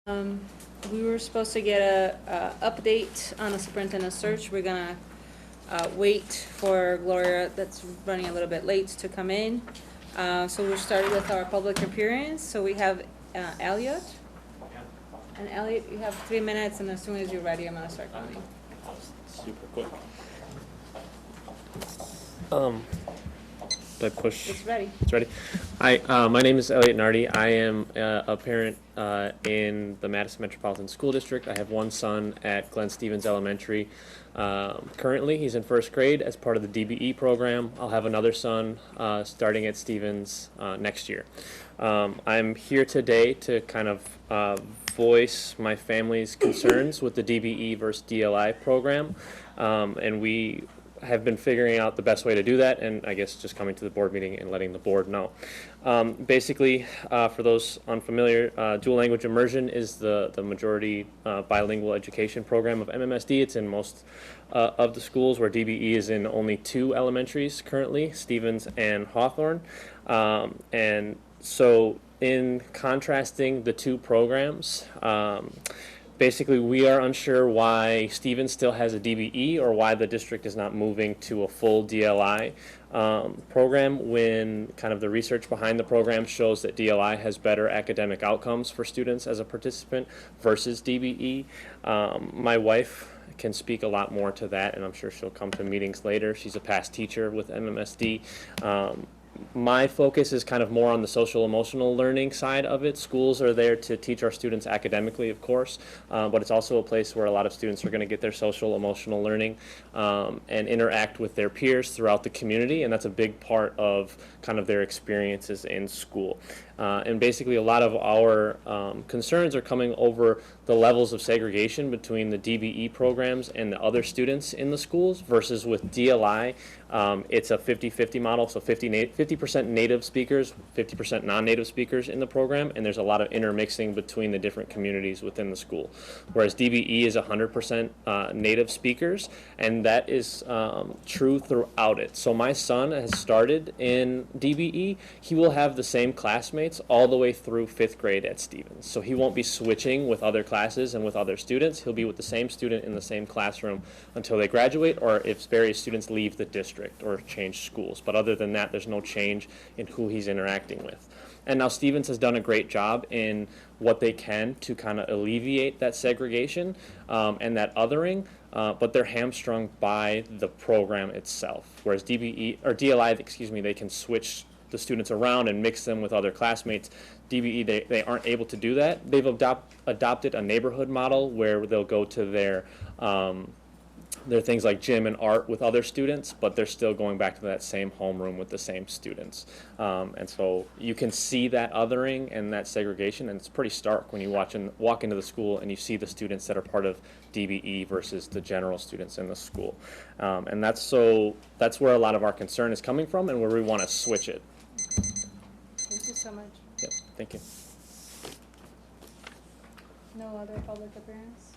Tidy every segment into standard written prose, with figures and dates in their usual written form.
We were supposed to get a update on the superintendent search. We're gonna wait for Gloria, that's running a little bit late, to come in. So we started with our public appearance. So we have Eliot. And Eliot, you have 3 minutes, and as soon as you're ready, I'm gonna start counting. Super quick. Did I push? It's ready. It's ready. Hi, my name is Eliot Nardi. I am a parent in the Madison Metropolitan School District. I have one son at Glenn Stevens Elementary. Currently, he's in first grade as part of the DBE program. I'll have another son starting at Stevens next year. I'm here today to kind of voice my family's concerns with the DBE versus DLI program, and we have been figuring out the best way to do that, and I guess just coming to the board meeting and letting the board know. Basically, for those unfamiliar, dual language immersion is the majority bilingual education program of MMSD. It's in most of the schools, where DBE is in only 2 elementaries currently, Stevens and Hawthorne. And so in contrasting the 2 programs, basically, we are unsure why Stevens still has a DBE or why the district is not moving to a full DLI program, when kind of the research behind the program shows that DLI has better academic outcomes for students as a participant versus DBE. My wife can speak a lot more to that, and I'm sure she'll come to meetings later. She's a past teacher with MMSD. My focus is kind of more on the social emotional learning side of it. Schools are there to teach our students academically, of course, but it's also a place where a lot of students are going to get their social emotional learning and interact with their peers throughout the community, and that's a big part of kind of their experiences in school. And basically, a lot of our concerns are coming over the levels of segregation between the DBE programs and the other students in the schools versus with DLI. It's a 50-50 model, so 50% native speakers, 50% non-native speakers in the program, and there's a lot of intermixing between the different communities within the school. Whereas DBE is 100% native speakers, and that is true throughout it. So my son has started in DBE. He will have the same classmates all the way through 5th grade at Stevens. So he won't be switching with other classes and with other students. He'll be with the same student in the same classroom until they graduate, or if various students leave the district or change schools. But other than that, there's no change in who he's interacting with. And now Stevens has done a great job in what they can to kind of alleviate that segregation and that othering, but they're hamstrung by the program itself. Whereas DBE or DLI, excuse me, they can switch the students around and mix them with other classmates. DBE, they aren't able to do that. They've adopted a neighborhood model where they'll go to their things like gym and art with other students, but they're still going back to that same homeroom with the same students. And so you can see that othering and that segregation, and it's pretty stark when you walk into the school and you see the students that are part of DBE versus the general students in the school. And that's where a lot of our concern is coming from, and where we want to switch it. Thank you so much. Yep, thank you. No other public appearance?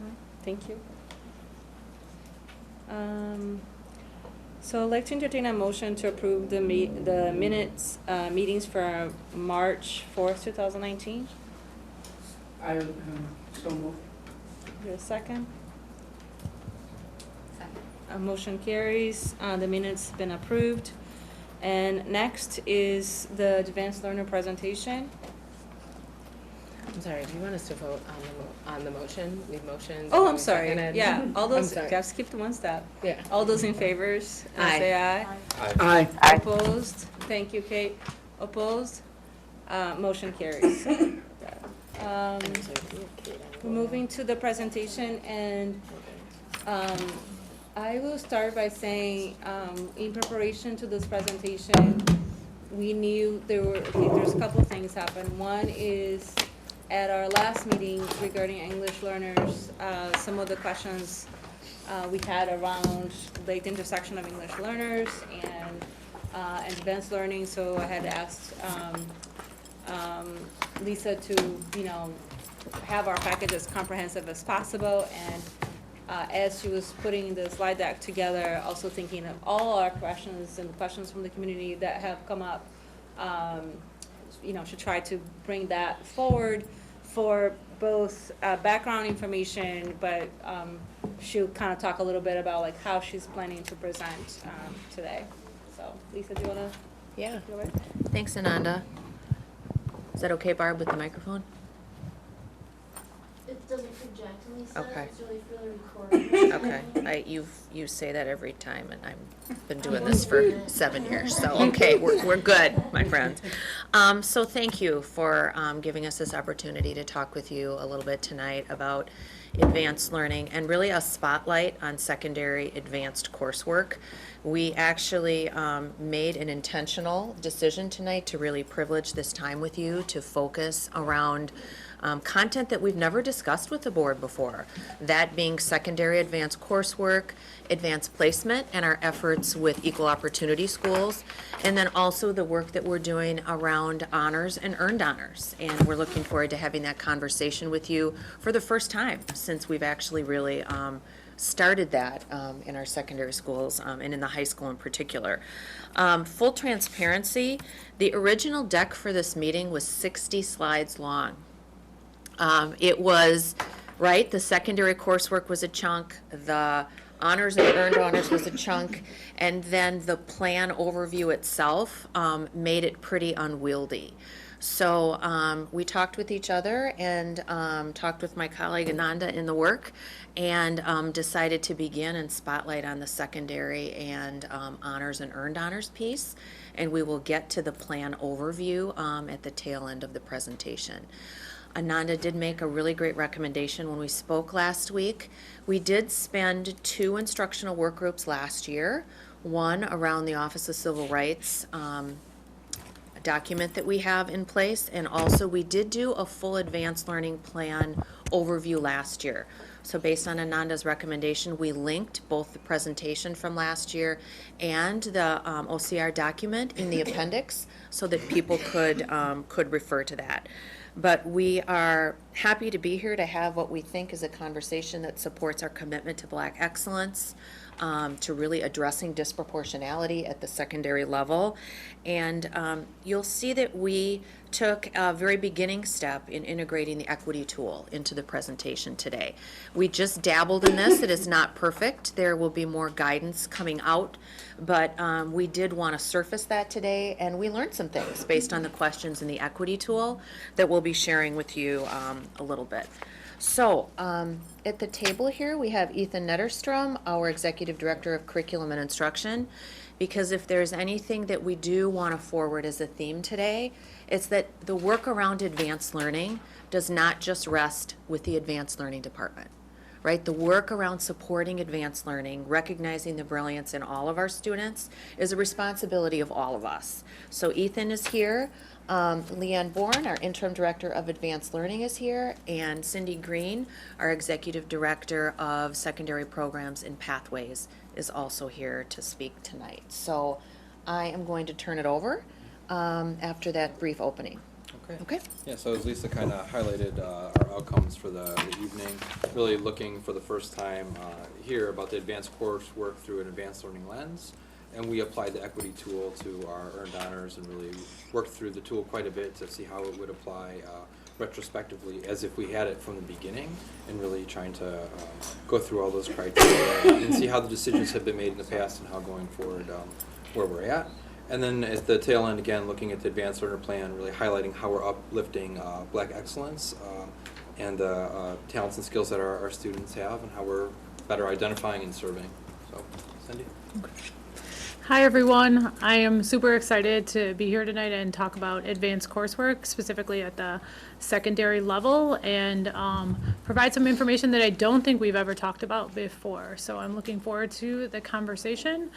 No? Thank you. So I'd like to entertain a motion to approve the minutes meetings for March 4th, 2019. I so moved. Is there a second? Second. A motion carries. The minutes been approved. And next is the advanced learner presentation. I'm sorry, do you want us to vote on the motion? We've motioned. Oh, I'm sorry. Yeah, all those, sorry. I've skipped one step. Yeah. All those in favors, Aye. say aye. Aye. Opposed? Thank you, Kate. Opposed? Motion carries. We're moving to the presentation, and I will start by saying, in preparation to this presentation, we knew there's a couple things happened. One is, at our last meeting regarding English learners, some of the questions we had around the intersection of English learners and advanced learning. So I had asked Lisa to, have our package as comprehensive as possible. And as she was putting the slide deck together, also thinking of all our questions and the questions from the community that have come up, she tried to bring that forward for both background information, but she'll kind of talk a little bit about like how she's planning to present today. So Lisa, do you want to Yeah. go ahead? Thanks, Ananda. Is that okay, Barb, with the microphone? It doesn't project, Lisa. Okay. It's really for the recording. Okay, you say that every time, and I've been doing this for 7 years, so, okay, we're good, my friends. So thank you for giving us this opportunity to talk with you a little bit tonight about advanced learning and really a spotlight on secondary advanced coursework. We actually made an intentional decision tonight to really privilege this time with you to focus around content that we've never discussed with the board before, that being secondary advanced coursework, advanced placement, and our efforts with equal opportunity schools, and then also the work that we're doing around honors and earned honors. And we're looking forward to having that conversation with you for the first time since we've actually really started that in our secondary schools and in the high school in particular. Full transparency, the original deck for this meeting was 60 slides long. It was, right, the secondary coursework was a chunk, the honors and earned honors was a chunk, and then the plan overview itself made it pretty unwieldy. So we talked with each other and talked with my colleague Ananda in the work and decided to begin and spotlight on the secondary and honors and earned honors piece. And we will get to the plan overview at the tail end of the presentation. Ananda did make a really great recommendation when we spoke last week. We did spend 2 instructional work groups last year, one around the Office of Civil Rights document that we have in place, and also we did do a full advanced learning plan overview last year. So based on Ananda's recommendation, we linked both the presentation from last year and the OCR document in the appendix so that people could refer to that. But we are happy to be here to have what we think is a conversation that supports our commitment to Black excellence, to really addressing disproportionality at the secondary level. And you'll see that we took a very beginning step in integrating the equity tool into the presentation today. We just dabbled in this. It is not perfect. There will be more guidance coming out, but we did want to surface that today, and we learned some things based on the questions in the equity tool that we'll be sharing with you a little bit. So, at the table here, we have Ethan Netterstrom, our Executive Director of Curriculum and Instruction, because if there's anything that we do want to forward as a theme today, it's that the work around advanced learning does not just rest with the advanced learning department, right? The work around supporting advanced learning, recognizing the brilliance in all of our students, is a responsibility of all of us. So Ethan is here. Leanne Bourne, our Interim Director of Advanced Learning, is here, and Cindy Green, our Executive Director of Secondary Programs and Pathways, is also here to speak tonight. So I am going to turn it over after that brief opening. Okay? Yeah, so as Lisa kind of highlighted our outcomes for the evening, really looking for the first time here about the advanced coursework through an advanced learning lens. And we applied the equity tool to our earned honors and really worked through the tool quite a bit to see how it would apply retrospectively as if we had it from the beginning, and really trying to go through all those criteria and see how the decisions have been made in the past and how going forward where we're at. And then at the tail end, again, looking at the advanced learner plan, really highlighting how we're uplifting Black excellence and the talents and skills that our students have, and how we're better identifying and serving. So, Cindy? Okay. Hi everyone, I am super excited to be here tonight and talk about advanced coursework, specifically at the secondary level, and provide some information that I don't think we've ever talked about before. So I'm looking forward to the conversation.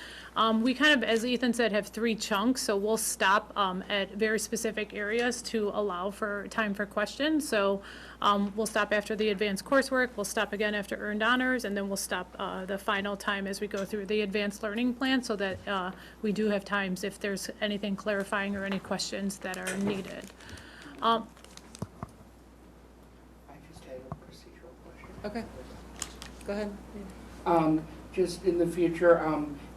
We kind of, as Ethan said, have 3 chunks, so we'll stop at very specific areas to allow for time for questions. So we'll stop after the advanced coursework, we'll stop again after earned honors, and then we'll stop the final time as we go through the advanced learning plan, so that we do have times if there's anything clarifying or any questions that are needed. I just had a procedural question. Okay. Go ahead. Just in the future,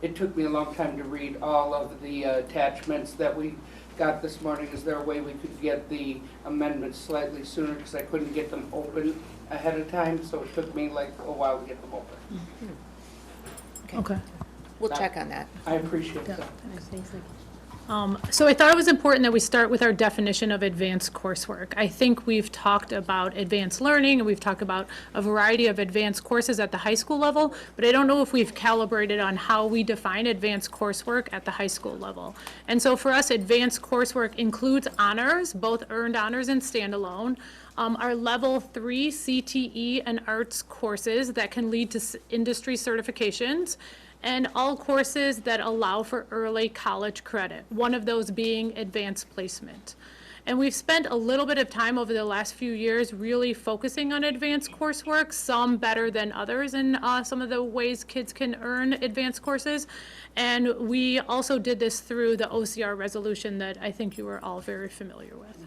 it took me a long time to read all of the attachments that we got this morning, is there a way we could get the amendments slightly sooner? Because I couldn't get them open ahead of time, so it took me like a while to get them open. Okay. We'll check on that. I appreciate that. So I thought it was important that we start with our definition of advanced coursework. I think we've talked about advanced learning, and we've talked about a variety of advanced courses at the high school level, but I don't know if we've calibrated on how we define advanced coursework at the high school level. And so for us, advanced coursework includes honors, both earned honors and standalone, our level 3 CTE and arts courses that can lead to industry certifications, and all courses that allow for early college credit, one of those being advanced placement. And we've spent a little bit of time over the last few years really focusing on advanced coursework, some better than others in some of the ways kids can earn advanced courses. And we also did this through the OCR resolution that I think you are all very familiar with.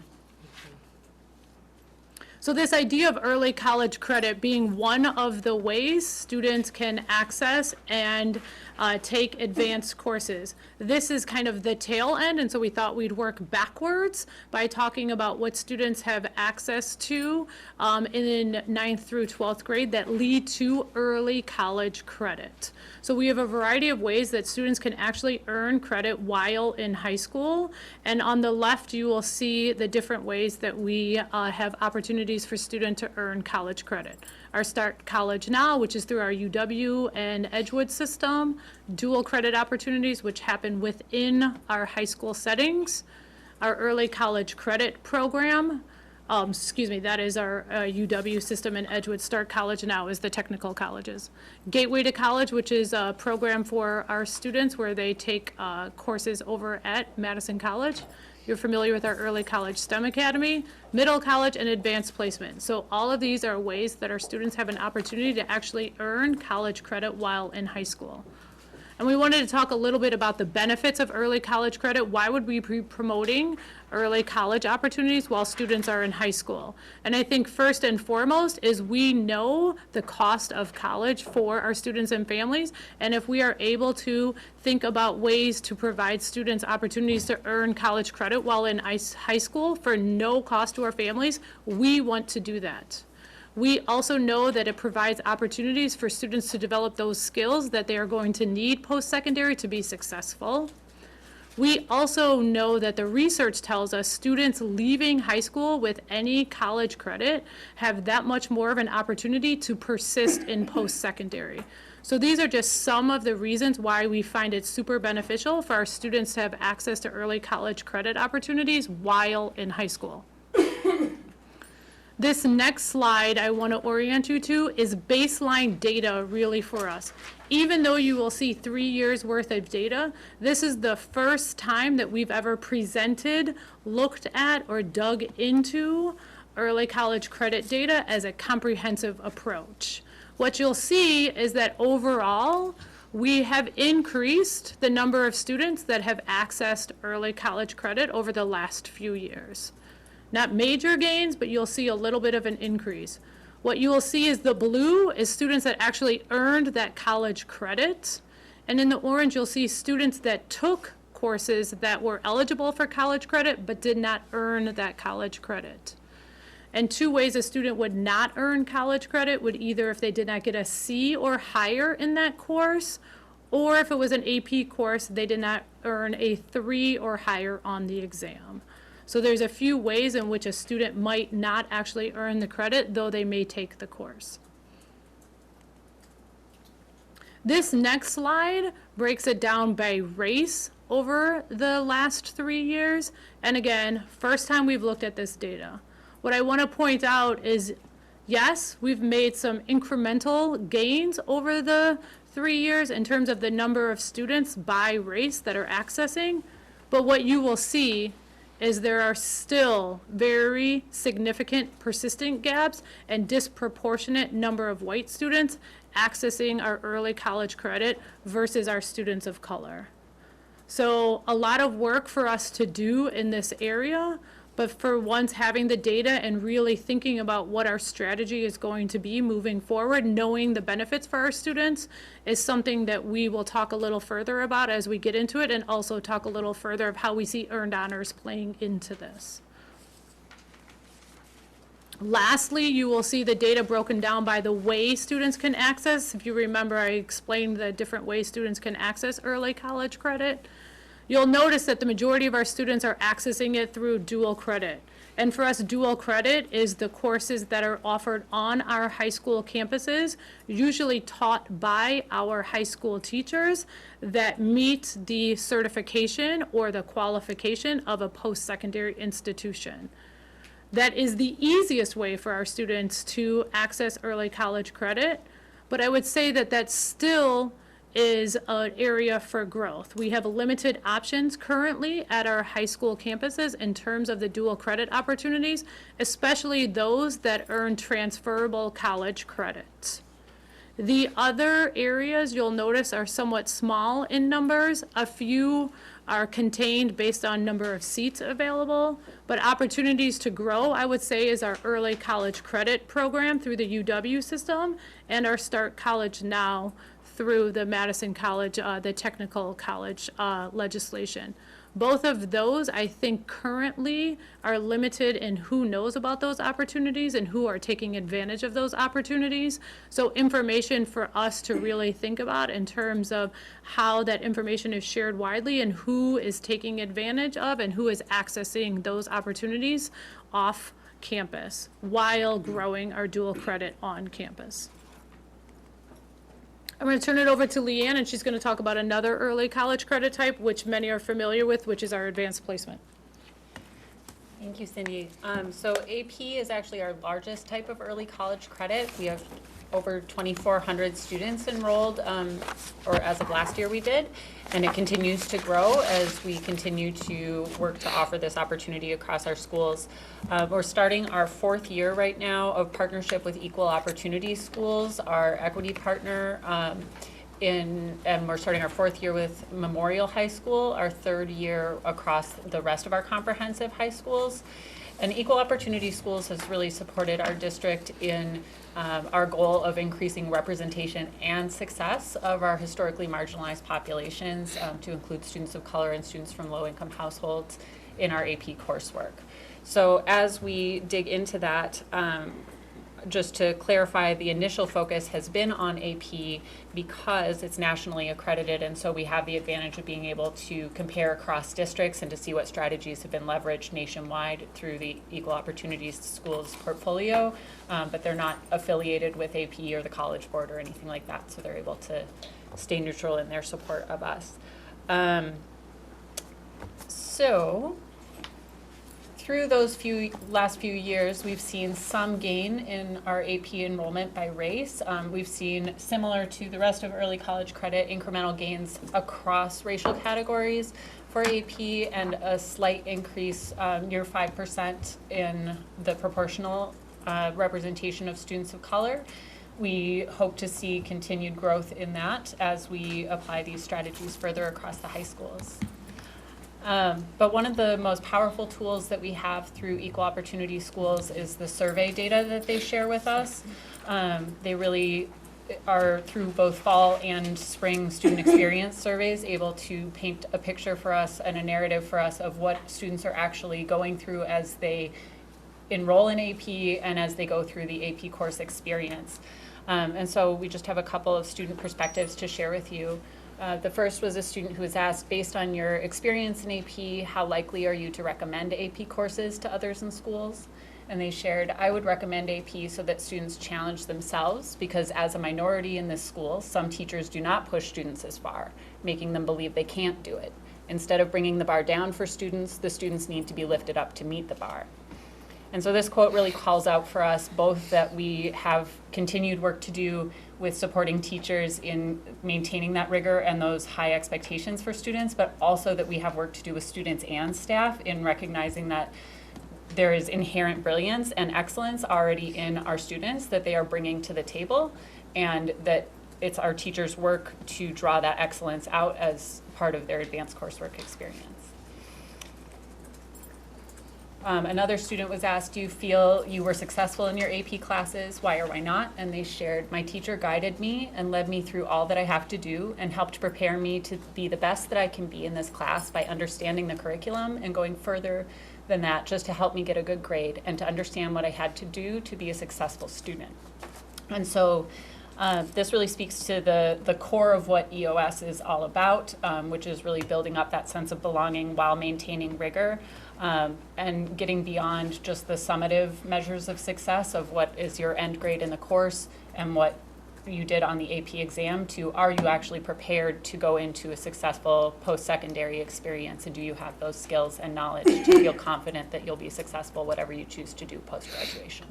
So this idea of early college credit being one of the ways students can access and take advanced courses. This is kind of the tail end, and so we thought we'd work backwards by talking about what students have access to in 9th through 12th grade that lead to early college credit. So we have a variety of ways that students can actually earn credit while in high school, and on the left you will see the different ways that we have opportunities for students to earn college credit. Our Start College Now, which is through our UW and Edgewood system, dual credit opportunities, which happen within our high school settings, our early college credit program, that is our UW system, and Edgewood. Start College Now is the technical colleges. Gateway to College, which is a program for our students where they take courses over at Madison College. You're familiar with our Early College STEM Academy, Middle College, and Advanced Placement. So all of these are ways that our students have an opportunity to actually earn college credit while in high school. And we wanted to talk a little bit about the benefits of early college credit. Why would we be promoting early college opportunities while students are in high school? And I think first and foremost is we know the cost of college for our students and families. And if we are able to think about ways to provide students opportunities to earn college credit while in high school for no cost to our families, we want to do that. We also know that it provides opportunities for students to develop those skills that they are going to need post-secondary to be successful. We also know that the research tells us students leaving high school with any college credit have that much more of an opportunity to persist in post-secondary. So these are just some of the reasons why we find it super beneficial for our students to have access to early college credit opportunities while in high school. This next slide I want to orient you to is baseline data really for us. Even though you will see 3 years worth of data, this is the first time that we've ever presented, looked at, or dug into early college credit data as a comprehensive approach. What you'll see is that overall, we have increased the number of students that have accessed early college credit over the last few years. Not major gains, but you'll see a little bit of an increase. What you will see is the blue is students that actually earned that college credit. And in the orange, you'll see students that took courses that were eligible for college credit but did not earn that college credit. And two ways a student would not earn college credit would either if they did not get a C or higher in that course, or if it was an AP course, they did not earn a 3 or higher on the exam. So there's a few ways in which a student might not actually earn the credit, though they may take the course. This next slide breaks it down by race over the last 3 years. And again, first time we've looked at this data. What I want to point out is, yes, we've made some incremental gains over the 3 years in terms of the number of students by race that are accessing. But what you will see is there are still very significant persistent gaps and disproportionate number of white students accessing our early college credit versus our students of color. So a lot of work for us to do in this area, But for once having the data and really thinking about what our strategy is going to be moving forward, knowing the benefits for our students is something that we will talk a little further about as we get into it, and also talk a little further of how we see earned honors playing into this. Lastly, you will see the data broken down by the way students can access. If you remember, I explained the different ways students can access early college credit. You'll notice that the majority of our students are accessing it through dual credit. And for us, dual credit is the courses that are offered on our high school campuses, usually taught by our high school teachers that meet the certification or the qualification of a post-secondary institution. That is the easiest way for our students to access early college credit, but I would say that that still is an area for growth. We have limited options currently at our high school campuses in terms of the dual credit opportunities, especially those that earn transferable college credits. The other areas you'll notice are somewhat small in numbers. A few are contained based on number of seats available, but opportunities to grow, I would say, is our early college credit program through the UW system and our Start College Now through the Madison College, the technical college legislation. Both of those, I think, currently are limited in who knows about those opportunities and who are taking advantage of those opportunities. So information for us to really think about in terms of how that information is shared widely and who is taking advantage of and who is accessing those opportunities off campus while growing our dual credit on campus. I'm going to turn it over to Leanne, and she's going to talk about another early college credit type, which many are familiar with, which is our advanced placement. Thank you, Cindy. So AP is actually our largest type of early college credit. We have over 2,400 students enrolled, or as of last year we did, and it continues to grow as we continue to work to offer this opportunity across our schools. We're starting our 4th year right now of partnership with Equal Opportunity Schools, our equity partner, and we're starting our 4th year with Memorial High School, our 3rd year across the rest of our comprehensive high schools. And Equal Opportunity Schools has really supported our district in our goal of increasing representation and success of our historically marginalized populations to include students of color and students from low-income households in our AP coursework. So as we dig into that, just to clarify, the initial focus has been on AP because it's nationally accredited, and so we have the advantage of being able to compare across districts and to see what strategies have been leveraged nationwide through the Equal Opportunities Schools portfolio, but they're not affiliated with AP or the College Board or anything like that, so they're able to stay neutral in their support of us. So through those last few years, we've seen some gain in our AP enrollment by race. We've seen, similar to the rest of early college credit, incremental gains across racial categories for AP and a slight increase near 5% in the proportional representation of students of color. We hope to see continued growth in that as we apply these strategies further across the high schools. But one of the most powerful tools that we have through Equal Opportunity Schools is the survey data that they share with us. They really are, through both fall and spring student experience surveys, able to paint a picture for us and a narrative for us of what students are actually going through as they enroll in AP and as they go through the AP course experience. And so we just have a couple of student perspectives to share with you. The first was a student who was asked, based on your experience in AP, how likely are you to recommend AP courses to others in schools? And they shared, I would recommend AP so that students challenge themselves, because as a minority in this school, some teachers do not push students as far, making them believe they can't do it. Instead of bringing the bar down for students, the students need to be lifted up to meet the bar. And so this quote really calls out for us both that we have continued work to do with supporting teachers in maintaining that rigor and those high expectations for students, but also that we have work to do with students and staff in recognizing that there is inherent brilliance and excellence already in our students that they are bringing to the table, and that it's our teachers' work to draw that excellence out as part of their advanced coursework experience. Another student was asked, do you feel you were successful in your AP classes? Why or why not? And they shared, my teacher guided me and led me through all that I have to do and helped prepare me to be the best that I can be in this class by understanding the curriculum and going further than that just to help me get a good grade and to understand what I had to do to be a successful student. And so this really speaks to the core of what EOS is all about, which is really building up that sense of belonging while maintaining rigor. And getting beyond just the summative measures of success of what is your end grade in the course and what you did on the AP exam to are you actually prepared to go into a successful post-secondary experience, and do you have those skills and knowledge to feel confident that you'll be successful whatever you choose to do post-graduation.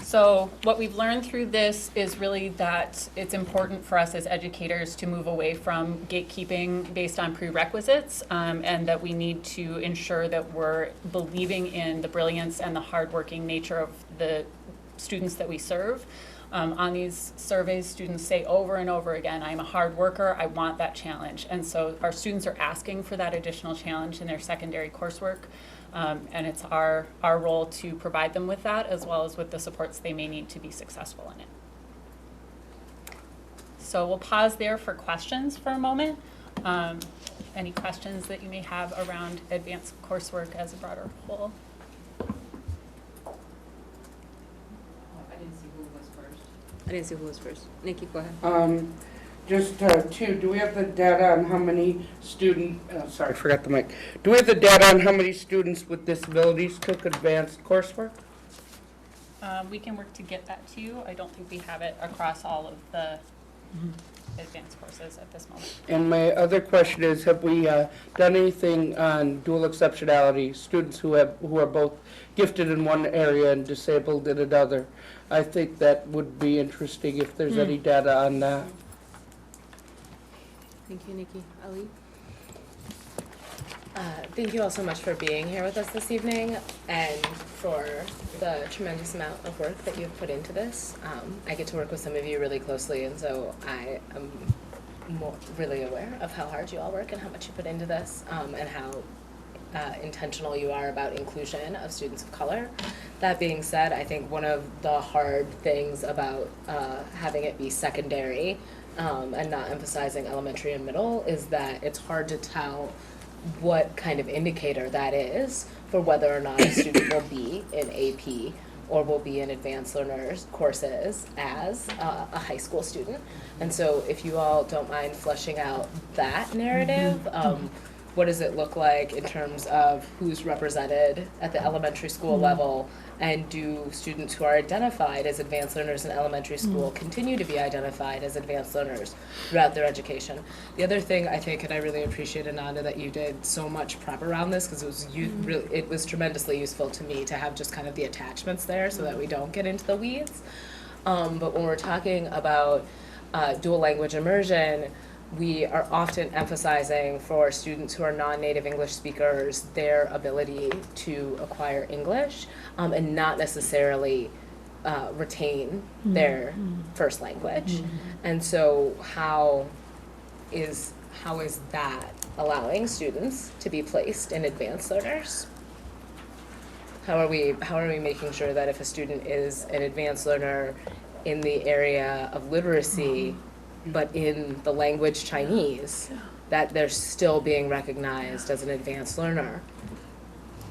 So what we've learned through this is really that it's important for us as educators to move away from gatekeeping based on prerequisites, and that we need to ensure that we're believing in the brilliance and the hardworking nature of the students that we serve. On these surveys, students say over and over again, I'm a hard worker, I want that challenge. And so our students are asking for that additional challenge in their secondary coursework. And it's our role to provide them with that, as well as with the supports they may need to be successful in it. So we'll pause there for questions for a moment. Any questions that you may have around advanced coursework as a broader whole? I didn't see who was first. Nikki, go ahead. Just two, do we have the data on how many sorry, I forgot the mic. Do we have the data on how many students with disabilities took advanced coursework? We can work to get that to you. I don't think we have it across all of the advanced courses at this moment. And my other question is, have we done anything on dual exceptionality, students who are both gifted in one area and disabled in another? I think that would be interesting if there's any data on that. Thank you, Nikki. Ali? Thank you all so much for being here with us this evening and for the tremendous amount of work that you've put into this. I get to work with some of you really closely, and so I am really aware of how hard you all work and how much you put into this, and how intentional you are about inclusion of students of color. That being said, I think one of the hard things about having it be secondary and not emphasizing elementary and middle is that it's hard to tell what kind of indicator that is for whether or not a student will be in AP or will be in advanced learners courses as a high school student. And so if you all don't mind fleshing out that narrative, what does it look like in terms of who's represented at the elementary school level, and do students who are identified as advanced learners in elementary school continue to be identified as advanced learners throughout their education? The other thing I think, and I really appreciate, Ananda, that you did so much prep around this, because it was tremendously useful to me to have just kind of the attachments there so that we don't get into the weeds. But when we're talking about dual language immersion, we are often emphasizing for students who are non-native English speakers their ability to acquire English and not necessarily retain their first language. And so how is that allowing students to be placed in advanced learners? How are we making sure that if a student is an advanced learner in the area of literacy, but in the language Chinese, that they're still being recognized as an advanced learner?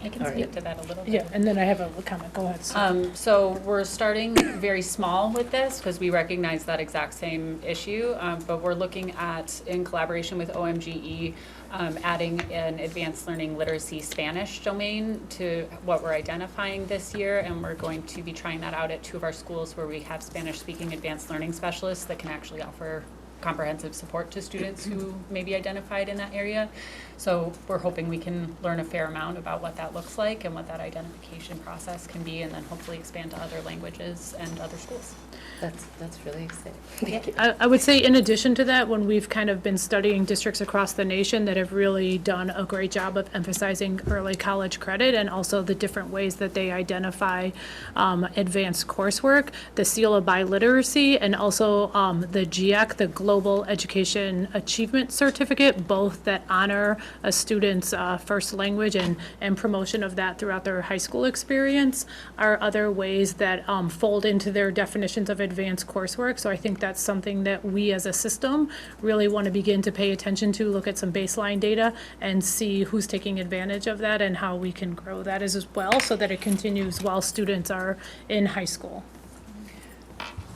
I can speak to that a little bit. Yeah, and then I have a comment. Go ahead, Sue. So we're starting very small with this because we recognize that exact same issue, but we're looking at, in collaboration with OMGE, adding an advanced learning literacy Spanish domain to what we're identifying this year, and we're going to be trying that out at 2 of our schools where we have Spanish-speaking advanced learning specialists that can actually offer comprehensive support to students who may be identified in that area. So we're hoping we can learn a fair amount about what that looks like and what that identification process can be, and then hopefully expand to other languages and other schools. That's really exciting. Thank you. I would say in addition to that, when we've kind of been studying districts across the nation that have really done a great job of emphasizing early college credit and also the different ways that they identify advanced coursework, the seal of biliteracy, and also the GIEC, the global Global Education Achievement Certificate, both that honor a student's first language and promotion of that throughout their high school experience, are other ways that fold into their definitions of advanced coursework. So I think that's something that we as a system really want to begin to pay attention to, look at some baseline data and see who's taking advantage of that and how we can grow that as well so that it continues while students are in high school.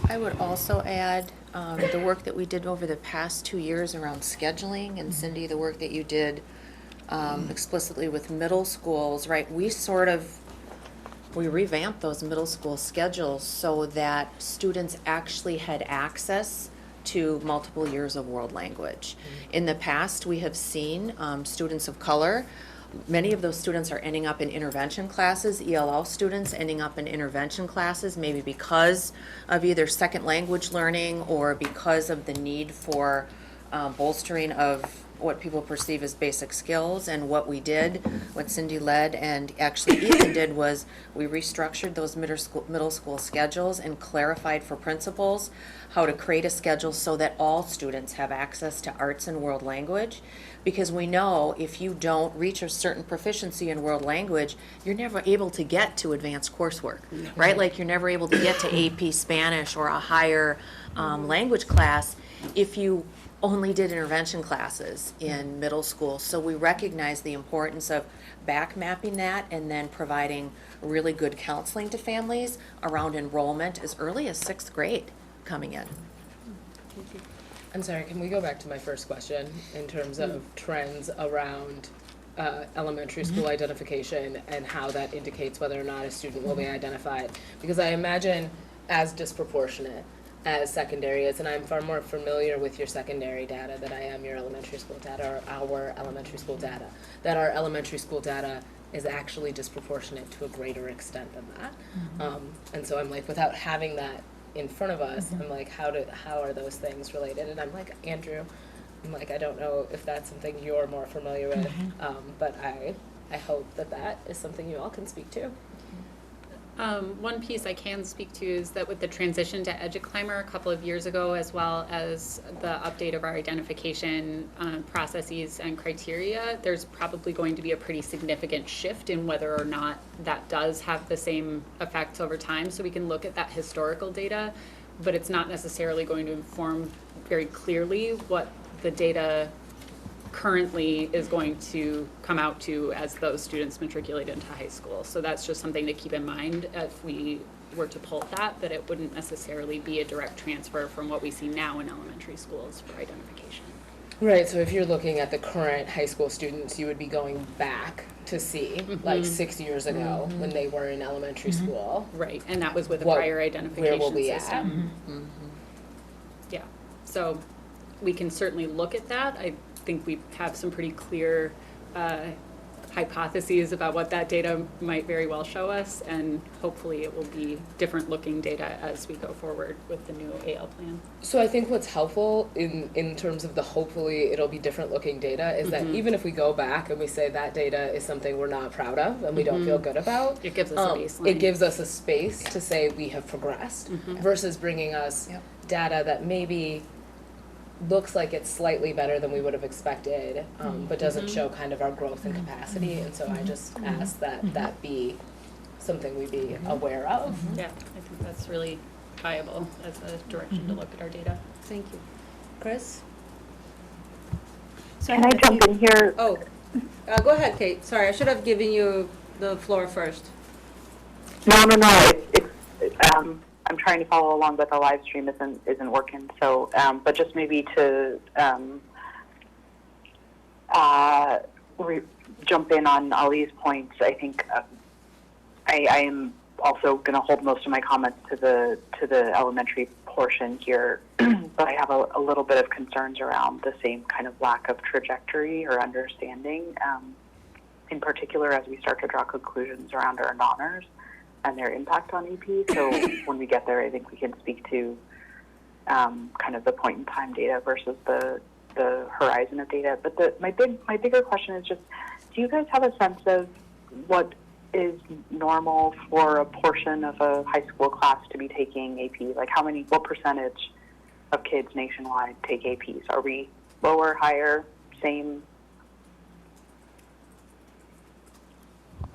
I would also add the work that we did over the past 2 years around scheduling, and Cindy, the work that you did explicitly with middle schools, right? We revamped those middle school schedules so that students actually had access to multiple years of world language. In the past, we have seen students of color, many of those students are ending up in intervention classes, ELL students ending up in intervention classes, maybe because of either second language learning or because of the need for bolstering of what people perceive as basic skills. And what we did, what Cindy led and actually Ethan did, was we restructured those middle school schedules and clarified for principals how to create a schedule so that all students have access to arts and world language. Because we know if you don't reach a certain proficiency in world language, you're never able to get to advanced coursework, right? Like you're never able to get to AP Spanish or a higher language class if you only did intervention classes in middle school. So we recognize the importance of back mapping that and then providing really good counseling to families around enrollment as early as 6th grade coming in. I'm sorry, can we go back to my first question in terms of trends around elementary school identification and how that indicates whether or not a student will be identified? Because I imagine as disproportionate as secondary is, and I'm far more familiar with your secondary data than I am your elementary school data or our elementary school data, that our elementary school data is actually disproportionate to a greater extent than that. And so I'm like, without having that in front of us, I'm like, how are those things related? And I'm like, Andrew, I'm like, I don't know if that's something you're more familiar with, but I hope that is something you all can speak to. One piece I can speak to is that with the transition to EduClimber a couple of years ago, as well as the update of our identification processes and criteria, there's probably going to be a pretty significant shift in whether or not that does have the same effects over time. So we can look at that historical data, but it's not necessarily going to inform very clearly what the data currently is going to come out to as those students matriculate into high school. So that's just something to keep in mind if we were to pull that it wouldn't necessarily be a direct transfer from what we see now in elementary schools for identification. Right, so if you're looking at the current high school students, you would be going back to see, like 6 years ago, when they were in elementary school. Right, and that was with a What- prior identification where will we system. Yeah, so we can certainly look at that. I think we have some pretty clear hypotheses about what that data might very well show us, and hopefully it will be different looking data as we go forward with the new AL plan. So I think what's helpful in terms of the hopefully it'll be different looking data is that even if we go back and we say that data is something we're not proud of and we don't feel good about, It gives us a baseline. it gives us a space to say we have progressed versus bringing us data that maybe looks like it's slightly better than we would have expected, but doesn't show kind of our growth and capacity. And so I just ask that be something we be aware of. Yeah, I think that's really viable as a direction to look at our data. Thank you. Chris? Can I jump in here? Oh, go ahead, Kate. Sorry, I should have given you the floor first. No. I'm trying to follow along, but the live stream isn't working. So, but just maybe to jump in on Ali's points, I think I am also going to hold most of my comments to the elementary portion here, but I have a little bit of concerns around the same kind of lack of trajectory or understanding, in particular as we start to draw conclusions around our non-ers and their impact on EP. So when we get there, I think we can speak to kind of the point in time data versus the horizon of data. But my bigger question is just, do you guys have a sense of what is normal for a portion of a high school class to be taking AP? Like what percentage of kids nationwide take APs? Are we lower, higher, same?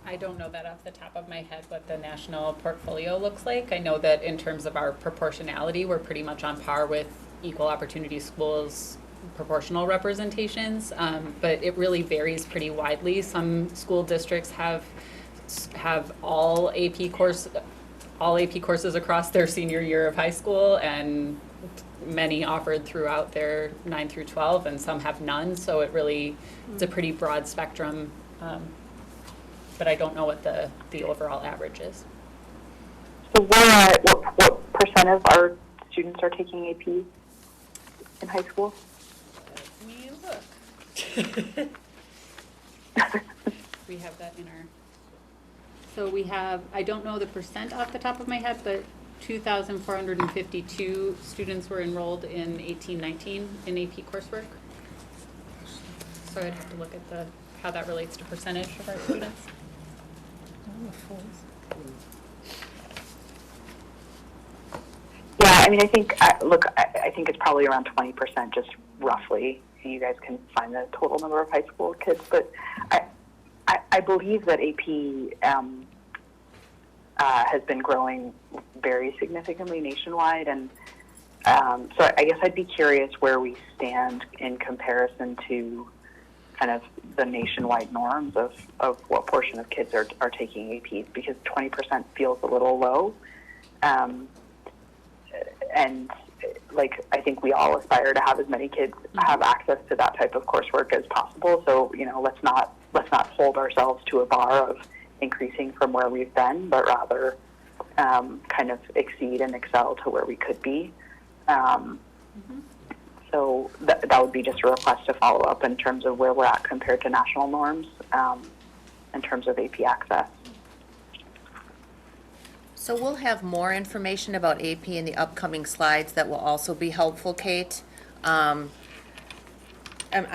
I don't know that off the top of my head what the national portfolio looks like. I know that in terms of our proportionality, we're pretty much on par with equal opportunity schools' proportional representations, but it really varies pretty widely. Some school districts have all AP courses across their senior year of high school, and many offered throughout their 9 through 12, and some have none. So it really, it's a pretty broad spectrum. But I don't know what the overall average is. So what percent of our students are taking AP in high school? Let me look. We have that in our, so we have, I don't know the percent off the top of my head, but 2,452 students were enrolled in 18-19 in AP coursework. So I'd have to look at how that relates to percentage of our students. Yeah, I mean, I think, I think it's probably around 20%, just roughly. You guys can find the total number of high school kids, but I believe that AP has been growing very significantly nationwide, and so I guess I'd be curious where we stand in comparison to kind of the nationwide norms of what portion of kids are taking APs, because 20% feels a little low. And like, I think we all aspire to have as many kids have access to that type of coursework as possible. So, you know, let's not hold ourselves to a bar of increasing from where we've been, but rather kind of exceed and excel to where we could be. So that would be just a request to follow up in terms of where we're at compared to national norms in terms of AP access. So we'll have more information about AP in the upcoming slides that will also be helpful, Kate. I'm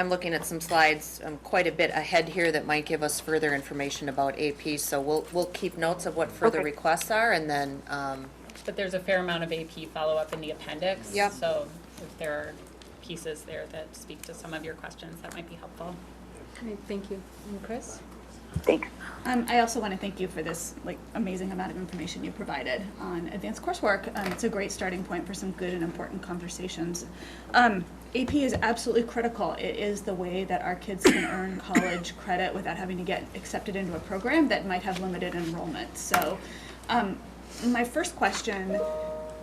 looking at some slides quite a bit ahead here that might give us further information about AP, so we'll keep notes of what further requests are, and then But there's a fair amount of AP follow-up in the appendix. Yep. So if there are pieces there that speak to some of your questions, that might be helpful. Okay, thank you. And Chris? Thanks. I also want to thank you for this amazing amount of information you provided on advanced coursework. It's a great starting point for some good and important conversations. AP is absolutely critical. It is the way that our kids can earn college credit without having to get accepted into a program that might have limited enrollment. So my first question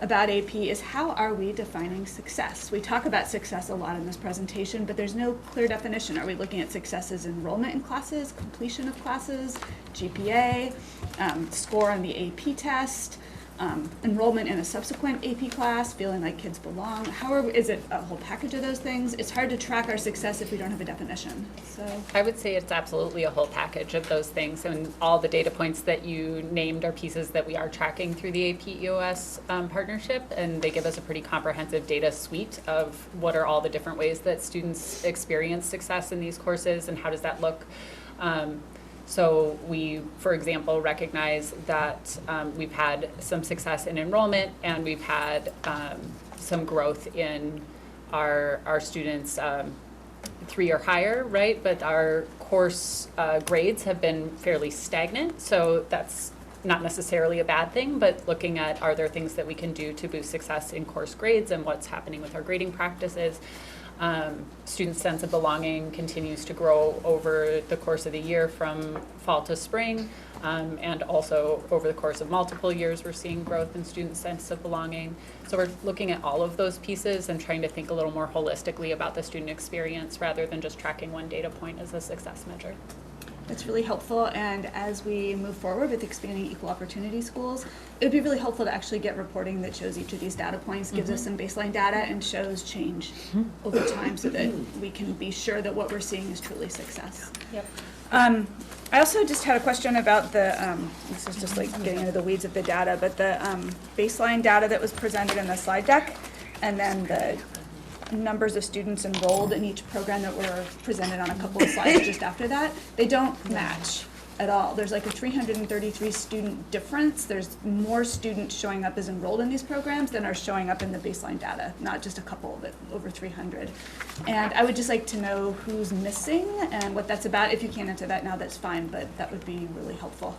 about AP is, how are we defining success? We talk about success a lot in this presentation, but there's no clear definition. Are we looking at success as enrollment in classes, completion of classes, GPA, score on the AP test, enrollment in a subsequent AP class, feeling like kids belong? Is it a whole package of those things? It's hard to track our success if we don't have a definition. So I would say it's absolutely a whole package of those things, and all the data points that you named are pieces that we are tracking through the AP EOS partnership, and they give us a pretty comprehensive data suite of what are all the different ways that students experience success in these courses, and how does that look. So we, for example, recognize that we've had some success in enrollment, and we've had some growth in our students 3 or higher, right? But our course grades have been fairly stagnant, so that's not necessarily a bad thing, but looking at, are there things that we can do to boost success in course grades and what's happening with our grading practices. Students' sense of belonging continues to grow over the course of the year from fall to spring, and also over the course of multiple years we're seeing growth in students' sense of belonging. So we're looking at all of those pieces and trying to think a little more holistically about the student experience rather than just tracking one data point as a success measure. that's really helpful, and as we move forward with expanding equal opportunity schools, it would be really helpful to actually get reporting that shows each of these data points, gives us some baseline data, and shows change over time so that we can be sure that what we're seeing is truly success. Yep. I also just had a question about the, this is just like getting into the weeds of the data, but the baseline data that was presented in the slide deck, and then the numbers of students enrolled in each program that were presented on a couple of slides just after that, they don't match. at all. There's like a 333 student difference. There's more students showing up as enrolled in these programs than are showing up in the baseline data, not just a couple, but over 300. And I would just like to know who's missing and what that's about. If you can't answer that now, that's fine, but that would be really helpful.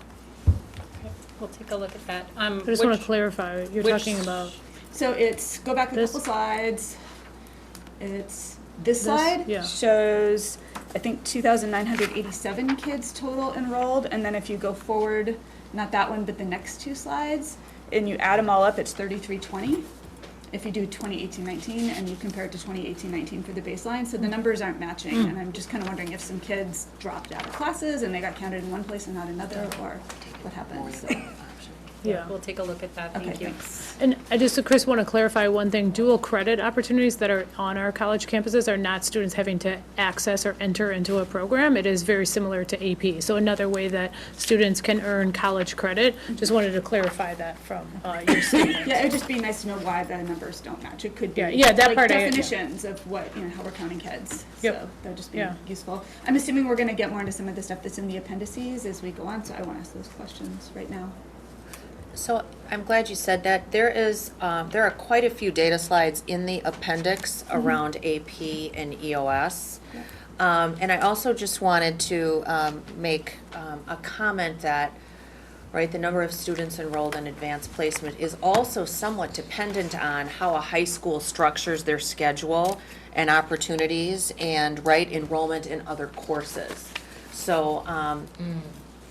We'll take a look at that. I just want to clarify, you're talking about So it's, go back a This? couple slides. It's, this slide yeah. shows, I think, 2,987 kids total enrolled. And then if you go forward, not that one, but the next two slides, and you add them all up, it's 3,320. If you do 2018-19 and you compare it to 2018-19 for the baseline, so the numbers aren't matching. And I'm just kind of wondering if some kids dropped out of classes and they got counted in one place and not another, or what happened. So, Yeah. We'll take a look at that. okay, Thank you. thanks. And I just, Chris, want to clarify one thing. Dual credit opportunities that are on our college campuses are not students having to access or enter into a program. It is very similar to AP. So another way that students can earn college credit. Just wanted to clarify that from your statement. Yeah, it'd just be nice to know why the numbers don't match. It could be Yeah, that like part definitions of what, how we're counting kids. Yep. So that'd just be Yeah. useful. I'm assuming we're gonna get more into some of the stuff that's in the appendices as we go on, so I won't ask those questions right now. So I'm glad you said that. There are quite a few data slides in the appendix around AP and EOS. And I also just wanted to make a comment that, right, the number of students enrolled in advanced placement is also somewhat dependent on how a high school structures their schedule and opportunities and, right, enrollment in other courses. So,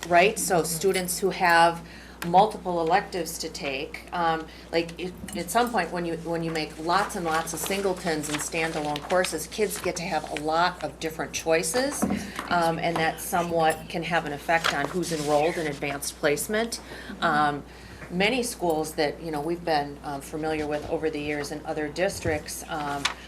right, so students who have multiple electives to take, at some point when you make lots and lots of singletons and standalone courses, kids get to have a lot of different choices, and that somewhat can have an effect on who's enrolled in advanced placement. Many schools that we've been familiar with over the years in other districts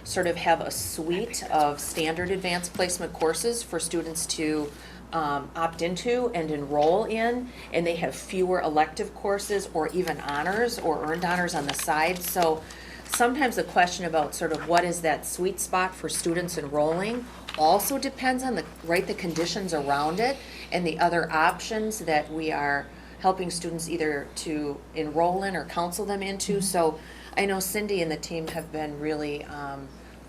sort of have a suite of standard advanced placement courses for students to opt into and enroll in, and they have fewer elective courses or even honors or earned honors on the side. So sometimes the question about sort of what is that sweet spot for students enrolling also depends on the conditions around it and the other options that we are helping students either to enroll in or counsel them into. So I know Cindy and the team have been really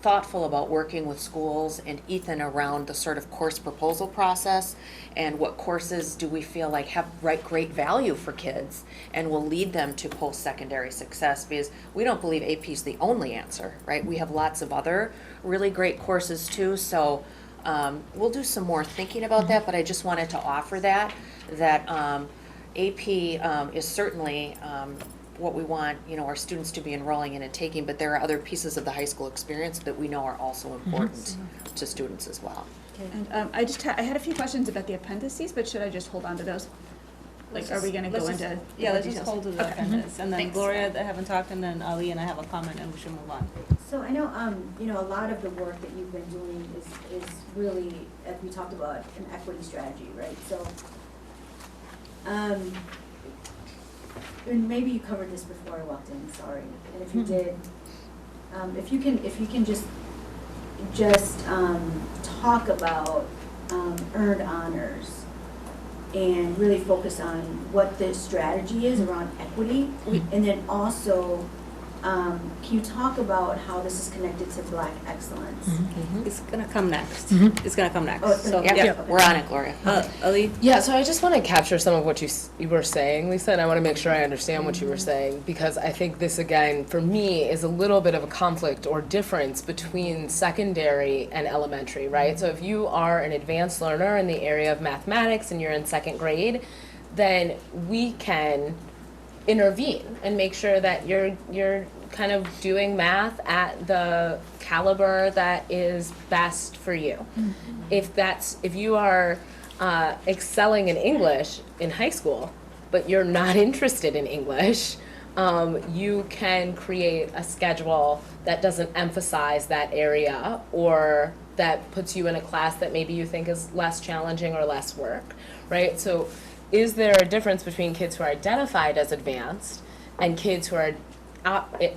thoughtful about working with schools and Ethan around the sort of course proposal process and what courses do we feel like have great value for kids and will lead them to post-secondary success, because we don't believe AP is the only answer, right? We have lots of other really great courses too, so we'll do some more thinking about that, but I just wanted to offer that AP is certainly what we want, our students to be enrolling in and taking, but there are other pieces of the high school experience that we know are also important to students as well. And I had a few questions about the appendices, but should I just hold on to those? Like, are we gonna go into Yeah, more let's just details? hold to the Okay. appendix, and then Thanks. Gloria, I haven't talked, and then Ali and I have a comment, and we should move on. So I know, a lot of the work that you've been doing is really, as we talked about, an equity strategy, right? So, and maybe you covered this before I walked in, sorry, and if you did, if you can just talk about earned honors and really focus on what the strategy is around equity, and then also, can you talk about how this is connected to Black excellence? It's gonna come next. Mhm. It's gonna come next. Oh, it's So, gonna- Yep, yeah. we're on it, Gloria. Ali? Yeah, so I just want to capture some of what you were saying, Lisa, and I want to make sure I understand what you were saying, because I think this, again, for me, is a little bit of a conflict or difference between secondary and elementary, right? So if you are an advanced learner in the area of mathematics and you're in second grade, then we can intervene and make sure that you're kind of doing math at the caliber that is best for you. If you are excelling in English in high school, but you're not interested in English, you can create a schedule that doesn't emphasize that area, or that puts you in a class that maybe you think is less challenging or less work, right? So is there a difference between kids who are identified as advanced and kids who are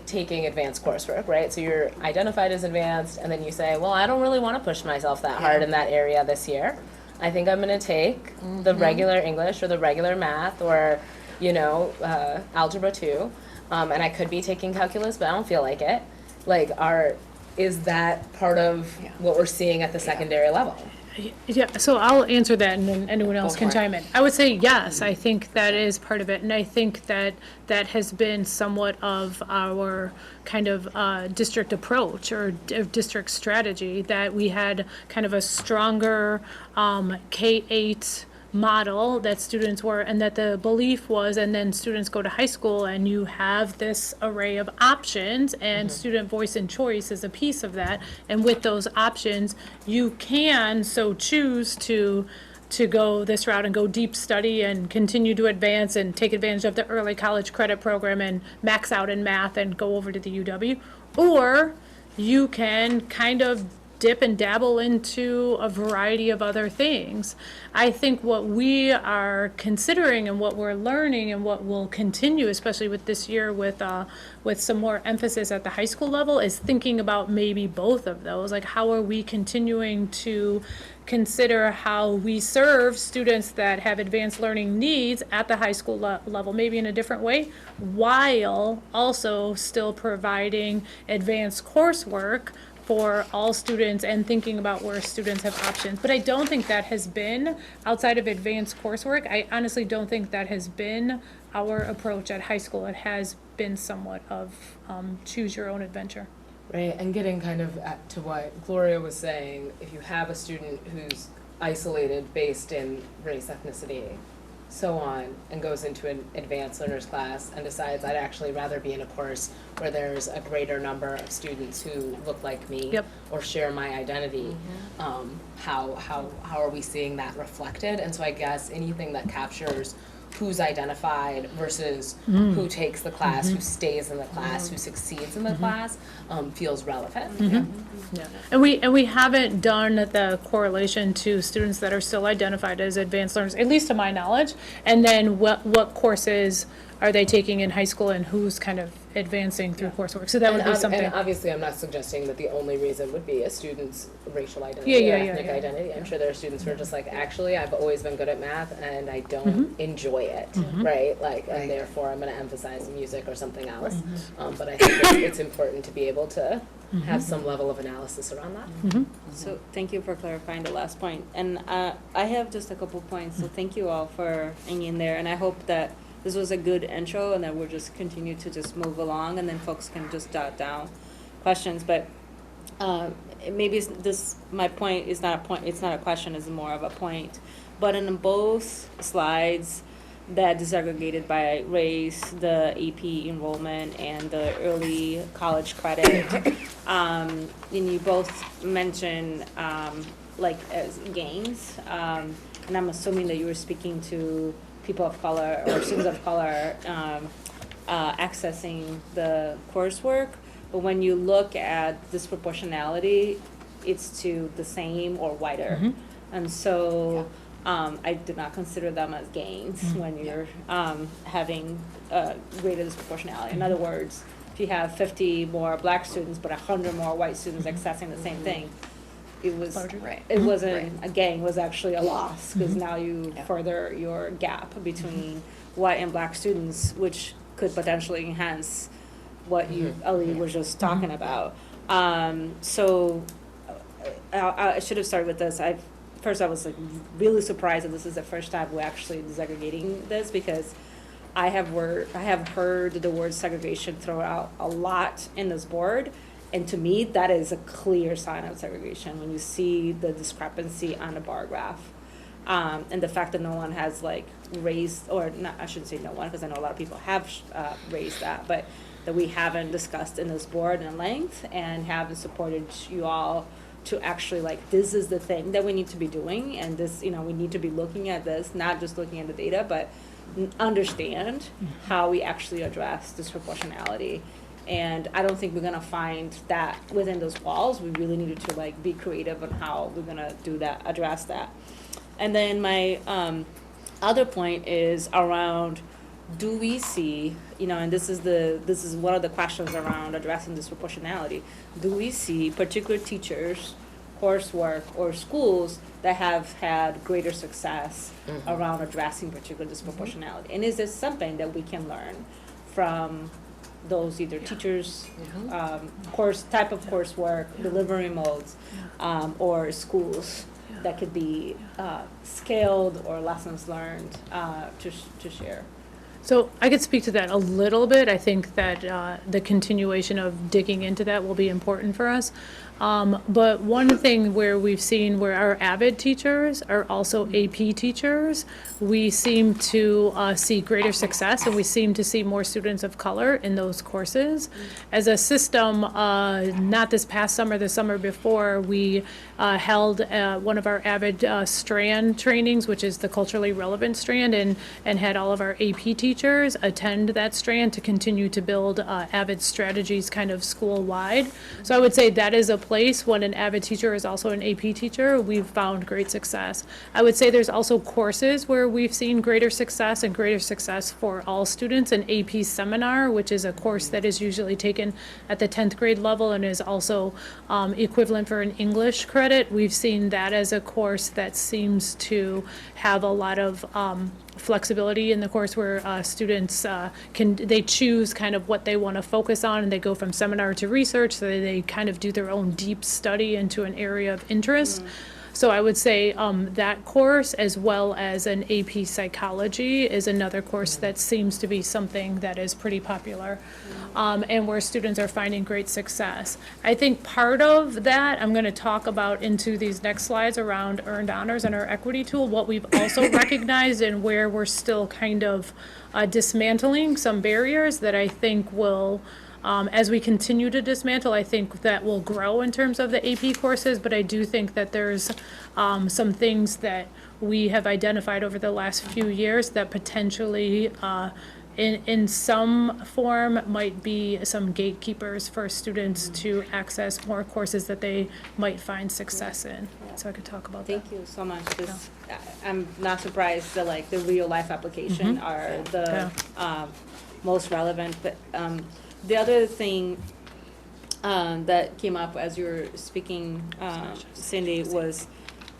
taking advanced coursework, right? So you're identified as advanced, and then you say, well, I don't really want to push myself that hard in that area this year. I think I'm going to take the regular English or the regular math or, algebra 2. And I could be taking calculus, but I don't feel like it. Like, is that part of what we're seeing at the secondary level? Yeah, so I'll answer that and then anyone else Go can for it. chime in. I would say yes, I think that is part of it. And I think that that has been somewhat of our kind of district approach or district strategy, that we had kind of a stronger K-8 model that students were, and that the belief was, and then students go to high school and you have this array of options, and student voice and choice is a piece of that. And with those options, you can so choose to go this route and go deep study and continue to advance and take advantage of the early college credit program and max out in math and go over to the UW. Or you can kind of dip and dabble into a variety of other things. I think what we are considering and what we're learning and what will continue, especially with this year with some more emphasis at the high school level, is thinking about maybe both of those. Like, how are we continuing to consider how we serve students that have advanced learning needs at the high school level, maybe in a different way, while also still providing advanced coursework for all students and thinking about where students have options. But I don't think that has been, outside of advanced coursework, I honestly don't think that has been our approach at high school. It has been somewhat of choose your own adventure. Right, and getting kind of to what Gloria was saying, if you have a student who's isolated based in race, ethnicity, so on, and goes into an advanced learners class and decides I'd actually rather be in a course where there's a greater number of students who look like me or share my identity, how are we seeing that reflected? And so I guess anything that captures who's identified versus who takes the class, who stays in the class, who succeeds in the class, feels relevant. Yeah, and we haven't done the correlation to students that are still identified as advanced learners, at least to my knowledge, and then what courses are they taking in high school and who's kind of advancing through coursework. So that would be something. And obviously, I'm not suggesting that the only reason would be a student's racial identity or ethnic identity. I'm sure there are students who are just like, actually, I've always been good at math and I don't enjoy it, right? Like, and therefore I'm going to emphasize music or something else. But I think it's important to be able to have some level of analysis around that. So thank you for clarifying the last point. And I have just a couple points, so thank you all for hanging in there. And I hope that this was a good intro and that we'll just continue to just move along and then folks can just jot down questions. But maybe my point is not a point, it's not a question, it's more of a point. But in both slides that disaggregated by race, the AP enrollment and the early college credit, and you both mentioned like as gains, and I'm assuming that you were speaking to people of color or students of color accessing the coursework. But when you look at disproportionality, it's to the same or wider. And so I did not consider them as gains when you're having greater disproportionality. In other words, if you have 50 more black students but 100 more white students accessing the same thing, it was it wasn't a gain, it was actually a loss, because now you further your gap between white and black students, which could potentially enhance what Ali was just talking about. So I should have started with this. First I was like really surprised that this is the first time we're actually disaggregating this, because I have heard the word segregation thrown out a lot in this board. And to me, that is a clear sign of segregation when you see the discrepancy on the bar graph. And the fact that no one has like raised, or not, I shouldn't say no one, because I know a lot of people have raised that, but that we haven't discussed in this board in length and haven't supported you all to actually like, this is the thing that we need to be doing. And this, we need to be looking at this, not just looking at the data, but understand how we actually address disproportionality. And I don't think we're gonna find that within those walls. We really needed to like be creative on how we're gonna do that, address that. And then my other point is around, do we see, and this is one of the questions around addressing disproportionality. Do we see particular teachers coursework or schools that have had greater success around addressing particular disproportionality? And is this something that we can learn from those either teachers, type of coursework, delivery modes, or schools that could be scaled or lessons learned to share? So I could speak to that a little bit. I think that the continuation of digging into that will be important for us. But one thing where we've seen where our AVID teachers are also AP teachers, we seem to see greater success, and we seem to see more students of color in those courses. As a system, not this past summer, the summer before, we held one of our AVID strand trainings, which is the culturally relevant strand, and had all of our AP teachers attend that strand to continue to build AVID strategies kind of school-wide. So I would say that is a place when an AVID teacher is also an AP teacher, we've found great success. I would say there's also courses where we've seen greater success and greater success for all students. An AP seminar, which is a course that is usually taken at the 10th grade level and is also equivalent for an English credit. We've seen that as a course that seems to have a lot of flexibility in the course where students they choose kind of what they want to focus on, and they go from seminar to research, so they kind of do their own deep study into an area of interest. So I would say that course, as well as an AP psychology, is another course that seems to be something that is pretty popular, and where students are finding great success. I think part of that, I'm going to talk about into these next slides around earned honors and our equity tool, what we've also recognized and where we're still kind of dismantling some barriers that I think will, as we continue to dismantle, I think that will grow in terms of the AP courses, but I do think that there's some things that we have identified over the last few years that potentially in some form might be some gatekeepers for students to access more courses that they might find success in. So I could talk about that. Thank you so much. I'm not surprised that like the real life application are the most relevant, but the other thing that came up as you were speaking, Cindy, was,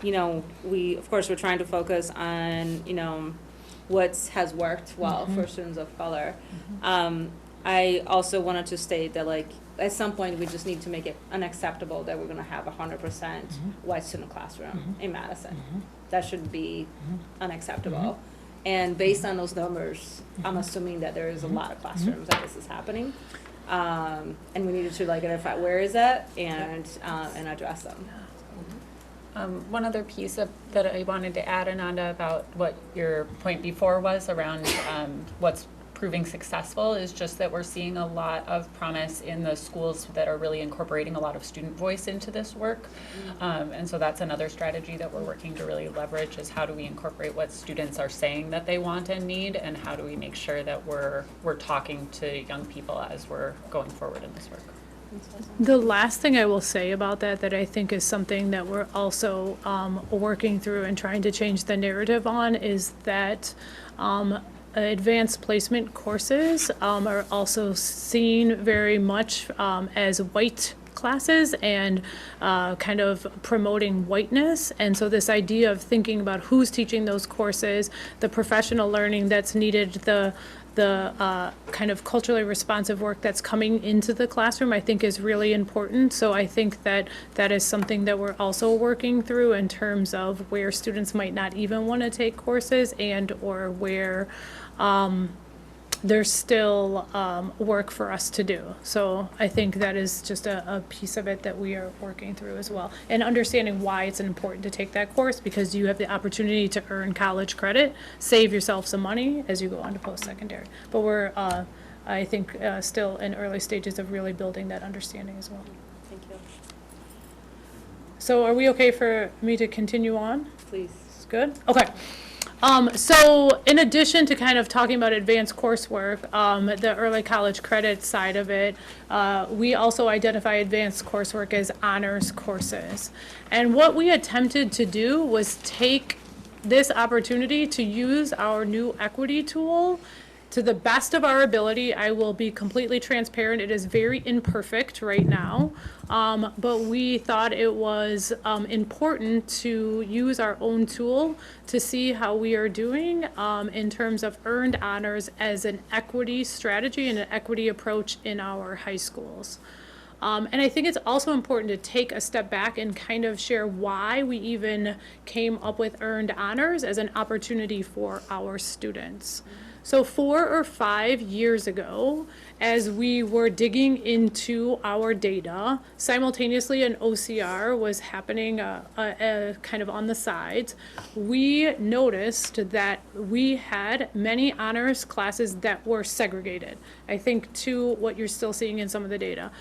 we, of course, we're trying to focus on, what has worked well for students of color. I also wanted to state that, like, at some point, we just need to make it unacceptable that we're going to have 100% white student classroom in Madison. That should be unacceptable. And based on those numbers, I'm assuming that there is a lot of classrooms that this is happening. And we needed to like identify where is that and address them. One other piece that I wanted to add, Ananda, about what your point before was around what's proving successful is just that we're seeing a lot of promise in the schools that are really incorporating a lot of student voice into this work. And so that's another strategy that we're working to really leverage, is how do we incorporate what students are saying that they want and need, and how do we make sure that we're talking to young people as we're going forward in this work. The last thing I will say about that I think is something that we're also working through and trying to change the narrative on, is that advanced placement courses are also seen very much as white classes and kind of promoting whiteness. And so this idea of thinking about who's teaching those courses, the professional learning that's needed, the kind of culturally responsive work that's coming into the classroom, I think is really important. So I think that that is something that we're also working through in terms of where students might not even want to take courses, and or where there's still work for us to do. So I think that is just a piece of it that we are working through as well. And understanding why it's important to take that course, because you have the opportunity to earn college credit, save yourself some money as you go on to post-secondary. But we're, I think, still in early stages of really building that understanding as well. Thank you. So are we okay for me to continue on? Please. It's good? Okay. So in addition to kind of talking about advanced coursework, the early college credit side of it, we also identify advanced coursework as honors courses. And what we attempted to do was take this opportunity to use our new equity tool To the best of our ability, I will be completely transparent, it is very imperfect right now, but we thought it was important to use our own tool to see how we are doing in terms of earned honors as an equity strategy and an equity approach in our high schools. And I think it's also important to take a step back and kind of share why we even came up with earned honors as an opportunity for our students. So 4 or 5 years ago, as we were digging into our data, simultaneously an OCR was happening kind of on the sides. We noticed that we had many honors classes that were segregated. I think to what you're still seeing in some of the data.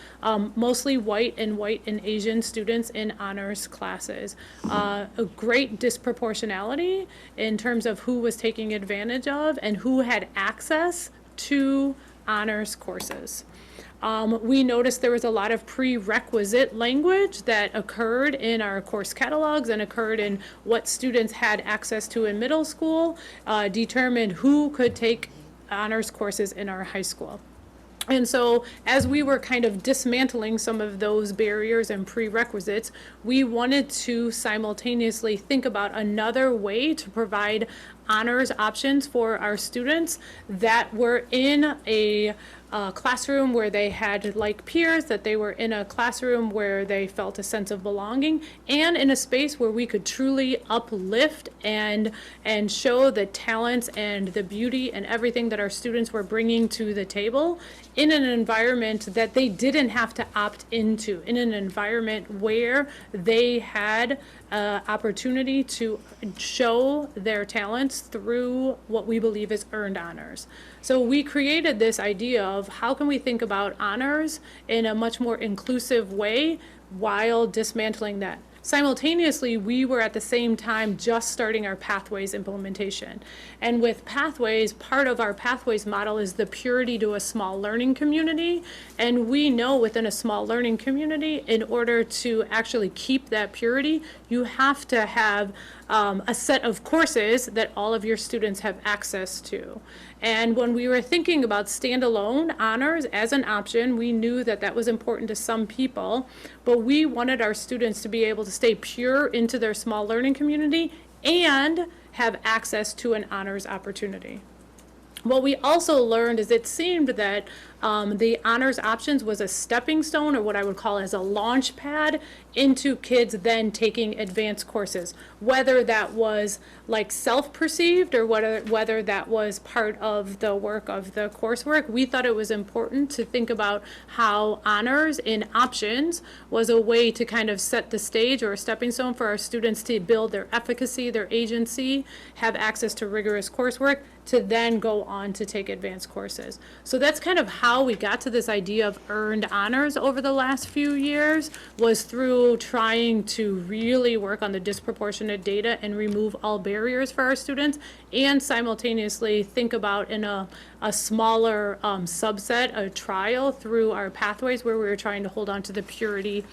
Mostly white and Asian students in honors classes. A great disproportionality in terms of who was taking advantage of and who had access to honors courses. We noticed there was a lot of prerequisite language that occurred in our course catalogs and occurred in what students had access to in middle school, determined who could take honors courses in our high school. And so as we were kind of dismantling some of those barriers and prerequisites, we wanted to simultaneously think about another way to provide honors options for our students that were in a classroom where they had like peers, that they were in a classroom where they felt a sense of belonging, and in a space where we could truly uplift and show the talents and the beauty and everything that our students were bringing to the table in an environment that they didn't have to opt into, in an environment where they had opportunity to show their talents through what we believe is earned honors. So we created this idea of how can we think about honors in a much more inclusive way while dismantling that. Simultaneously, we were at the same time just starting our Pathways implementation. And with Pathways, part of our Pathways model is the purity to a small learning community. And we know within a small learning community, in order to actually keep that purity, you have to have a set of courses that all of your students have access to. And when we were thinking about standalone honors as an option, we knew that that was important to some people, but we wanted our students to be able to stay pure into their small learning community and have access to an honors opportunity. What we also learned is it seemed that the honors options was a stepping stone, or what I would call as a launch pad into kids then taking advanced courses, whether that was like self-perceived or whether that was part of the work of the coursework. We thought it was important to think about how honors in options was a way to kind of set the stage or a stepping stone for our students to build their efficacy, their agency, have access to rigorous coursework, to then go on to take advanced courses. So that's kind of how we got to this idea of earned honors over the last few years, was through trying to really work on the disproportionate data and remove all barriers for our students, and simultaneously think about in a smaller subset, a trial through our Pathways, where we were trying to hold on to the purity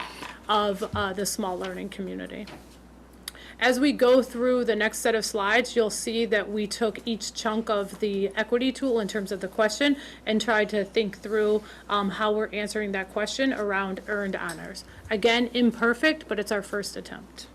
of the small learning community. As we go through the next set of slides, you'll see that we took each chunk of the equity tool in terms of the question and tried to think through how we're answering that question around earned honors. Again, imperfect, but it's our first attempt.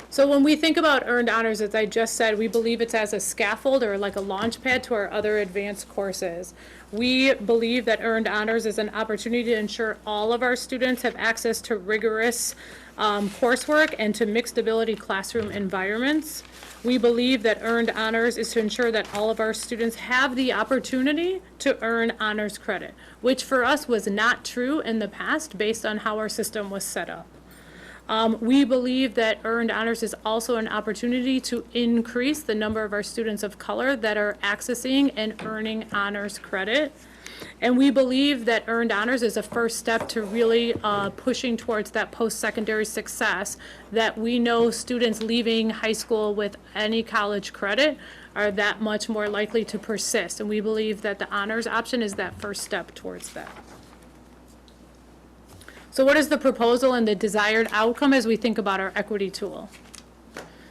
So when we think about earned honors, as I just said, we believe it's as a scaffold or like a launch pad to our other advanced courses. We believe that earned honors is an opportunity to ensure all of our students have access to rigorous coursework and to mixed ability classroom environments. We believe that earned honors is to ensure that all of our students have the opportunity to earn honors credit, which for us was not true in the past based on how our system was set up. We believe that earned honors is also an opportunity to increase the number of our students of color that are accessing and earning honors credit. And we believe that earned honors is a first step to really pushing towards that post-secondary success that we know students leaving high school with any college credit are that much more likely to persist. And we believe that the honors option is that first step towards that. So what is the proposal and the desired outcome as we think about our equity tool?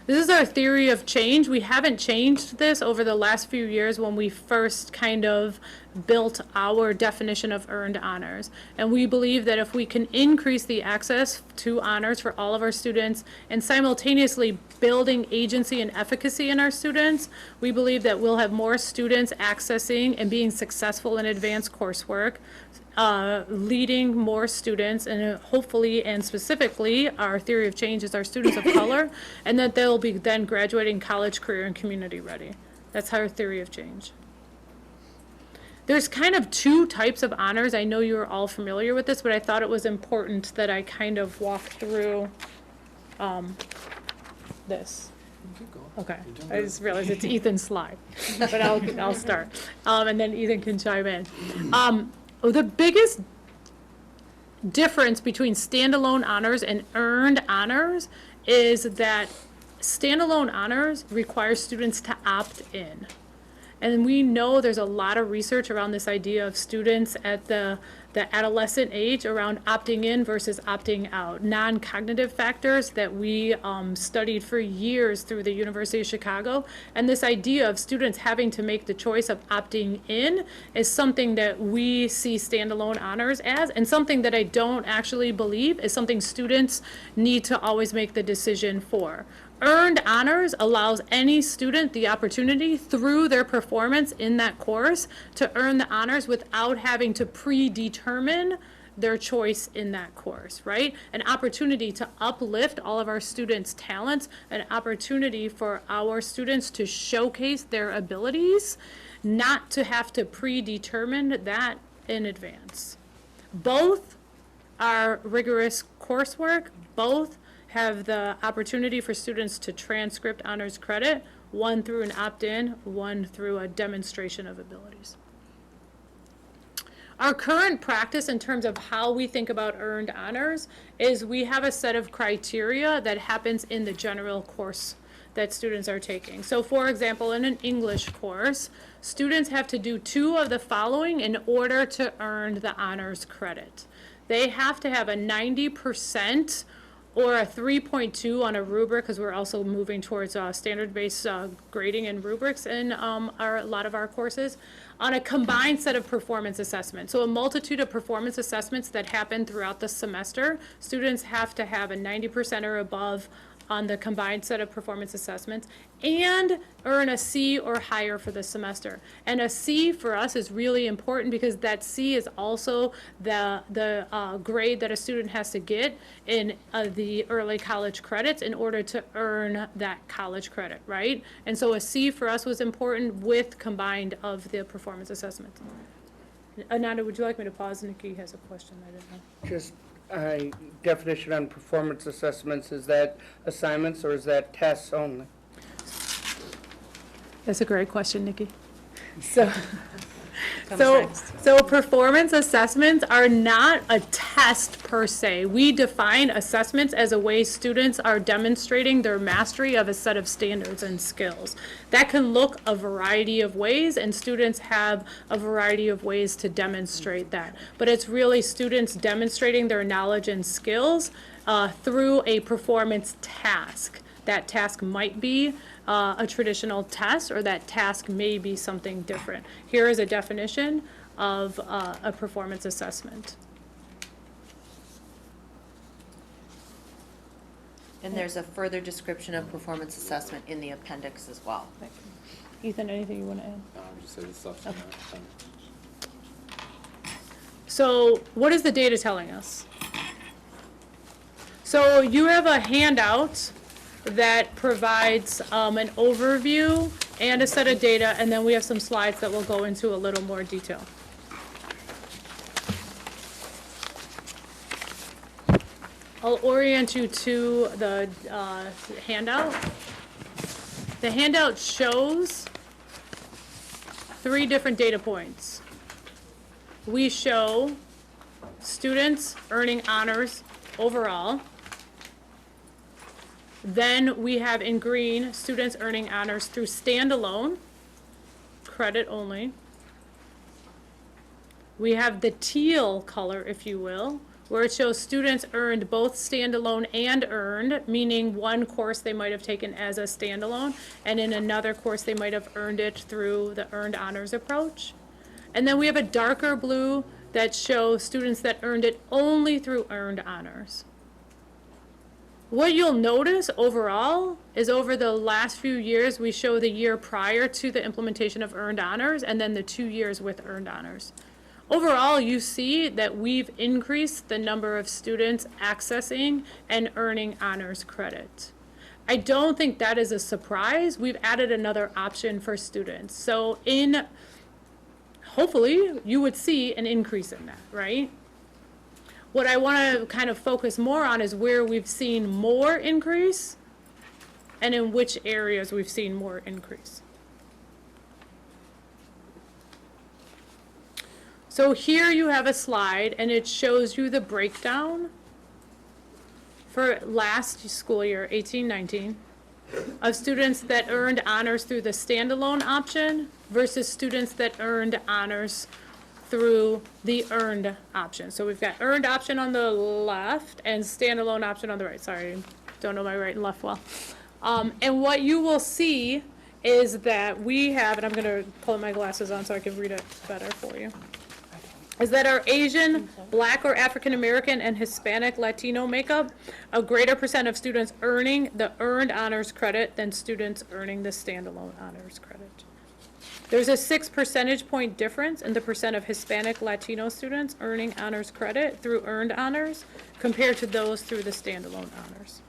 This is our theory of change. We haven't changed this over the last few years when we first kind of built our definition of earned honors. And we believe that if we can increase the access to honors for all of our students and simultaneously building agency and efficacy in our students, we believe that we'll have more students accessing and being successful in advanced coursework, leading more students, and hopefully and specifically, our theory of change is our students of color, and that they'll be then graduating college, career, and community ready. That's our theory of change. There's kind of two types of honors. I know you're all familiar with this, but I thought it was important that I kind of walk through this. Keep going. Okay, You're doing I good. just realized it's Ethan's slide, but I'll start, and then Ethan can chime in. The biggest difference between standalone honors and earned honors is that standalone honors require students to opt in. And we know there's a lot of research around this idea of students at the adolescent age around opting in versus opting out. Non-cognitive factors that we studied for years through the University of Chicago. And this idea of students having to make the choice of opting in is something that we see standalone honors as, and something that I don't actually believe is something students need to always make the decision for. Earned honors allows any student the opportunity through their performance in that course to earn the honors without having to predetermine their choice in that course, right? An opportunity to uplift all of our students' talents, an opportunity for our students to showcase their abilities, not to have to predetermine that in advance. Both are rigorous coursework, both have the opportunity for students to transcript honors credit, one through an opt-in, one through a demonstration of abilities. Our current practice in terms of how we think about earned honors is we have a set of criteria that happens in the general course that students are taking. So for example, in an English course, students have to do 2 of the following in order to earn the honors credit. They have to have a 90% or a 3.2 on a rubric, because we're also moving towards standard-based grading and rubrics in a lot of our courses, on a combined set of performance assessments. So a multitude of performance assessments that happen throughout the semester. Students have to have a 90% or above on the combined set of performance assessments and earn a C or higher for the semester. And a C for us is really important because that C is also the grade that a student has to get in the early college credits in order to earn that college credit, right? And so a C for us was important with combined of the performance assessments. Ananda, would you like me to pause? Nikki has a question, I didn't know. Just definition on performance assessments, is that assignments or is that tests only? That's a great question, Nikki. So performance assessments are not a test per se. We define assessments as a way students are demonstrating their mastery of a set of standards and skills. That can look a variety of ways, and students have a variety of ways to demonstrate that. But it's really students demonstrating their knowledge and skills through a performance task. That task might be a traditional test, or that task may be something different. Here is a definition of a performance assessment. And there's a further description of performance assessment in the appendix as well. Ethan, anything you want to add? Just say the stuff. Okay. So what is the data telling us? So you have a handout that provides an overview and a set of data, and then we have some slides that will go into a little more detail. I'll orient you to the handout. The handout shows 3 different data points. We show students earning honors overall. Then we have in green students earning honors through standalone, credit only. We have the teal color, if you will, where it shows students earned both standalone and earned, meaning one course they might have taken as a standalone, and in another course they might have earned it through the earned honors approach. And then we have a darker blue that shows students that earned it only through earned honors. What you'll notice overall is over the last few years, we show the year prior to the implementation of earned honors and then the 2 years with earned honors. Overall, you see that we've increased the number of students accessing and earning honors credit. I don't think that is a surprise. We've added another option for students. So hopefully, you would see an increase in that, right? What I want to kind of focus more on is where we've seen more increase and in which areas we've seen more increase. So here you have a slide and it shows you the breakdown for last school year, 18-19, of students that earned honors through the standalone option versus students that earned honors through the earned option. So we've got earned option on the left and standalone option on the right. Sorry, don't know my right and left well. And what you will see is that we have, and I'm going to pull my glasses on so I can read it better for you, is that our Asian, Black or African American, and Hispanic Latino makeup, a greater percent of students earning the earned honors credit than students earning the standalone honors credit. There's a 6 percentage point difference in the percent of Hispanic Latino students earning honors credit through earned honors compared to those through the standalone honors.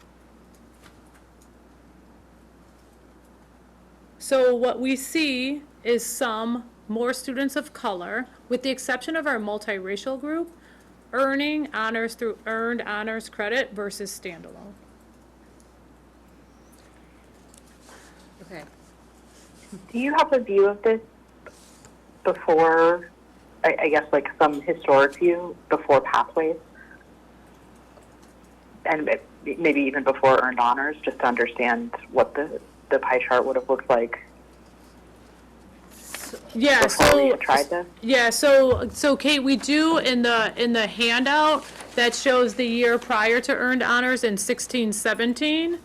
So what we see is some more students of color, with the exception of our multiracial group, earning honors through earned honors credit versus standalone. Okay. Do you have a view of this before, I guess, like some historic view before pathways? And maybe even before earned honors, just to understand what the pie chart would have looked like Yeah, before we so had tried this? yeah, so Kate, we do in the handout that shows the year prior to earned honors in 16-17.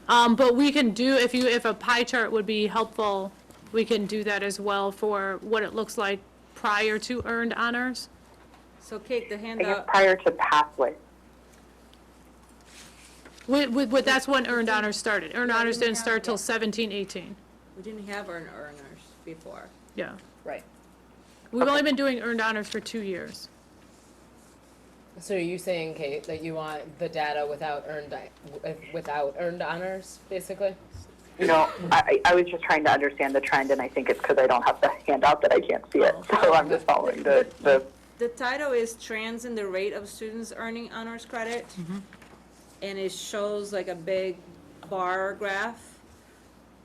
But we can do, if a pie chart would be helpful, we can do that as well for what it looks like prior to earned honors. So Kate, the I guess handout, prior to pathways. That's when earned honors started. Earned honors didn't start till 17-18. we didn't have earners before. Yeah. Right. We've only been doing earned honors for 2 years. So are you saying, Kate, that you want the data without earned honors, basically? You know, I was just trying to understand the trend, and I think it's because I don't have the handout that I can't see it. So I'm just following the The title is Trends in the Rate of Students Earning Honors Credit. And it shows like a big bar graph.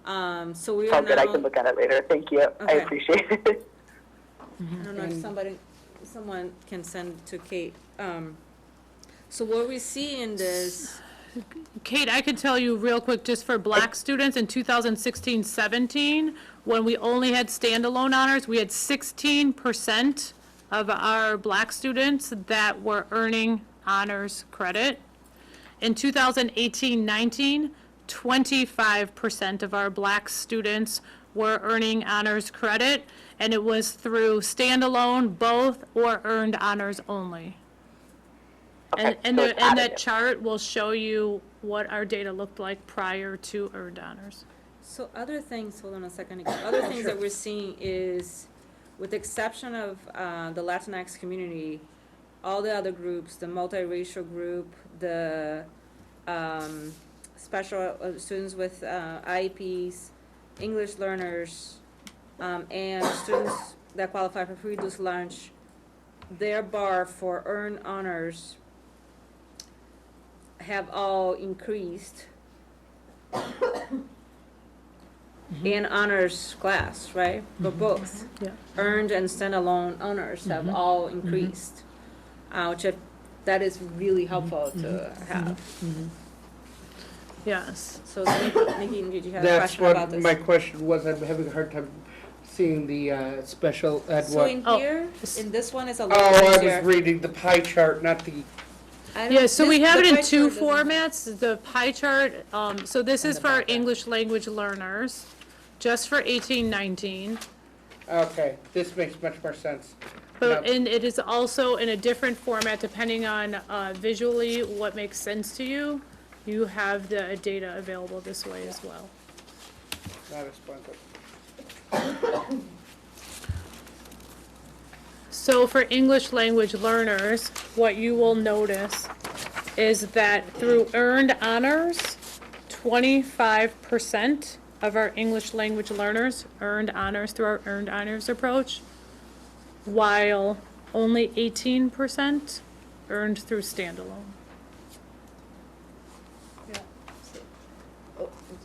So we are Oh, good. I now, can look at it later. Thank you. I Okay. appreciate it. I don't know if someone can send to Kate. So what we see in this, Kate, I could tell you real quick, just for black students in 2016-17, when we only had standalone honors, we had 16% of our black students that were earning honors credit. In 2018-19, 25% of our black students were earning honors credit, and it was through standalone, both, or earned honors only. Okay, And so it's that additive. chart will show you what our data looked like prior to earned honors. so other things, hold on a second. Other things that we're seeing is, with the exception of the Latinx community, all the other groups, the multiracial group, the special students with IEPs, English learners, and students that qualify for free reduced lunch, their bar for earned honors have all increased in honors class, right? For both. Yeah. Earned and standalone honors have all increased, that is really helpful to have. Yes. So Nikki, did you have a That's question about what this? my question was. I'm having a hard time seeing the special ed So one. in Oh. here, in this one, it's a Oh, little I easier. was reading the pie chart, not the, I don't- Yeah, so we this- have the it in pie two chart doesn't- formats. The pie chart, so this is the for our backup. English language learners, just for 18-19. okay, this makes much more sense. But, No. and it is also in a different format depending on visually what makes sense to you. You have the data available this way as well. Not as splendid. So for English language learners, what you will notice is that through earned honors, 25% of our English language learners earned honors through our earned honors approach, while only 18% earned through standalone.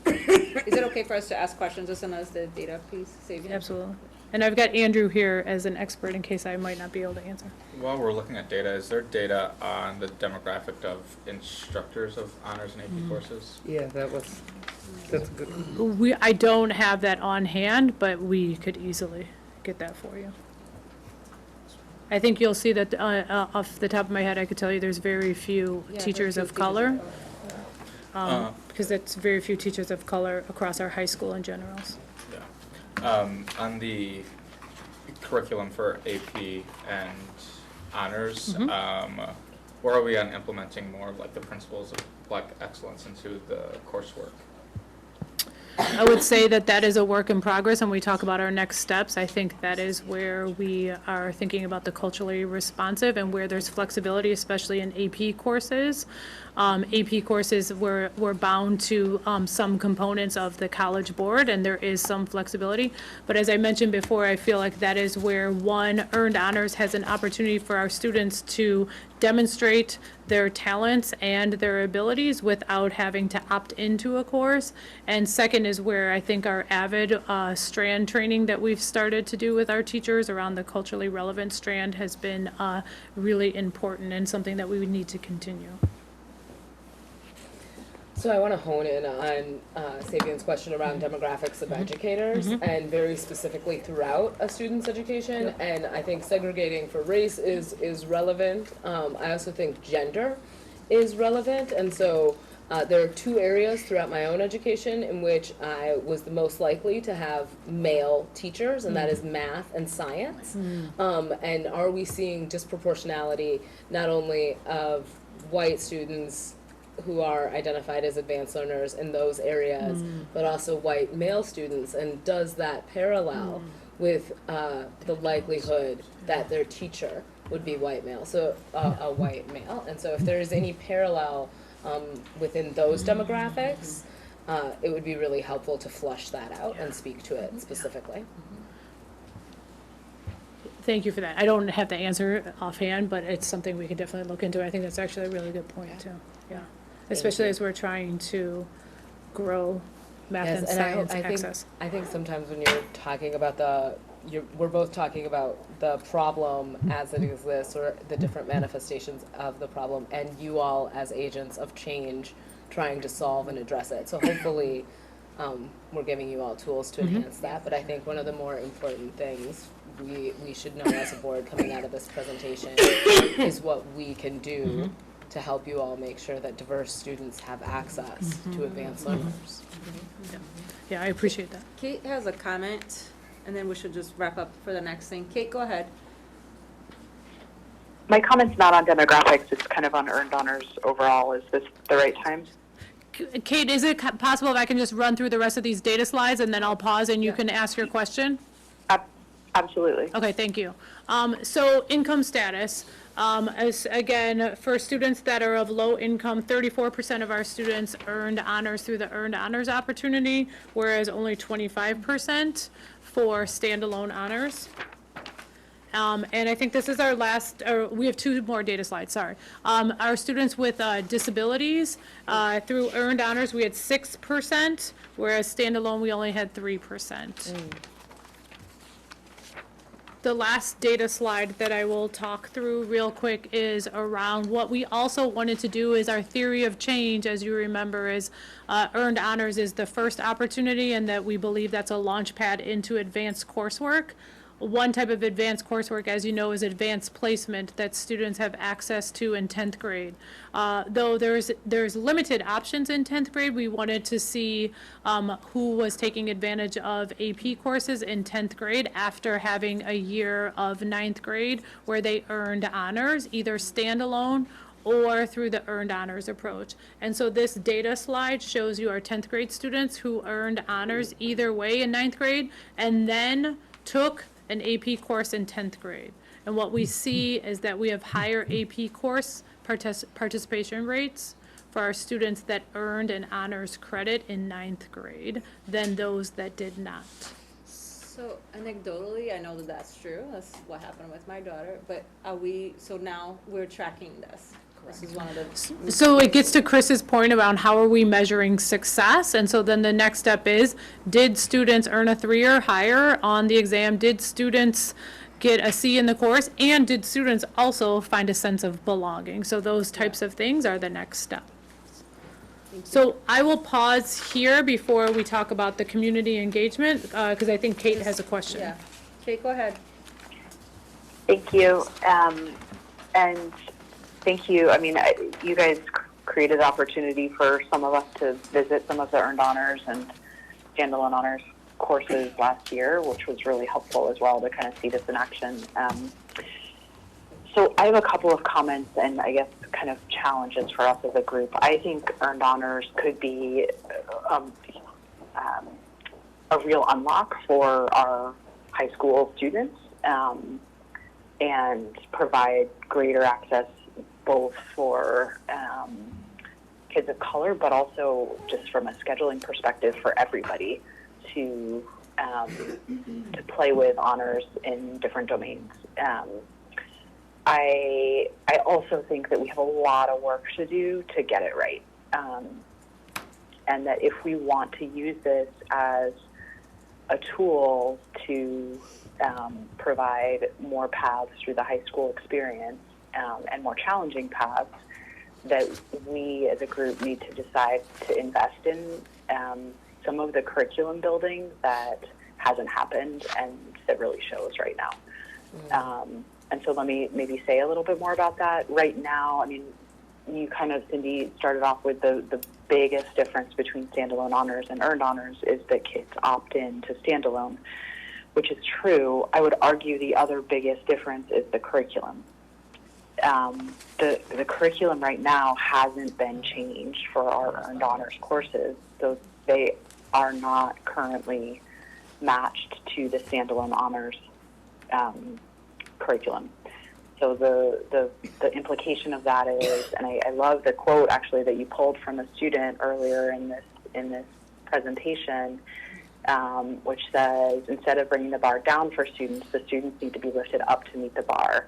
Is it okay for us to ask questions as soon as the data piece, Sabian? Absolutely. And I've got Andrew here as an expert in case I might not be able to answer. While we're looking at data, is there data on the demographic of instructors of honors and AP courses? Yeah, that's a good one. I don't have that on hand, but we could easily get that for you. I think you'll see that, off the top of my head, I could tell you there's very few Yeah, teachers there's of few teachers color. Uh. Because it's very few teachers of color across our high school in generals. Yeah. On the curriculum for AP and honors, where are we on implementing more of like the principles of Black excellence into the coursework? I would say that that is a work in progress, and we talk about our next steps. I think that is where we are thinking about the culturally responsive and where there's flexibility, especially in AP courses. AP courses, we're bound to some components of the College Board, and there is some flexibility. But as I mentioned before, I feel like that is where, one, earned honors has an opportunity for our students to demonstrate their talents and their abilities without having to opt into a course. And second is where I think our AVID strand training that we've started to do with our teachers around the culturally relevant strand has been really important and something that we would need to continue. So I want to hone in on Sabian's question around demographics of educators and very specifically throughout a student's education. And I think segregating for race is relevant. I also think gender is relevant. And so there are two areas throughout my own education in which I was the most likely to have male teachers, and that is math and science. And are we seeing disproportionality not only of white students who are identified as advanced learners in those areas, but also white male students, and does that parallel with the likelihood that their teacher would be white male, so a white male? And so if there is any parallel within those demographics, it would be really helpful to flush that out and speak to it specifically. Thank you for that. I don't have the answer offhand, but it's something we could definitely look into. I think that's actually a really good point too. Yeah, especially as we're trying to grow math and science access. I think sometimes when you're talking about we're both talking about the problem as it exists or the different manifestations of the problem, and you all as agents of change trying to solve and address it. So hopefully we're giving you all tools to enhance that. But I think one of the more important things we should know as a board coming out of this presentation is what we can do to help you all make sure that diverse students have access to advanced learners. Yeah, I appreciate that. Kate has a comment, and then we should just wrap up for the next thing. Kate, go ahead. My comment's not on demographics, it's kind of on earned honors overall. Is this the right time? Kate, is it possible if I can just run through the rest of these data slides and then I'll pause and you can ask your question? Absolutely. Okay, thank you. So income status, as again, for students that are of low income, 34% of our students earned honors through the earned honors opportunity, whereas only 25% for standalone honors. And I think this is our last, we have two more data slides, sorry. Our students with disabilities, through earned honors, we had 6%, whereas standalone, we only had 3%. The last data slide that I will talk through real quick is around what we also wanted to do is our theory of change, as you remember, is earned honors is the first opportunity, and that we believe that's a launch pad into advanced coursework. One type of advanced coursework, as you know, is advanced placement that students have access to in 10th grade. Though there's limited options in 10th grade, we wanted to see who was taking advantage of AP courses in 10th grade after having a year of 9th grade where they earned honors, either standalone or through the earned honors approach. And so this data slide shows you our 10th grade students who earned honors either way in 9th grade and then took an AP course in 10th grade. And what we see is that we have higher AP course participation rates for our students that earned an honors credit in 9th grade than those that did not. So anecdotally, I know that that's true. That's what happened with my daughter. But so now we're tracking this. This is one of the. So it gets to Chris's point around how are we measuring success? And so then the next step is, did students earn a 3 or higher on the exam? Did students get a C in the course? And did students also find a sense of belonging? So those types of things are the next step. So I will pause here before we talk about the community engagement, because I think Kate has a question. Yeah. Kate, go ahead. Thank you. And thank you. I mean, you guys created the opportunity for some of us to visit some of the earned honors and standalone honors courses last year, which was really helpful as well to kind of see this in action. So I have a couple of comments and I guess kind of challenges for us as a group. I think earned honors could be a real unlock for our high school students and provide greater access both for kids of color, but also just from a scheduling perspective for everybody to play with honors in different domains. I also think that we have a lot of work to do to get it right. And that if we want to use this as a tool to provide more paths through the high school experience and more challenging paths, that we as a group need to decide to invest in some of the curriculum building that hasn't happened and that really shows right now. And so let me maybe say a little bit more about that. Right now, I mean, you kind of, Cindy, started off with the biggest difference between standalone honors and earned honors is that kids opt in to standalone, which is true. I would argue the other biggest difference is the curriculum. The curriculum right now hasn't been changed for our earned honors courses, so they are not currently matched to the standalone honors curriculum. So the implication of that is, and I love the quote actually that you pulled from a student earlier in this presentation, which says, instead of bringing the bar down for students, the students need to be lifted up to meet the bar.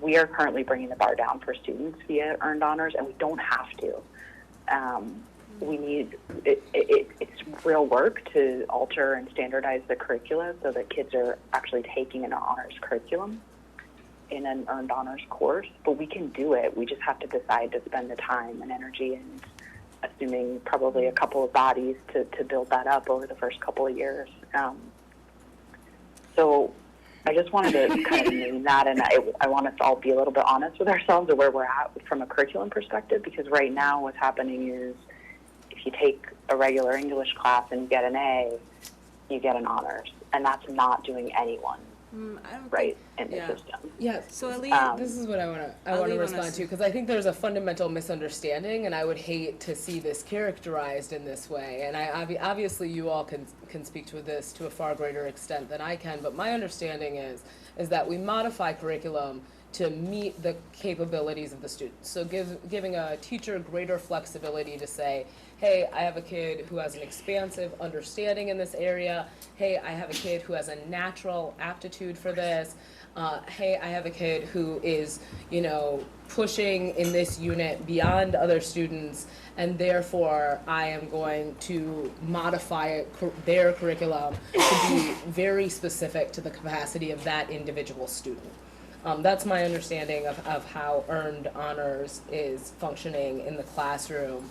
We are currently bringing the bar down for students via earned honors, and we don't have to. We need it's real work to alter and standardize the curricula so that kids are actually taking an honors curriculum in an earned honors course, but we can do it. We just have to decide to spend the time and energy and assuming probably a couple of bodies to build that up over the first couple of years. So I just wanted to kind of name that, and I want us to all be a little bit honest with ourselves of where we're at from a curriculum perspective, because right now what's happening is if you take a regular English class and you get an A, you get an honors, and that's not doing anyone right in the system. Yeah. So Eliot, this is what I want to respond to, because I think there's a fundamental misunderstanding, and I would hate to see this characterized in this way. And obviously you all can speak to this to a far greater extent than I can, but my understanding is that we modify curriculum to meet the capabilities of the students. So giving a teacher greater flexibility to say, hey, I have a kid who has an expansive understanding in this area. Hey, I have a kid who has a natural aptitude for this. Hey, I have a kid who is, pushing in this unit beyond other students, and therefore I am going to modify their curriculum to be very specific to the capacity of that individual student. That's my understanding of how earned honors is functioning in the classroom,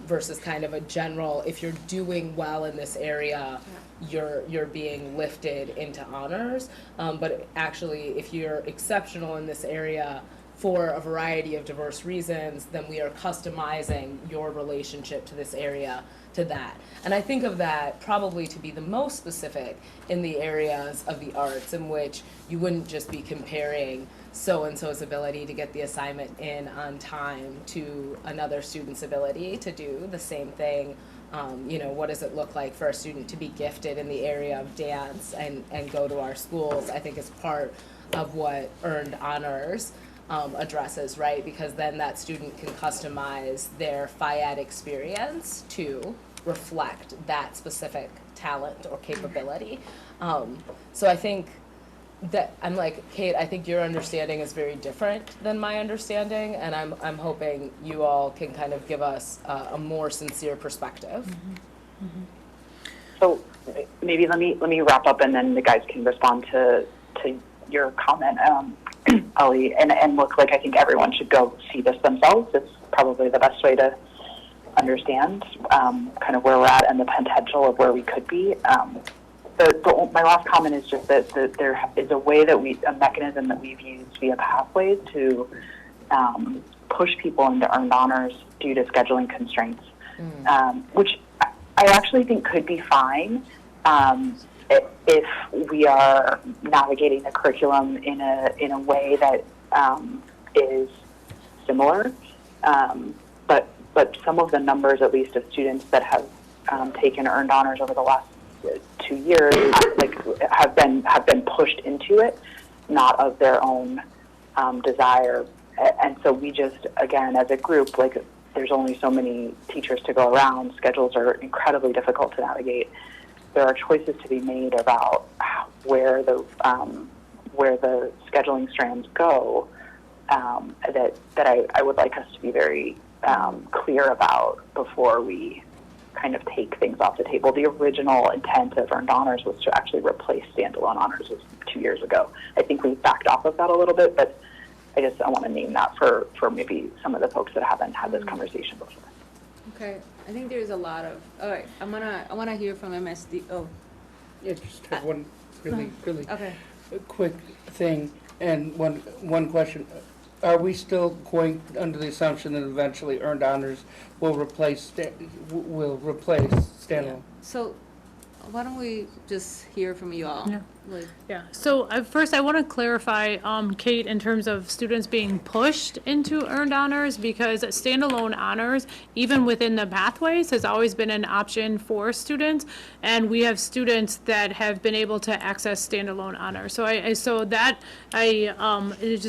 versus kind of a general, if you're doing well in this area, you're being lifted into honors. But actually, if you're exceptional in this area for a variety of diverse reasons, then we are customizing your relationship to this area to that. And I think of that probably to be the most specific in the areas of the arts, in which you wouldn't just be comparing so-and-so's ability to get the assignment in on time to another student's ability to do the same thing. What does it look like for a student to be gifted in the area of dance and go to our schools, I think is part of what earned honors addresses, right? Because then that student can customize their FIAD experience to reflect that specific talent or capability. So I think that I'm like, Kate, I think your understanding is very different than my understanding, and I'm hoping you all can kind of give us a more sincere perspective. Mm-hmm. Mm-hmm. So maybe let me wrap up, and then the guys can respond to your comment, Ellie. And look, like, I think everyone should go see this themselves. It's probably the best way to understand kind of where we're at and the potential of where we could be. My last comment is just that there is a mechanism that we've used via Pathways to push people into earned honors due to scheduling constraints, which I actually think could be fine if we are navigating the curriculum in a way that is similar. But some of the numbers, at least, of students that have taken earned honors over the last 2 years, have been pushed into it, not of their own desire. And so we just, again, as a group, there's only so many teachers to go around. Schedules are incredibly difficult to navigate. There are choices to be made about where the scheduling strands go, that I would like us to be very clear about before we kind of take things off the table. The original intent of earned honors was to actually replace standalone honors 2 years ago. I think we backed off of that a little bit, but I want to name that for maybe some of the folks that haven't had this conversation before. Okay, I think there's a lot of, all right, I want to hear from MSD. Oh. Yeah, just have one really Okay. quick thing, and one question. Are we still going under the assumption that eventually earned honors will replace standalone? So why don't we just hear from you all? Yeah, so first I want to clarify, Kate, in terms of students being pushed into earned honors, because standalone honors, even within the pathways, has always been an option for students, and we have students that have been able to access standalone honors. So I just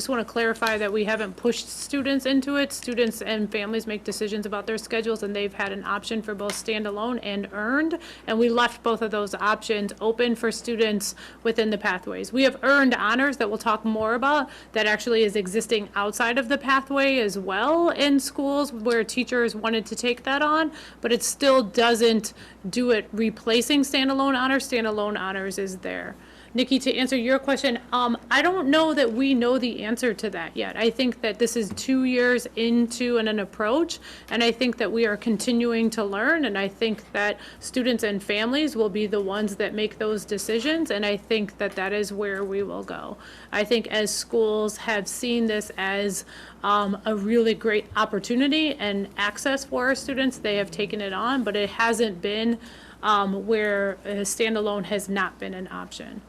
want to clarify that we haven't pushed students into it. Students and families make decisions about their schedules, and they've had an option for both standalone and earned, and we left both of those options open for students within the pathways. We have earned honors that we'll talk more about that actually is existing outside of the pathway as well in schools where teachers wanted to take that on, but it still doesn't do it replacing standalone honors. Standalone honors is there. Nikki, to answer your question, I don't know that we know the answer to that yet. I think that this is 2 years into an approach, and I think that we are continuing to learn, and I think that students and families will be the ones that make those decisions, and I think that that is where we will go. I think as schools have seen this as a really great opportunity and access for our students, they have taken it on, but it hasn't been where a standalone has not been an option.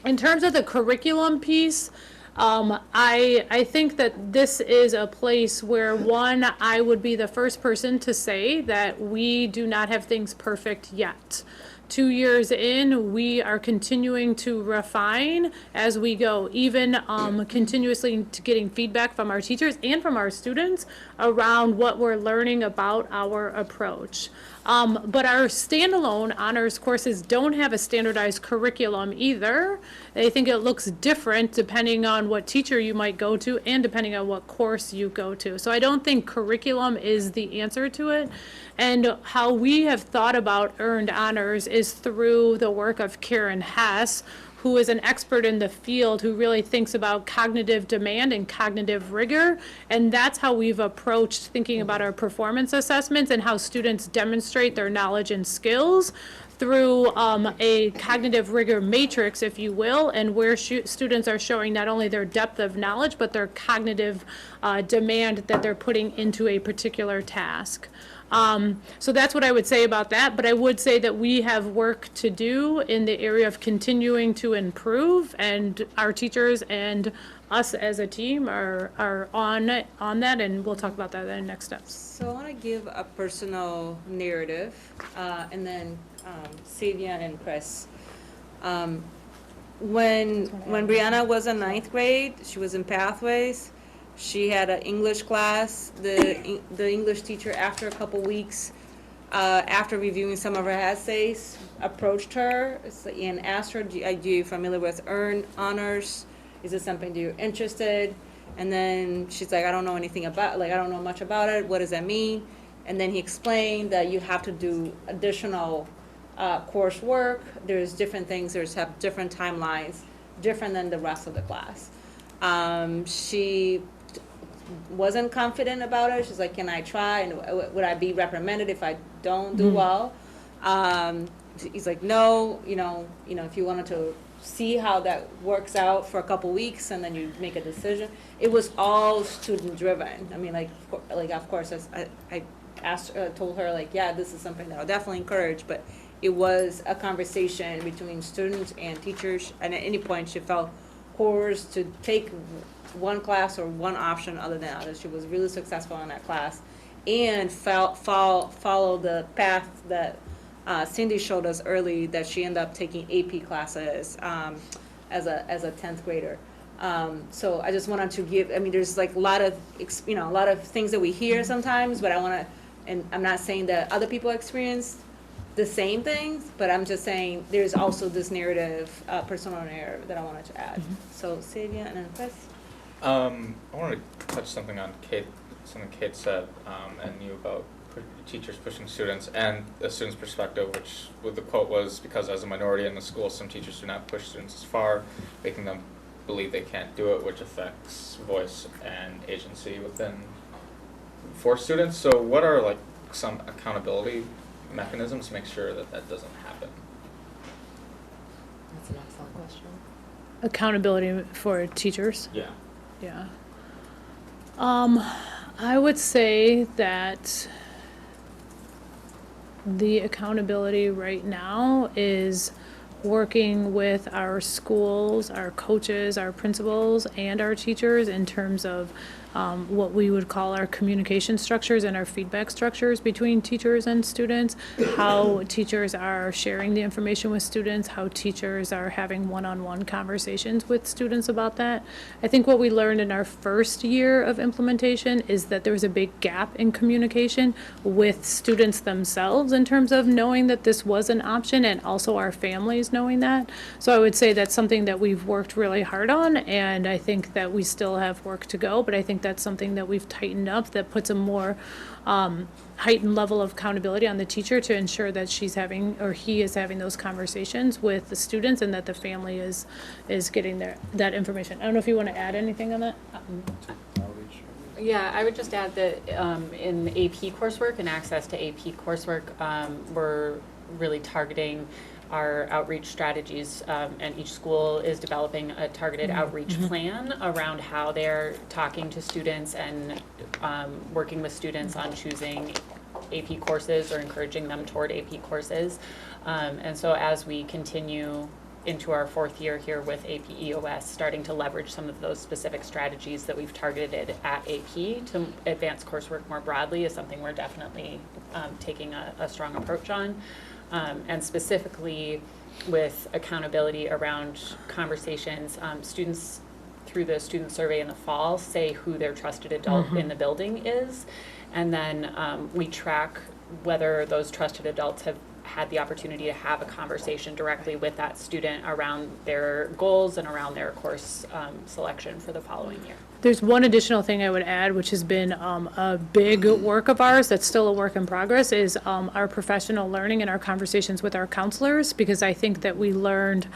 In terms of the curriculum piece, I think that this is a place where, one, I would be the first person to say that we do not have things perfect yet. 2 years in, we are continuing to refine as we go, even continuously getting feedback from our teachers and from our students around what we're learning about our approach. But our standalone honors courses don't have a standardized curriculum either. I think it looks different depending on what teacher you might go to and depending on what course you go to. So I don't think curriculum is the answer to it. And how we have thought about earned honors is through the work of Karen Hess, who is an expert in the field, who really thinks about cognitive demand and cognitive rigor. And that's how we've approached thinking about our performance assessments and how students demonstrate their knowledge and skills through a cognitive rigor matrix, if you will, and where students are showing not only their depth of knowledge, but their cognitive demand that they're putting into a particular task. So that's what I would say about that, but I would say that we have work to do in the area of continuing to improve, and our teachers and us as a team are on that, and we'll talk about that in the next steps. So I want to give a personal narrative, and then Sylvia and Chris. When Brianna was in 9th grade, she was in Pathways. She had an English class. The English teacher, after a couple weeks, after reviewing some of her essays, approached her and asked her, are you familiar with earned honors? Is it something that you're interested? And then she's like, I don't know anything about, I don't know much about it. What does that mean? And then he explained that you have to do additional coursework. There's different things. Have different timelines, different than the rest of the class. She wasn't confident about it. She's like, can I try? And would I be reprimanded if I don't do well? He's like, no, if you wanted to see how that works out for a couple weeks and then you make a decision. It was all student driven. I mean, of course, I told her, yeah, this is something that I'll definitely encourage, but it was a conversation between students and teachers, and at any point she felt coerced to take one class or one option other than others. She was really successful in that class and follow the path that Cindy showed us early, that she ended up taking AP classes as a 10th grader. So I just wanted to give, there's a lot of things that we hear sometimes, but and I'm not saying that other people experience the same things, but I'm just saying there's also this narrative, personal narrative that I wanted to add. So Sylvia and then Chris. I wanted to touch something on something Kate said, and you about teachers pushing students and the student's perspective, which the quote was, because as a minority in the school, some teachers do not push students as far, making them believe they can't do it, which affects voice and agency for students. So what are some accountability mechanisms to make sure that that doesn't happen? That's an excellent question. Accountability for teachers. Yeah. Yeah. I would say that the accountability right now is working with our schools, our coaches, our principals, and our teachers in terms of what we would call our communication structures and our feedback structures between teachers and students, how teachers are sharing the information with students, how teachers are having one-on-one conversations with students about that. I think what we learned in our first year of implementation is that there was a big gap in communication with students themselves in terms of knowing that this was an option, and also our families knowing that. So I would say that's something that we've worked really hard on, and I think that we still have work to go, but I think that's something that we've tightened up, that puts a more heightened level of accountability on the teacher to ensure that he is having those conversations with the students, and that the family is getting that information. I don't know if you want to add anything on that. Yeah, I would just add that in AP coursework and access to AP coursework, we're really targeting our outreach strategies, and each school is developing a targeted outreach plan around how they're talking to students and working with students on choosing AP courses or encouraging them toward AP courses. And so as we continue into our 4th year here with AP EOS, starting to leverage some of those specific strategies that we've targeted at AP to advance coursework more broadly is something we're definitely taking a strong approach on. and specifically with accountability around conversations. Students, through the student survey in the fall, say who their trusted adult in the building is, and then we track whether those trusted adults have had the opportunity to have a conversation directly with that student around their goals and around their course selection for the following year. There's one additional thing I would add, which has been a big work of ours that's still a work in progress, is our professional learning and our conversations with our counselors, because I think that we learned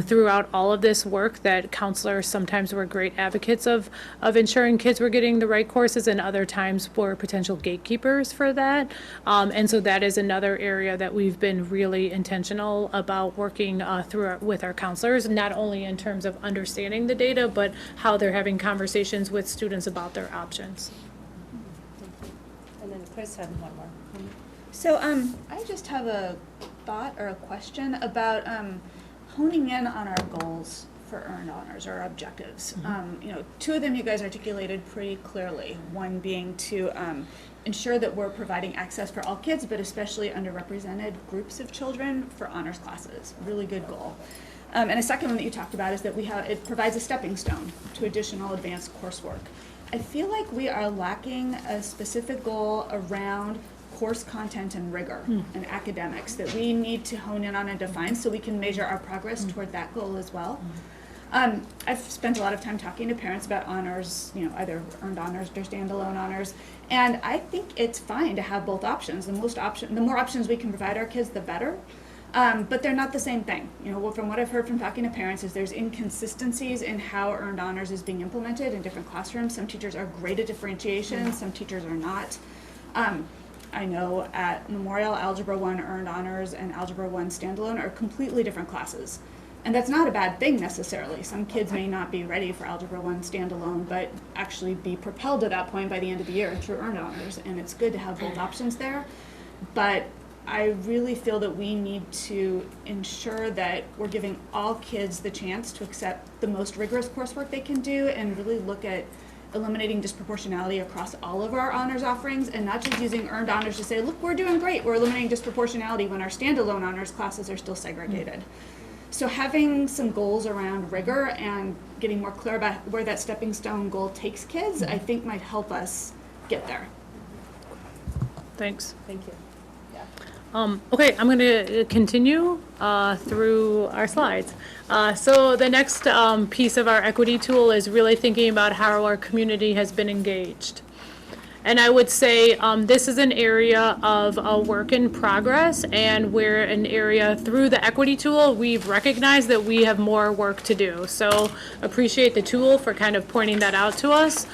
throughout all of this work that counselors sometimes were great advocates of ensuring kids were getting the right courses, and other times were potential gatekeepers for that. And so that is another area that we've been really intentional about working with our counselors, not only in terms of understanding the data, but how they're having conversations with students about their options. And then Chris had one more. So I just have a thought or a question about honing in on our goals for earned honors or objectives. Two of them you guys articulated pretty clearly. One being to ensure that we're providing access for all kids, but especially underrepresented groups of children for honors classes. Really good goal. And a second one that you talked about is that it provides a stepping stone to additional advanced coursework. I feel like we are lacking a specific goal around course content and rigor and academics that we need to hone in on and define so we can measure our progress toward that goal as well. I've spent a lot of time talking to parents about honors, either earned honors or standalone honors, and I think it's fine to have both options. The more options we can provide our kids, the better. But they're not the same thing. From what I've heard from talking to parents is there's inconsistencies in how earned honors is being implemented in different classrooms. Some teachers are great at differentiation, some teachers are not. I know at Memorial, Algebra 1 earned honors and Algebra 1 standalone are completely different classes. And that's not a bad thing necessarily. Some kids may not be ready for Algebra 1 standalone, but actually be propelled to that point by the end of the year through earned honors. And it's good to have both options there. But I really feel that we need to ensure that we're giving all kids the chance to accept the most rigorous coursework they can do and really look at eliminating disproportionality across all of our honors offerings and not just using earned honors to say, look, we're doing great, we're eliminating disproportionality when our standalone honors classes are still segregated. So having some goals around rigor and getting more clear about where that stepping stone goal takes kids, I think might help us get there. Thanks. Thank you. Okay, I'm going to continue through our slides. So the next piece of our equity tool is really thinking about how our community has been engaged. And I would say this is an area of a work in progress, and we're an area through the equity tool, we've recognized that we have more work to do. So appreciate the tool for kind of pointing that out to us.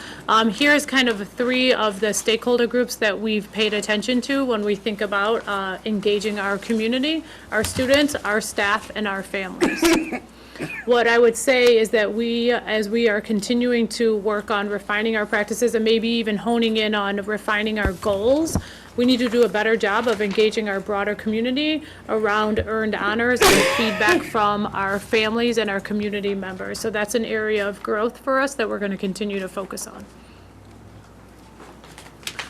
Here's kind of 3 of the stakeholder groups that we've paid attention to when we think about engaging our community, our students, our staff, and our families. What I would say is that as we are continuing to work on refining our practices and maybe even honing in on refining our goals, we need to do a better job of engaging our broader community around earned honors and feedback from our families and our community members. So that's an area of growth for us that we're going to continue to focus on.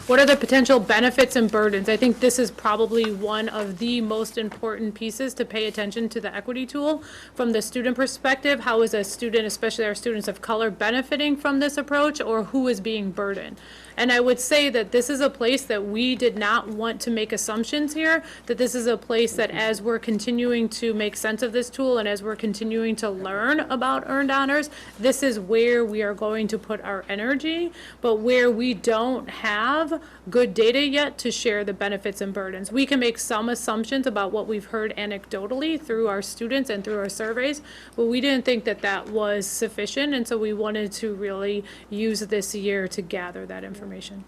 What are the potential benefits and burdens? I think this is probably one of the most important pieces to pay attention to the equity tool. From the student perspective, how is a student, especially our students of color, benefiting from this approach, or who is being burdened? And I would say that this is a place that we did not want to make assumptions here, that this is a place that as we're continuing to make sense of this tool and as we're continuing to learn about earned honors, this is where we are going to put our energy, but where we don't have good data yet to share the benefits and burdens. We can make some assumptions about what we've heard anecdotally through our students and through our surveys, but we didn't think that that was sufficient, and so we wanted to really use this year to gather that information.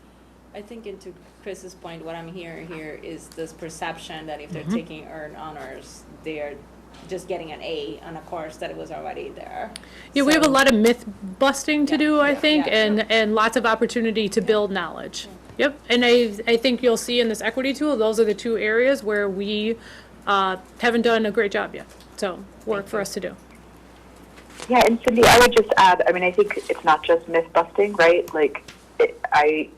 I think into Chris's point, what I'm hearing here is this perception that if they're taking earned honors, they're just getting an A on a course that was already there. Yeah, we have a lot of myth busting to do, I think, yeah. and lots of opportunity to build knowledge. Yep, and I think you'll see in this equity tool, those are the 2 areas where we haven't done a great job yet. So work for us to do. Yeah, and Cindy, I would just add, I mean, I think it's not just myth busting, right? Like, I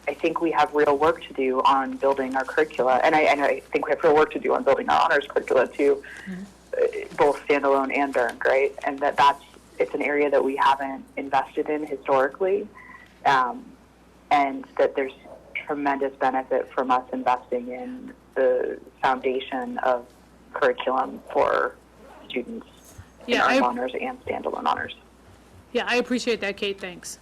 I think we have real work to do on building our curricula, and I think we have real work to do on building our honors curricula too, both standalone and earned, right? And it's an area that we haven't invested in historically, and that there's tremendous benefit from us investing in the foundation of curriculum for students in earned honors and standalone honors. Yeah, I appreciate that, Kate, thanks.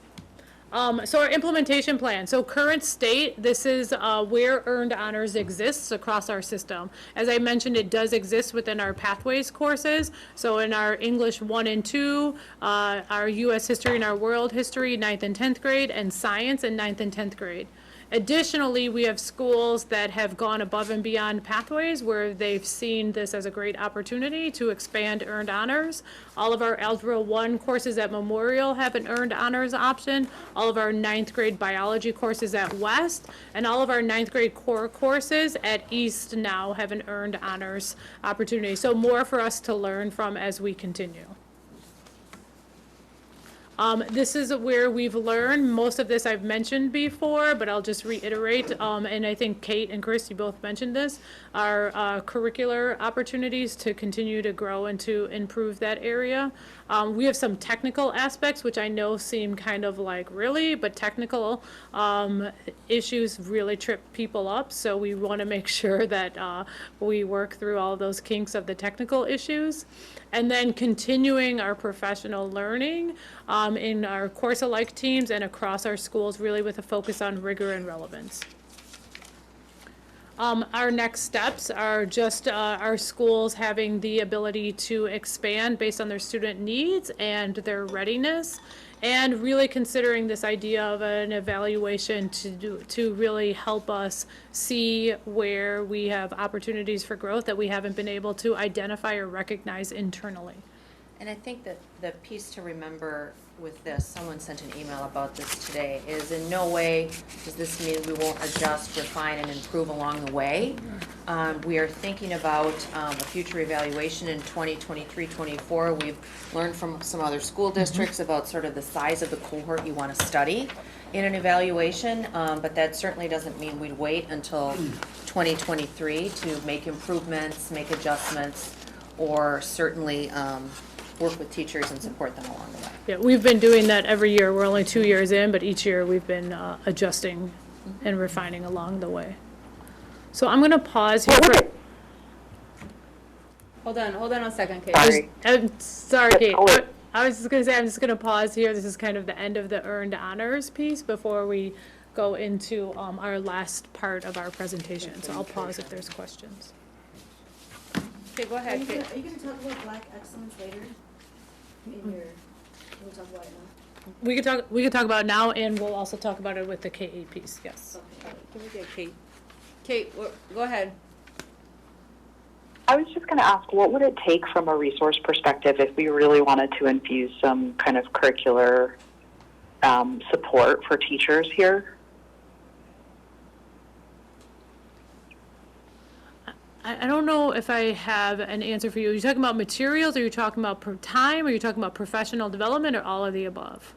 So our implementation plan. So current state, this is where earned honors exists across our system. As I mentioned, it does exist within our pathways courses. So in our English 1 and 2, our U.S. history and our world history, 9th and 10th grade, and science in 9th and 10th grade. Additionally, we have schools that have gone above and beyond pathways where they've seen this as a great opportunity to expand earned honors. All of our Algebra 1 courses at Memorial have an earned honors option. All of our 9th grade biology courses at West, and all of our 9th grade core courses at East now have an earned honors opportunity. So more for us to learn from as we continue. This is where we've learned. Most of this I've mentioned before, but I'll just reiterate, and I think Kate and Chris, you both mentioned this, our curricular opportunities to continue to grow and to improve that area. We have some technical aspects, which I know seem kind of like really, but technical issues really trip people up, so we want to make sure that we work through all those kinks of the technical issues. And then continuing our professional learning in our course-alike teams and across our schools, really with a focus on rigor and relevance. Our next steps are just our schools having the ability to expand based on their student needs and their readiness, and really considering this idea of an evaluation to really help us see where we have opportunities for growth that we haven't been able to identify or recognize internally. And I think that the piece to remember with this, someone sent an email about this today, is in no way does this mean we won't adjust, refine, and improve along the way. We are thinking about a future evaluation in 2023-24. We've learned from some other school districts about sort of the size of the cohort you want to study in an evaluation, but that certainly doesn't mean we'd wait until 2023 to make improvements, make adjustments, or certainly work with teachers and support them along the way. Yeah, we've been doing that every year. We're only 2 years in, but each year we've been adjusting and refining along the way. So I'm going to pause here for... Hold on a second, Kate. Sorry. I'm sorry, Kate. I was just going to say, I'm just going to pause here. This is kind of the end of the earned honors piece before we go into our last part of our presentation. So I'll pause if there's questions. Okay, go ahead, Kate. Are you going to talk about Black excellence later? We'll talk about it now. We can talk about it now, and we'll also talk about it with the K8 piece. Yes. Okay. Can we get Kate? Kate, go ahead. I was just going to ask, what would it take from a resource perspective if we really wanted to infuse some kind of curricular support for teachers here? I don't know if I have an answer for you. Are you talking about materials? Are you talking about time? Are you talking about professional development, or all of the above?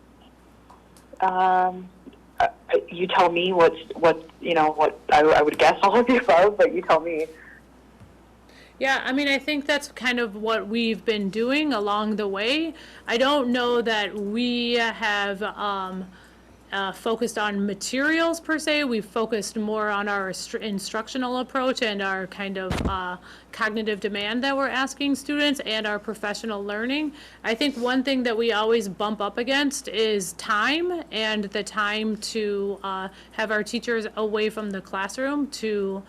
You tell me what I would guess all of the above, but you tell me. Yeah, I mean, I think that's kind of what we've been doing along the way. I don't know that we have focused on materials per se. We've focused more on our instructional approach and our kind of cognitive demand that we're asking students and our professional learning. I think one thing that we always bump up against is time, and the time to have our teachers away from the classroom to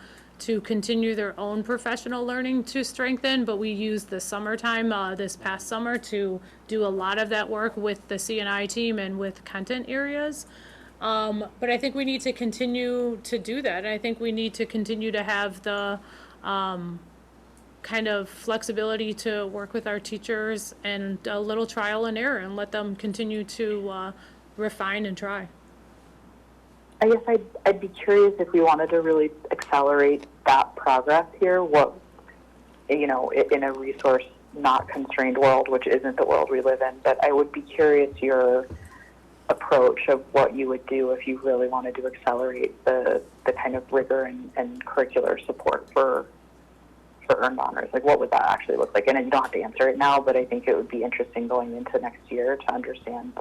continue their own professional learning to strengthen, but we used the summertime this past summer to do a lot of that work with the C&I team and with content areas. But I think we need to continue to do that. And I think we need to continue to have the kind of flexibility to work with our teachers and a little trial and error and let them continue to refine and try. I guess I'd be curious if we wanted to really accelerate that progress here, in a resource not constrained world, which isn't the world we live in, but I would be curious your approach of what you would do if you really wanted to accelerate the kind of rigor and curricular support for earned honors. Like, what would that actually look like? And you don't have to answer it now, but I think it would be interesting going into next year to understand.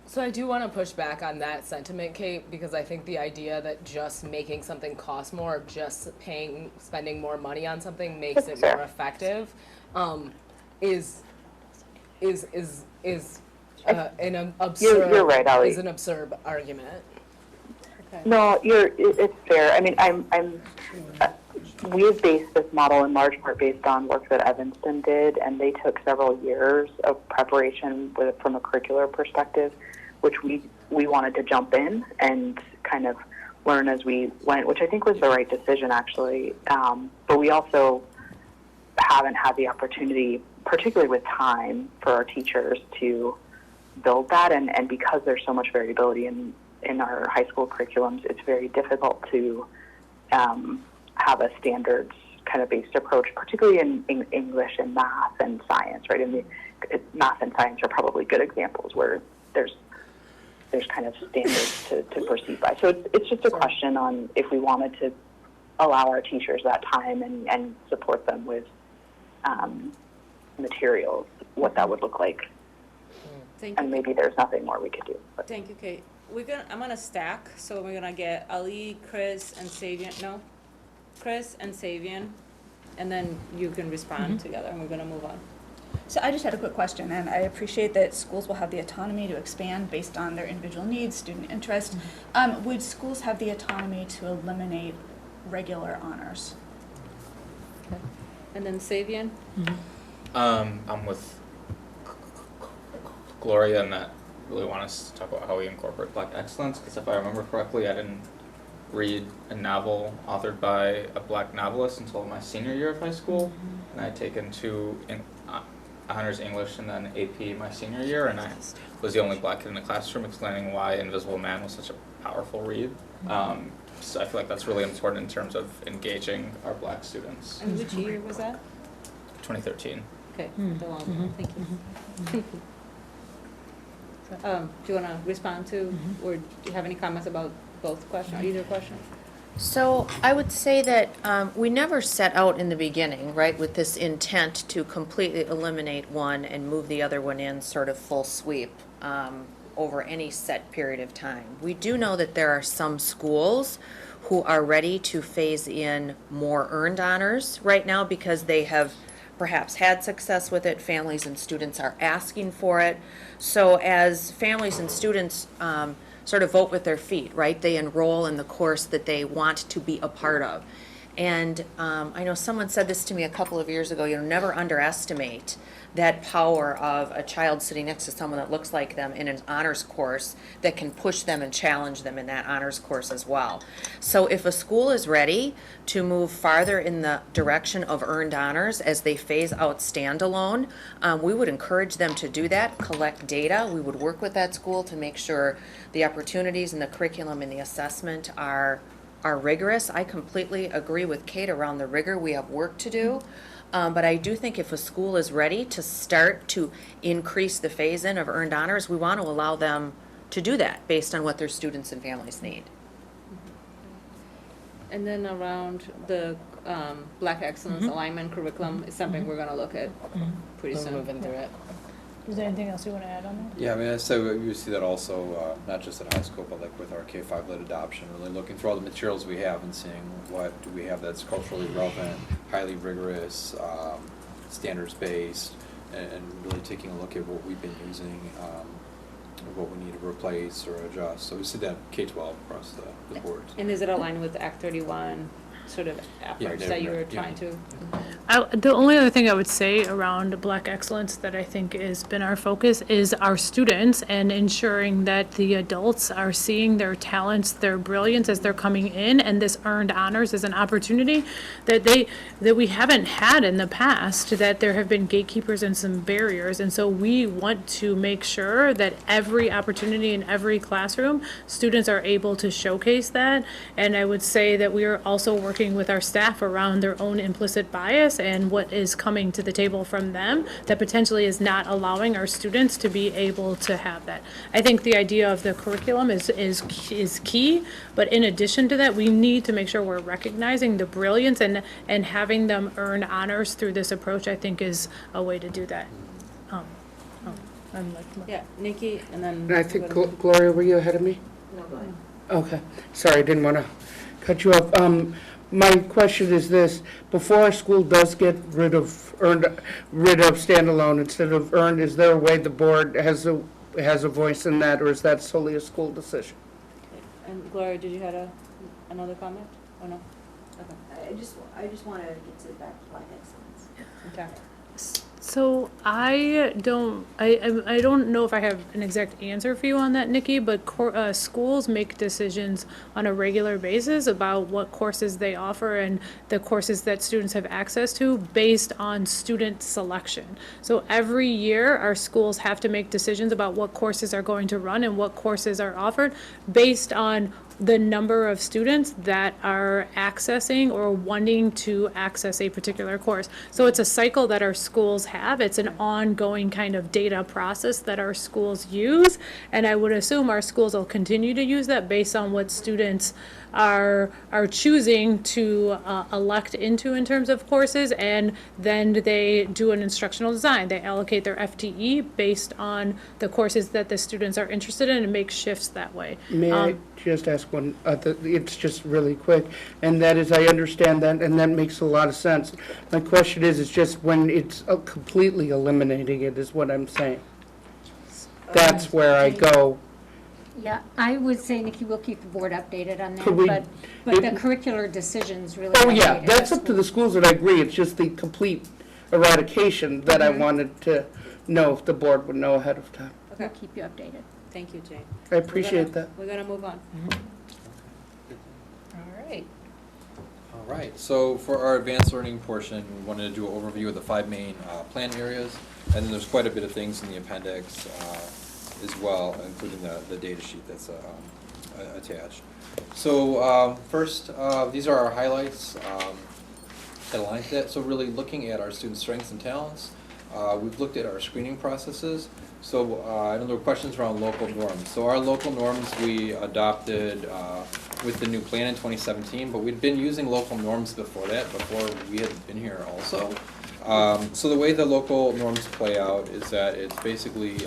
So I do want to push back on that sentiment, Kate, because I think the idea that just making something cost more, or just spending more money on something makes it more effective, is an absurd. You're right, Ellie. Is an absurd argument. Okay. No, it's fair. I mean, we have based this model in large part based on work that Evanston did, and they took several years of preparation from a curricular perspective, which we wanted to jump in and kind of learn as we went, which I think was the right decision, actually. But we also haven't had the opportunity, particularly with time, for our teachers to build that. And because there's so much variability in our high school curriculums, it's very difficult to have a standards kind of based approach, particularly in English and math and science, right? And math and science are probably good examples where there's kind of standards to proceed by. So it's just a question on if we wanted to allow our teachers that time and support them with materials, what that would look like. Thank you. And maybe there's nothing more we could do. But. Thank you, Kate. I'm gonna stack, so we're gonna get Ali, Chris, and Savian. No, Chris and Savian, and then you can respond together, and we're gonna move on. So I just had a quick question, and I appreciate that schools will have the autonomy to expand based on their individual needs, student interest. Would schools have the autonomy to eliminate regular honors? Okay. And then Savian? I'm with Gloria in that really want us to talk about how we incorporate Black excellence, because if I remember correctly, I didn't read a novel authored by a Black novelist until my senior year of high school, and I had taken two honors English and then AP my senior year, and I was the only Black kid in the classroom explaining why Invisible Man was such a powerful read. So I feel like that's really important in terms of engaging our Black students. And which year was that? 2013. Okay, the long one. Thank you. Thank you. Do you want to respond to, or do you have any comments about both questions, either question? So I would say that we never set out in the beginning, right, with this intent to completely eliminate one and move the other one in sort of full sweep over any set period of time. We do know that there are some schools who are ready to phase in more earned honors right now because they have perhaps had success with it. Families and students are asking for it. So as families and students sort of vote with their feet, right? They enroll in the course that they want to be a part of. And I know someone said this to me a couple of years ago, never underestimate that power of a child sitting next to someone that looks like them in an honors course that can push them and challenge them in that honors course as well. So if a school is ready to move farther in the direction of earned honors as they phase out standalone, we would encourage them to do that, collect data. We would work with that school to make sure the opportunities and the curriculum and the assessment are rigorous. I completely agree with Kate around the rigor. We have work to do. But I do think if a school is ready to start to increase the phase-in of earned honors, we want to allow them to do that based on what their students and families need. And then around the Black Excellence Alignment Curriculum is something we're going to look at pretty We're soon. moving through it. Is there anything else you want to add on that? Yeah, I mean, so you see that also, not just at high school, but like with our K-5 lit adoption, really looking through all the materials we have and seeing what do we have that's culturally relevant, highly rigorous, standards-based, and really taking a look at what we've been using, what we need to replace or adjust. So we see that K-12 across the board. And is it aligned with Act 31 sort of efforts that you were trying to? The only other thing I would say around Black excellence that I think has been our focus is our students and ensuring that the adults are seeing their talents, their brilliance as they're coming in, and this earned honors is an opportunity that we haven't had in the past, that there have been gatekeepers and some barriers. And so we want to make sure that every opportunity in every classroom, students are able to showcase that. And I would say that we are also working working with our staff around their own implicit bias and what is coming to the table from them that potentially is not allowing our students to be able to have that. I think the idea of the curriculum is key, but in addition to that, we need to make sure we're recognizing the brilliance and having them earn honors through this approach, I think is a way to do that. I'm like, Yeah, Nikki, and then. And I think, Gloria, were you ahead of me? No, go ahead. Okay, sorry, didn't want to cut you off. My question is this: before our school does get rid of standalone instead of earned, is there a way the board has a voice in that, or is that solely a school decision? And Gloria, did you have another comment, or no? Okay. I just want to get to back to Black excellence. Okay. so I don't know if I have an exact answer for you on that, Nikki, but schools make decisions on a regular basis about what courses they offer and the courses that students have access to based on student selection. So every year, our schools have to make decisions about what courses are going to run and what courses are offered based on the number of students that are accessing or wanting to access a particular course. So it's a cycle that our schools have. It's an ongoing kind of data process that our schools use. And I would assume our schools will continue to use that based on what students are choosing to elect into in terms of courses, and then they do an instructional design. They allocate their FTE based on the courses that the students are interested in and make shifts that way. May I just ask one, it's just really quick, and that is, I understand that, and that makes a lot of sense. My question is just when it's completely eliminating it is what I'm saying. That's where I go. Yeah, I would say, Nikki, we'll keep the board updated on Could we- that, but the curricular decisions really. Oh, yeah, updated that's at up to the schools, and I agree, it's just the complete eradication that I wanted to know if the board would know ahead of time. We'll keep you updated. Thank you, Jane. I appreciate that. We're gonna move on. All right. All right, so for our advanced learning portion, we wanted to do an overview of the 5 main plan areas, and then there's quite a bit of things in the appendix as well, including the data sheet that's attached. So first, these are our highlights that align to that. So really looking at our student strengths and talents, we've looked at our screening processes. So I know there were questions around local norms. So our local norms we adopted with the new plan in 2017, but we'd been using local norms before that, before we had been here also. So the way the local norms play out is that it's basically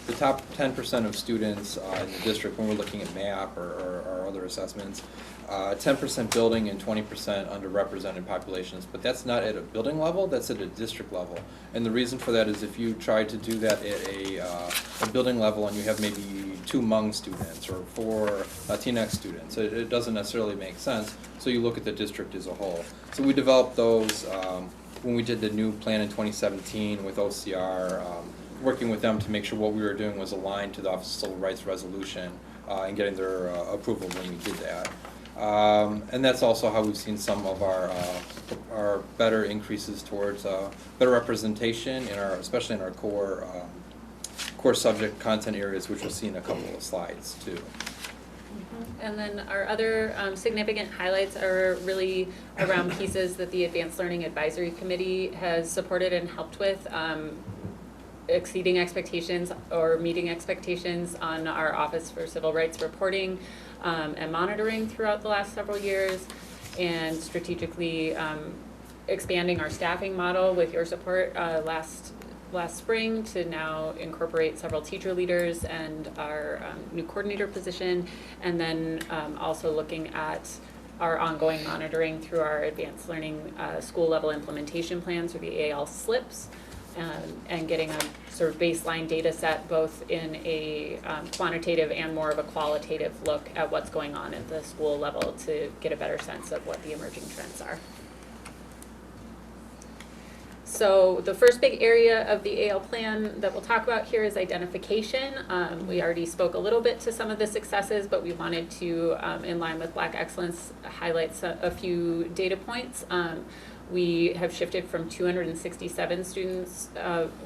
the top 10% of students in the district when we're looking at MAP or other assessments, 10% building and 20% underrepresented populations. But that's not at a building level, that's at a district level. And the reason for that is if you try to do that at a building level and you have maybe 2 Hmong students or 4 Latinx students, it doesn't necessarily make sense. So you look at the district as a whole. So we developed those when we did the new plan in 2017 with OCR, working with them to make sure what we were doing was aligned to the Office of Civil Rights resolution and getting their approval when we did that. And that's also how we've seen some of our better increases towards better representation in especially in our core subject content areas, which we'll see in a couple of slides too. And then our other significant highlights are really around pieces that the Advanced Learning Advisory Committee has supported and helped with, exceeding expectations or meeting expectations on our Office for Civil Rights reporting and monitoring throughout the last several years, and strategically expanding our staffing model with your support last spring to now incorporate several teacher leaders and our new coordinator position, and then also looking at our ongoing monitoring through our advanced learning school level implementation plans, or the AL SLIPs, and getting a sort of baseline data set both in a quantitative and more of a qualitative look at what's going on at the school level to get a better sense of what the emerging trends are. So the first big area of the AL plan that we'll talk about here is identification. We already spoke a little bit to some of the successes, but we wanted to, in line with Black Excellence, highlight a few data points. We have shifted from 267 students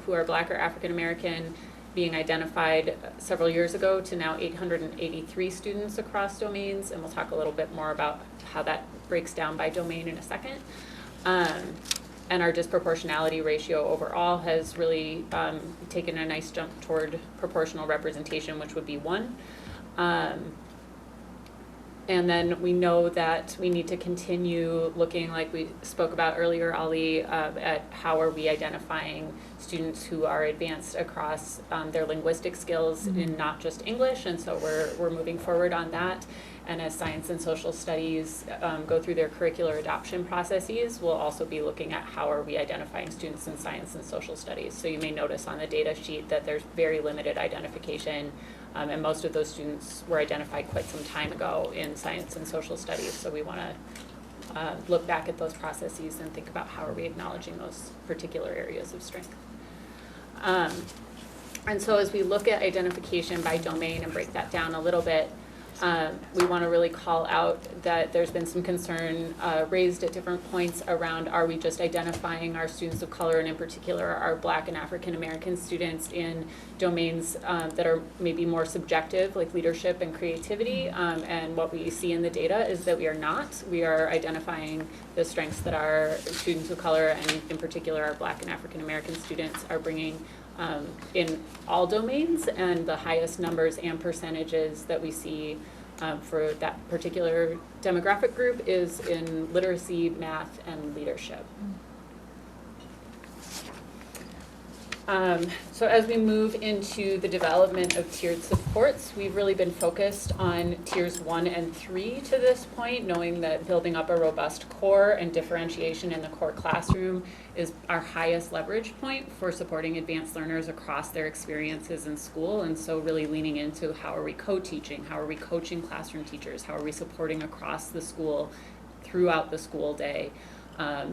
who are Black or African American being identified several years ago to now 883 students across domains, and we'll talk a little bit more about how that breaks down by domain in a second. And our disproportionality ratio overall has really taken a nice jump toward proportional representation, which would be 1. And then we know that we need to continue looking, like we spoke about earlier, Ali, at how are we identifying students who are advanced across their linguistic skills in not just English, and so we're moving forward on that. And as science and social studies go through their curricular adoption processes, we'll also be looking at how are we identifying students in science and social studies. So you may notice on the data sheet that there's very limited identification, and most of those students were identified quite some time ago in science and social studies. So we want to look back at those processes and think about how are we acknowledging those particular areas of strength. And so as we look at identification by domain and break that down a little bit, we want to really call out that there's been some concern raised at different points around, are we just identifying our students of color, and in particular our Black and African American students, in domains that are maybe more subjective, like leadership and creativity, and what we see in the data is that we are not. We are identifying the strengths that our students of color, and in particular our Black and African American students, are bringing in all domains, and the highest numbers and percentages that we see for that particular demographic group is in literacy, math, and leadership. So as we move into the development of tiered supports, we've really been focused on tiers 1 and 3 to this point, knowing that building up a robust core and differentiation in the core classroom is our highest leverage point for supporting advanced learners across their experiences in school. And so really leaning into how are we co-teaching, how are we coaching classroom teachers, how are we supporting across the school throughout the school day.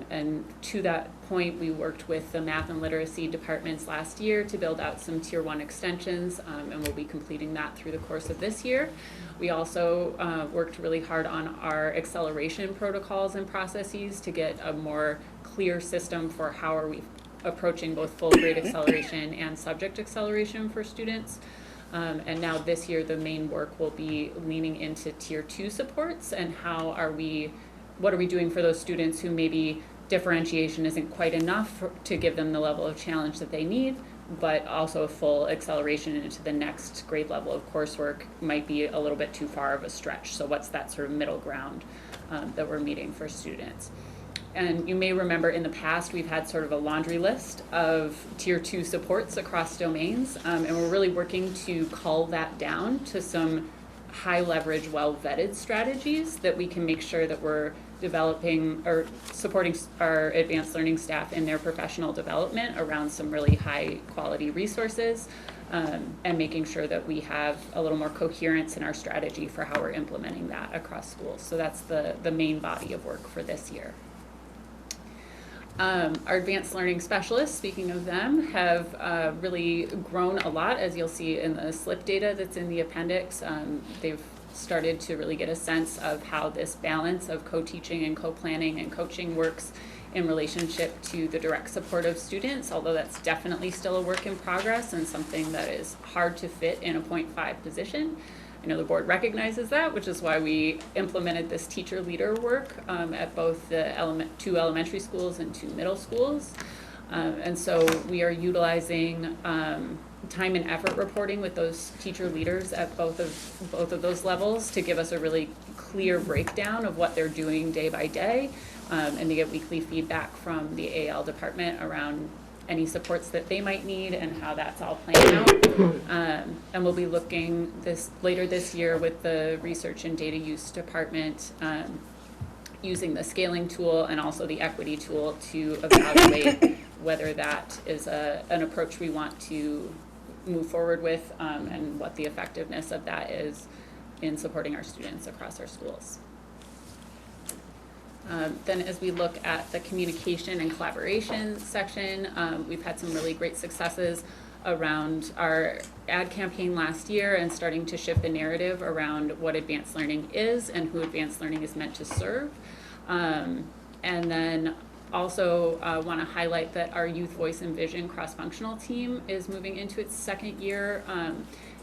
And to that point, we worked with the math and literacy departments last year to build out some tier 1 extensions, and we'll be completing that through the course of this year. We also worked really hard on our acceleration protocols and processes to get a more clear system for how are we approaching both full grade acceleration and subject acceleration for students. And now this year, the main work will be leaning into tier 2 supports, and what are we doing for those students who maybe differentiation isn't quite enough to give them the level of challenge that they need, but also a full acceleration into the next grade level of coursework might be a little bit too far of a stretch. So what's that sort of middle ground that we're meeting for students? And you may remember in the past we've had sort of a laundry list of tier 2 supports across domains, and we're really working to cull that down to some high leverage, well vetted strategies that we can make sure that we're developing or supporting our advanced learning staff in their professional development around some really high quality resources, and making sure that we have a little more coherence in our strategy for how we're implementing that across schools. So that's the main body of work for this year. Our advanced learning specialists, speaking of them, have really grown a lot, as you'll see in the SLIP data that's in the appendix. They've started to really get a sense of how this balance of co-teaching and co-planning and coaching works in relationship to the direct support of students, although that's definitely still a work in progress and something that is hard to fit in a 0.5 position. I know the board recognizes that, which is why we implemented this teacher leader work at both the 2 elementary schools and 2 middle schools. And so we are utilizing time and effort reporting with those teacher leaders at both of those levels to give us a really clear breakdown of what they're doing day by day, and to get weekly feedback from the AL department around any supports that they might need and how that's all playing out. And we'll be looking later this year with the research and data use department using the scaling tool and also the equity tool to evaluate whether that is an approach we want to move forward with, and what the effectiveness of that is in supporting our students across our schools. Then as we look at the communication and collaboration section, we've had some really great successes around our ad campaign last year and starting to shift the narrative around what advanced learning is and who advanced learning is meant to serve. And then Also want to highlight that our Youth Voice and Vision cross-functional team is moving into its second year.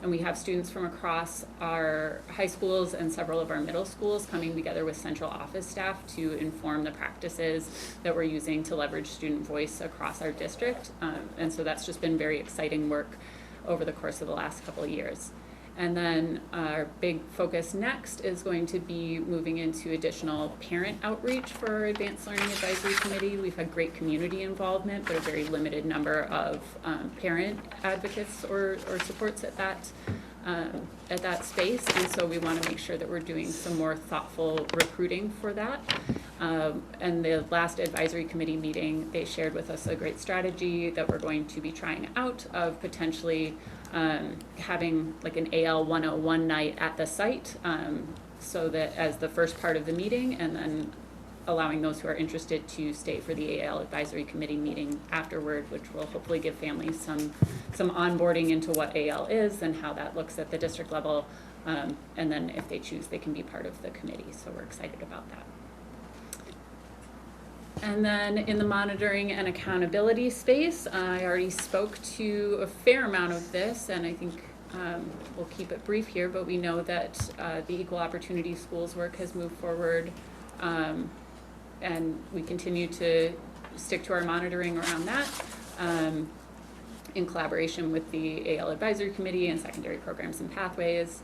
And we have students from across our high schools and several of our middle schools coming together with central office staff to inform the practices that we're using to leverage student voice across our district. And so that's just been very exciting work over the course of the last couple of years. And then our big focus next is going to be moving into additional parent outreach for our Advanced Learning Advisory Committee. We've had great community involvement, but a very limited number of parent advocates or supports at that space. And so we want to make sure that we're doing some more thoughtful recruiting for that. And the last advisory committee meeting, they shared with us a great strategy that we're going to be trying out of potentially having like an AL 101 night at the site, so that as the first part of the meeting, and then allowing those who are interested to stay for the AL advisory committee meeting afterward, which will hopefully give families some onboarding into what AL is and how that looks at the district level, and then if they choose, they can be part of the committee. So we're excited about that. And then in the monitoring and accountability space, I already spoke to a fair amount of this, and I think we'll keep it brief here, but we know that the Equal Opportunity Schools work has moved forward, and we continue to stick to our monitoring around that in collaboration with the AL Advisory Committee and Secondary Programs and Pathways.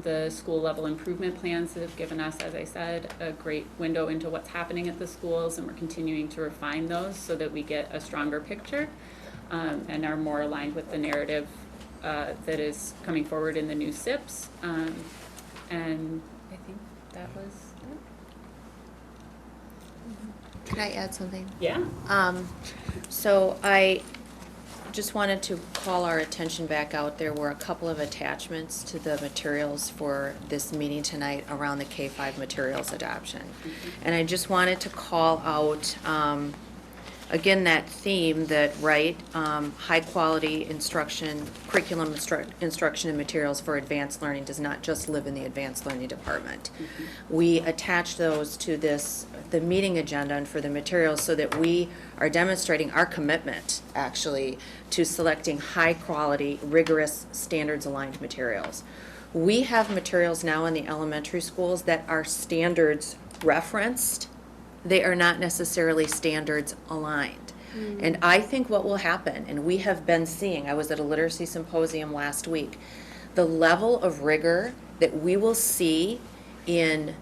The school level improvement plans have given us, as I said, a great window into what's happening at the schools, and we're continuing to refine those so that we get a stronger picture and are more aligned with the narrative that is coming forward in the new SIPs. And I think that was it. Can I add something? Yeah. So I just wanted to call our attention back out. There were a couple of attachments to the materials for this meeting tonight around the K-5 materials adoption. And I just wanted to call out, again, that theme that, high quality instruction, curriculum instruction and materials for advanced learning does not just live in the advanced learning department. We attach those to the meeting agenda and for the materials so that we are demonstrating our commitment, actually, to selecting high quality, rigorous, standards aligned materials. We have materials now in the elementary schools that are standards referenced. They are not necessarily standards aligned. And I think what will happen, and we have been seeing, I was at a literacy symposium last week, the level of rigor that we will see in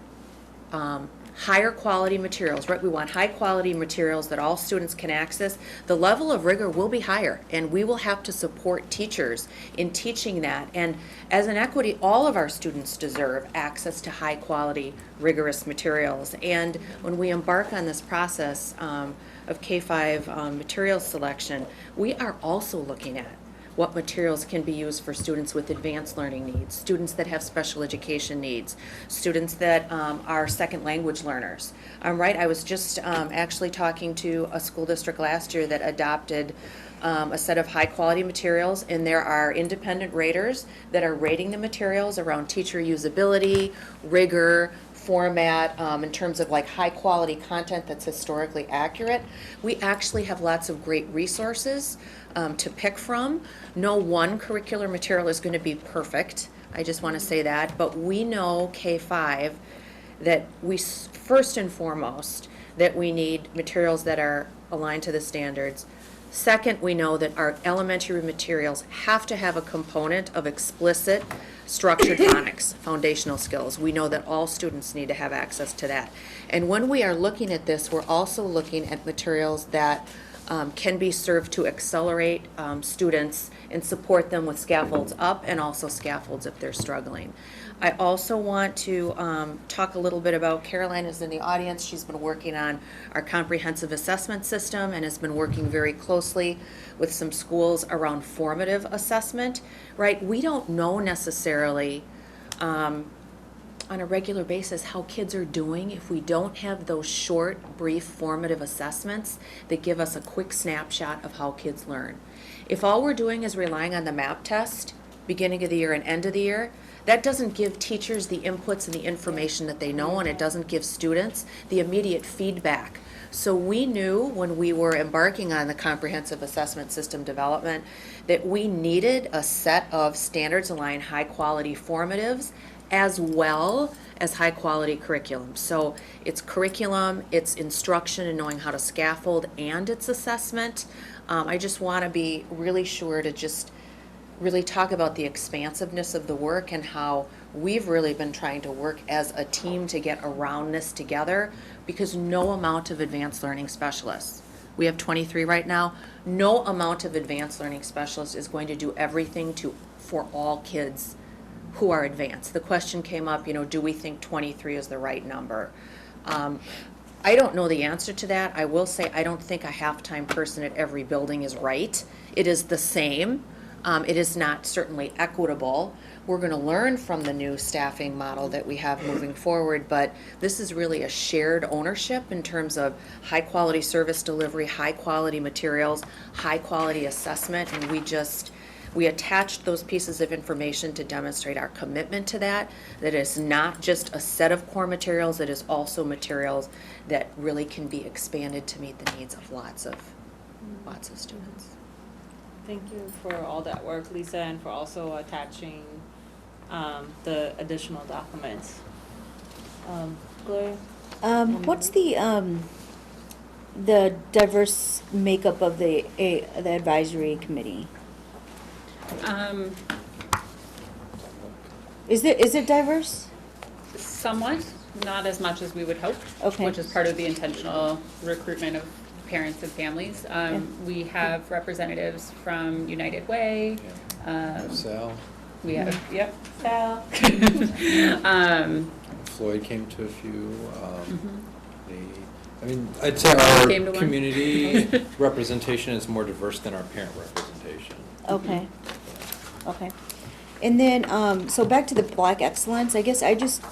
higher quality materials, We want high quality materials that all students can access. The level of rigor will be higher, and we will have to support teachers in teaching that. And as an equity, all of our students deserve access to high quality, rigorous materials. And when we embark on this process of K-5 material selection, we are also looking at what materials can be used for students with advanced learning needs, students that have special education needs, students that are second language learners. I was just actually talking to a school district last year that adopted a set of high quality materials, and there are independent raters that are rating the materials around teacher usability, rigor, format, in terms of like high quality content that's historically accurate. We actually have lots of great resources to pick from. No one curricular material is going to be perfect. I just want to say that. But we know K-5 that we first and foremost that we need materials that are aligned to the standards. Second, we know that our elementary materials have to have a component of explicit structured phonics, foundational skills. We know that all students need to have access to that. And when we are looking at this, we're also looking at materials that can be served to accelerate students and support them with scaffolds up and also scaffolds if they're struggling. I also want to talk a little bit about, Caroline is in the audience, she's been working on our comprehensive assessment system and has been working very closely with some schools around formative assessment, We don't know necessarily on a regular basis how kids are doing if we don't have those short, brief, formative assessments that give us a quick snapshot of how kids learn. If all we're doing is relying on the MAP test, beginning of the year and end of the year, that doesn't give teachers the inputs and the information that they know, and it doesn't give students the immediate feedback So we knew when we were embarking on the comprehensive assessment system development that we needed a set of standards-aligned, high-quality formatives as well as high-quality curriculum. So it's curriculum, it's instruction and knowing how to scaffold, and it's assessment. I just want to be really sure to just really talk about the expansiveness of the work and how we've really been trying to work as a team to get around this together, because no amount of advanced learning specialists, we have 23 right now, no amount of advanced learning specialists is going to do everything for all kids who are advanced. The question came up, do we think 23 is the right number? I don't know the answer to that. I will say I don't think a half-time person at every building is right. It is the same. It is not certainly equitable. We're going to learn from the new staffing model that we have moving forward, but this is really a shared ownership in terms of high-quality service delivery, high-quality materials, high-quality assessment, and we attached those pieces of information to demonstrate our commitment to that it's not just a set of core materials, it is also materials that really can be expanded to meet the needs of lots of students. Thank you for all that work, Lisa, and for also attaching the additional documents. Gloria? What's the diverse makeup of the advisory committee? Is it diverse? Somewhat, not as much as we would hope. Okay. Which is part of the intentional recruitment of parents and families. We have representatives from United Way. Sal. We have, yep, Sal. Floyd came to a few. I'd say our Came to one. community representation is more diverse than our parent representation. Okay. Okay. And then, so back to the Black Excellence, I guess I just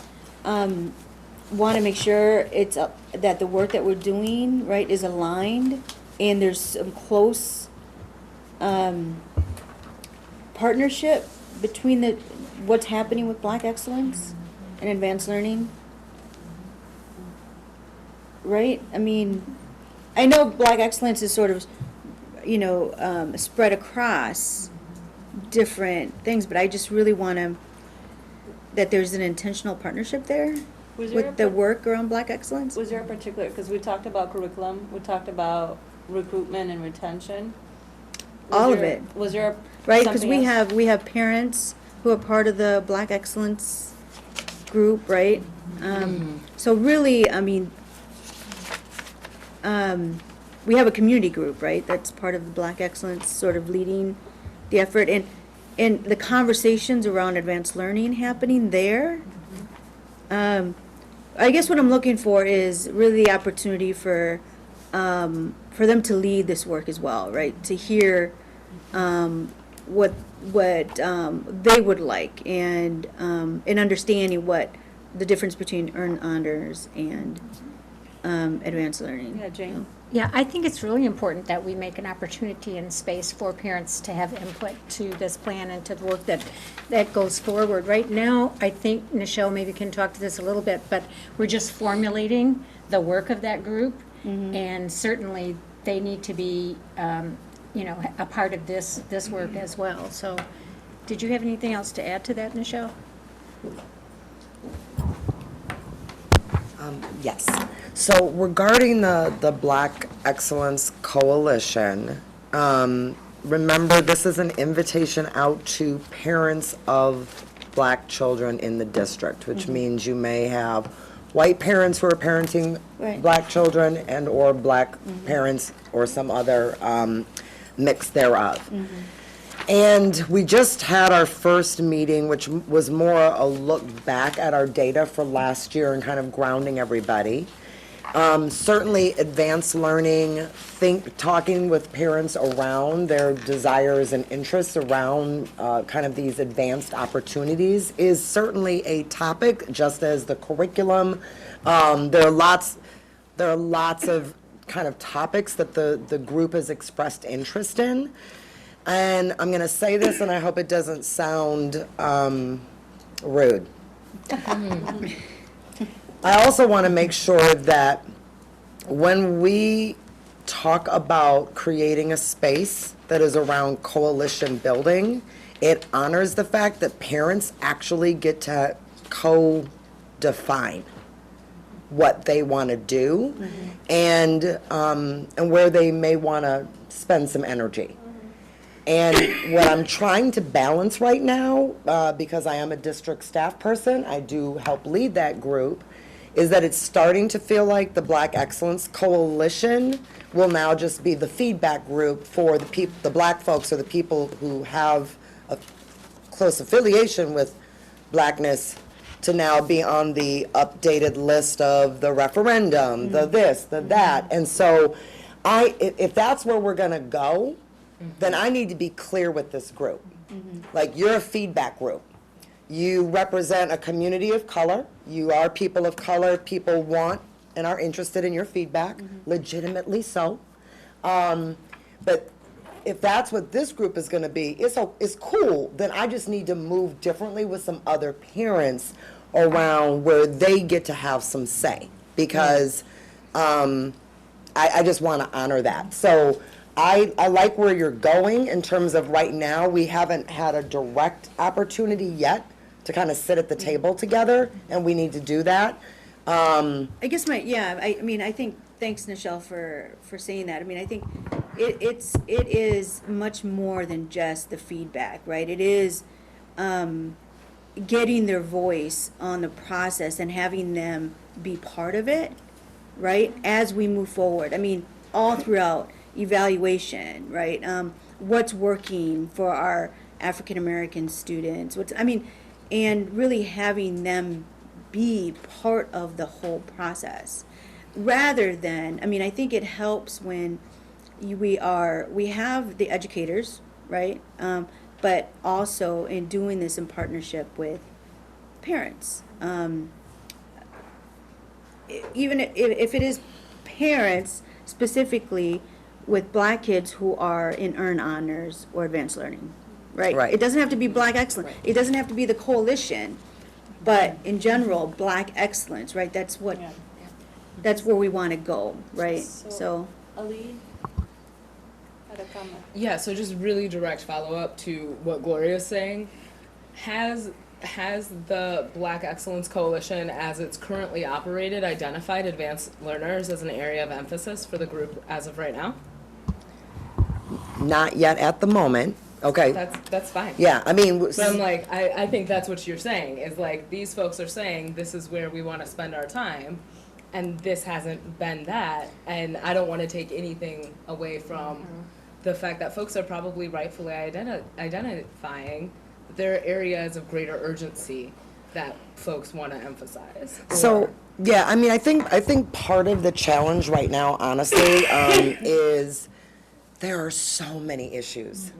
want to make sure it's that the work that we're doing, right, is aligned, and there's some close partnership between what's happening with Black Excellence and advanced learning. Right? I mean, I know Black Excellence is sort of, spread across different things, but I just really want that there's an intentional partnership there with the work around Black Excellence. Was there a particular, because we talked about curriculum, we talked about recruitment and retention. All of it. Was there Right, because something else? we have parents who are part of the Black Excellence group, right? So really, I mean, we have a community group, right? That's part of the Black Excellence, sort of leading the effort, and the conversations around advanced learning happening there. I guess what I'm looking for is really the opportunity for them to lead this work as well, right? To hear what they would like, and understanding what the difference between earned honors and advanced learning. Yeah, Jane? Yeah, I think it's really important that we make an opportunity and space for parents to have input to this plan and to the work that goes forward. Right now, I think Nichelle maybe can talk to this a little bit, but we're just formulating the work of that group, and certainly they need to be, a part of this work as well. So, did you have anything else to add to that, Nichelle? Yes. So regarding the Black Excellence Coalition, remember this is an invitation out to parents of Black children in the district, which means you may have white parents who are parenting Black children and or Black parents or some other mix thereof. And we just had our first meeting, which was more a look back at our data for last year and kind of grounding everybody. Certainly advanced learning, talking with parents around their desires and interests around kind of these advanced opportunities is certainly a topic, just as the curriculum. There are lots of kind of topics that the group has expressed interest in. And I'm going to say this, and I hope it doesn't sound rude. I also want to make sure that when we talk about creating a space that is around coalition building, it honors the fact that parents actually get to co-define what they want to do and where they may want to spend some energy. And what I'm trying to balance right now, because I am a district staff person, I do help lead that group, is that it's starting to feel like the Black Excellence Coalition will now just be the feedback group for the Black folks or the people who have a close affiliation with Blackness to now be on the updated list of the referendum, the this, the that. And so if that's where we're gonna go, then I need to be clear with this group. Like, you're a feedback group. You represent a community of color. You are people of color. People want and are interested in your feedback, legitimately so. But if that's what this group is going to be, it's cool. Then I just need to move differently with some other parents around where they get to have some say, because I just want to honor that. So I like where you're going in terms of right now. We haven't had a direct opportunity yet to kind of sit at the table together, and we need to do that. I guess I mean, I think, thanks, Nichelle, for saying that. I mean, I think it is much more than just the feedback, right? It is getting their voice on the process and having them be part of it, right? As we move forward. I mean, all throughout evaluation, right? What's working for our African American students? And really having them be part of the whole process, rather than, I think it helps when we have the educators, right? But also in doing this in partnership with parents. Even if it is parents specifically with Black kids who are in Earn Honors or Advanced Learning, right? It doesn't have to be Black Excellence. It doesn't have to be the coalition, but in general, Black Excellence, right? That's where we want to go, right? So, Ali had a comment. Yeah, so just really direct follow-up to what Gloria's saying. Has the Black Excellence Coalition, as it's currently operated, identified advanced learners as an area of emphasis for the group as of right now? Not yet at the moment. Okay. That's fine. Yeah, I mean. But I'm like, I think that's what you're saying, is like, these folks are saying this is where we want to spend our time, and this hasn't been that, and I don't want to take anything away from the fact that folks are probably rightfully identifying there are areas of greater urgency that folks want to emphasize. So, yeah, I mean, I think part of the challenge right now, honestly, is there are so many issues.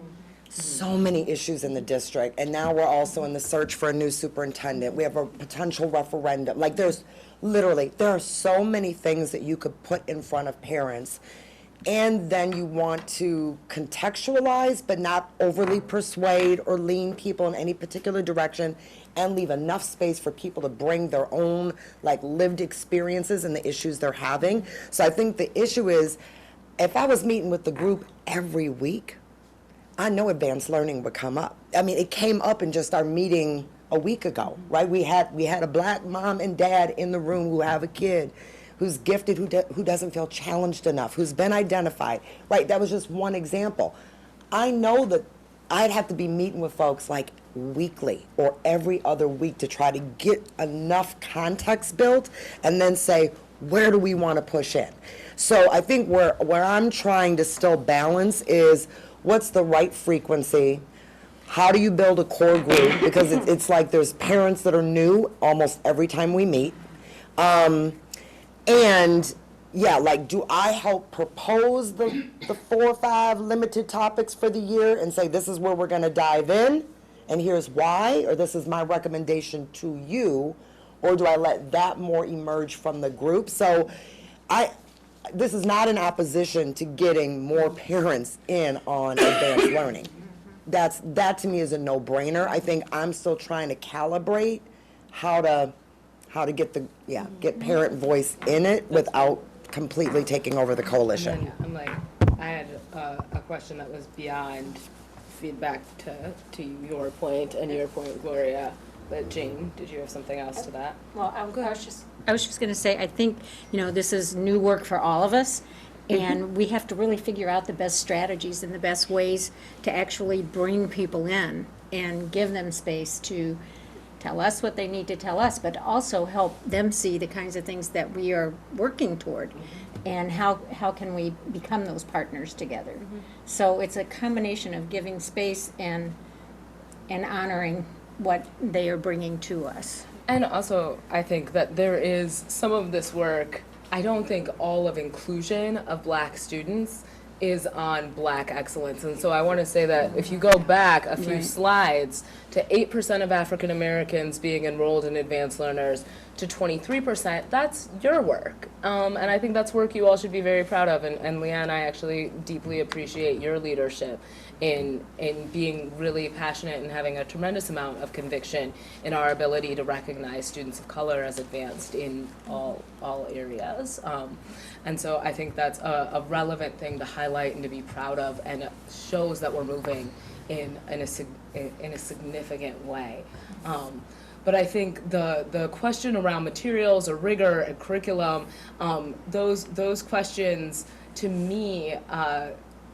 So many issues in the district, and now we're also in the search for a new superintendent. We have a potential referendum. Like, there are so many things that you could put in front of parents, and then you want to contextualize but not overly persuade or lean people in any particular direction, and leave enough space for people to bring their own lived experiences and the issues they're having. So I think the issue is, if I was meeting with the group every week, I know advanced learning would come up. I mean, it came up in just our meeting a week ago, right? We had a Black mom and dad in the room who have a kid who's gifted, who doesn't feel challenged enough, who's been identified, right? That was just one example. I know that I'd have to be meeting with folks weekly or every other week to try to get enough context built and then say, where do we want to push in? So I think where I'm trying to still balance is, what's the right frequency? How do you build a core group? Because it's like there's parents that are new almost every time we meet. And yeah, do I help propose the 4 or 5 limited topics for the year and say, this is where we're going to dive in, and here's why, or this is my recommendation to you, or do I let that more emerge from the group? So this is not in opposition to getting more parents in on advanced learning. That to me is a no-brainer. I think I'm still trying to calibrate how to get get parent voice in it without completely taking over the coalition. Yeah, I'm like, I had a question that was beyond feedback to your point and your point, Gloria. But Jane, did you have something else to that? Well, I was just gonna say, I think, this is new work for all of us, and we have to really figure out the best strategies and the best ways to actually bring people in and give them space to tell us what they need to tell us, but also help them see the kinds of things that we are working toward, and how can we become those partners together. So it's a combination of giving space and honoring what they are bringing to us. And also, I think that there is some of this work, I don't think all of inclusion of Black students is on Black excellence. And so I want to say that if you go back a few slides to 8% of African Americans being enrolled in advanced learners to 23%, that's your work. And I think that's work you all should be very proud of. And Leanne, I actually deeply appreciate your leadership in being really passionate and having a tremendous amount of conviction in our ability to recognize students of color as advanced in all areas. And so I think that's a relevant thing to highlight and to be proud of, and it shows that we're moving in a significant way. But I think the question around materials or rigor and curriculum, those questions to me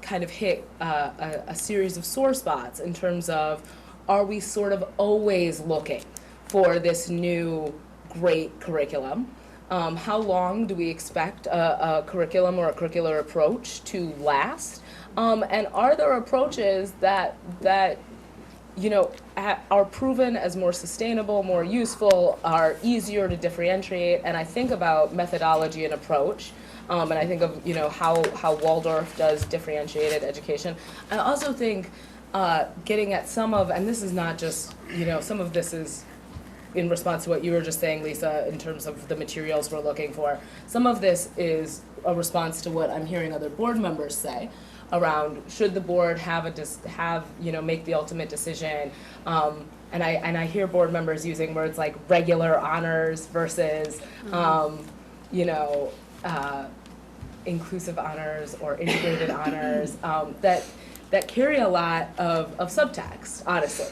kind of hit a series of sore spots in terms of, are we sort of always looking for this new great curriculum? How long do we expect a curriculum or a curricular approach to last? And are there approaches that are proven as more sustainable, more useful, are easier to differentiate? And I think about methodology and approach. And I think of how Waldorf does differentiated education. I also think getting at some of, and this is not just, some of this is in response to what you were just saying, Lisa, in terms of the materials we're looking for. Some of this is a response to what I'm hearing other board members say around, should the board make the ultimate decision? And I hear board members using words like regular honors versus inclusive honors or integrated honors that carry a lot of subtext, honestly.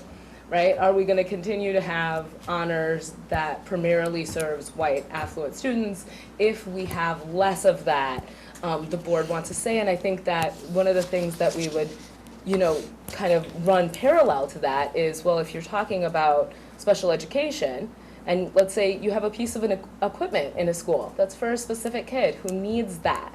Right? Are we going to continue to have honors that primarily serves white affluent students? If we have less of that, the board wants to say, and I think that one of the things that we would, kind of run parallel to that is, well, if you're talking about special education, and let's say you have a piece of equipment in a school that's for a specific kid who needs that,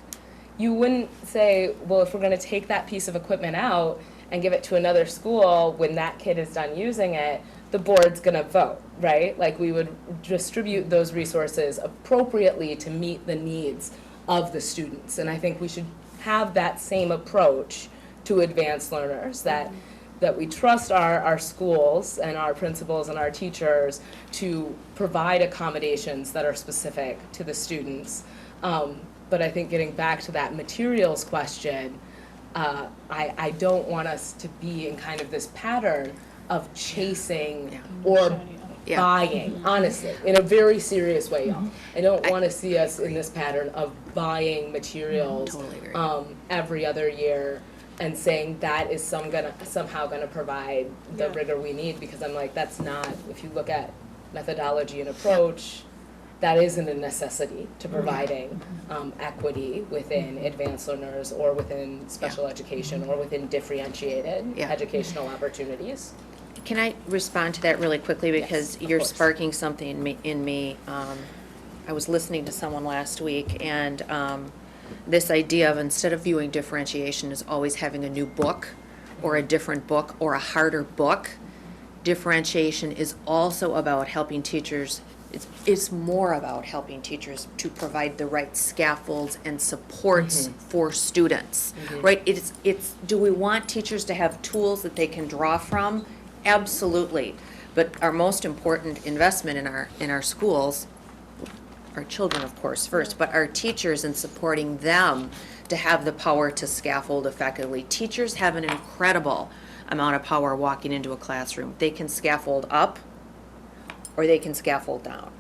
you wouldn't say, well, if we're going to take that piece of equipment out and give it to another school when that kid is done using it, the board's gonna vote, right? Like, we would distribute those resources appropriately to meet the needs of the students. And I think we should have that same approach to advanced learners, that we trust our schools and our principals and our teachers to provide accommodations that are specific to the students. But I think getting back to that materials question, I don't want us to be in kind of this pattern of chasing or buying, honestly, in a very serious way, y'all. I don't want to see us in this pattern of buying materials every other year and saying that is somehow gonna provide the rigor we need, because I'm like, that's not, if you look at methodology and approach, that isn't a necessity to providing equity within advanced learners or within special education or within differentiated educational opportunities. Can I respond to that really quickly, because you're sparking something in me. I was listening to someone last week, and this idea of, instead of viewing differentiation as always having a new book or a different book or a harder book, differentiation is also about helping teachers. It's more about helping teachers to provide the right scaffolds and supports for students, right? It's do we want teachers to have tools that they can draw from? Absolutely. But our most important investment in our schools, our children, of course, first, but our teachers, and supporting them to have the power to scaffold effectively. Teachers have an incredible amount of power walking into a classroom. They can scaffold up, or they can scaffold down.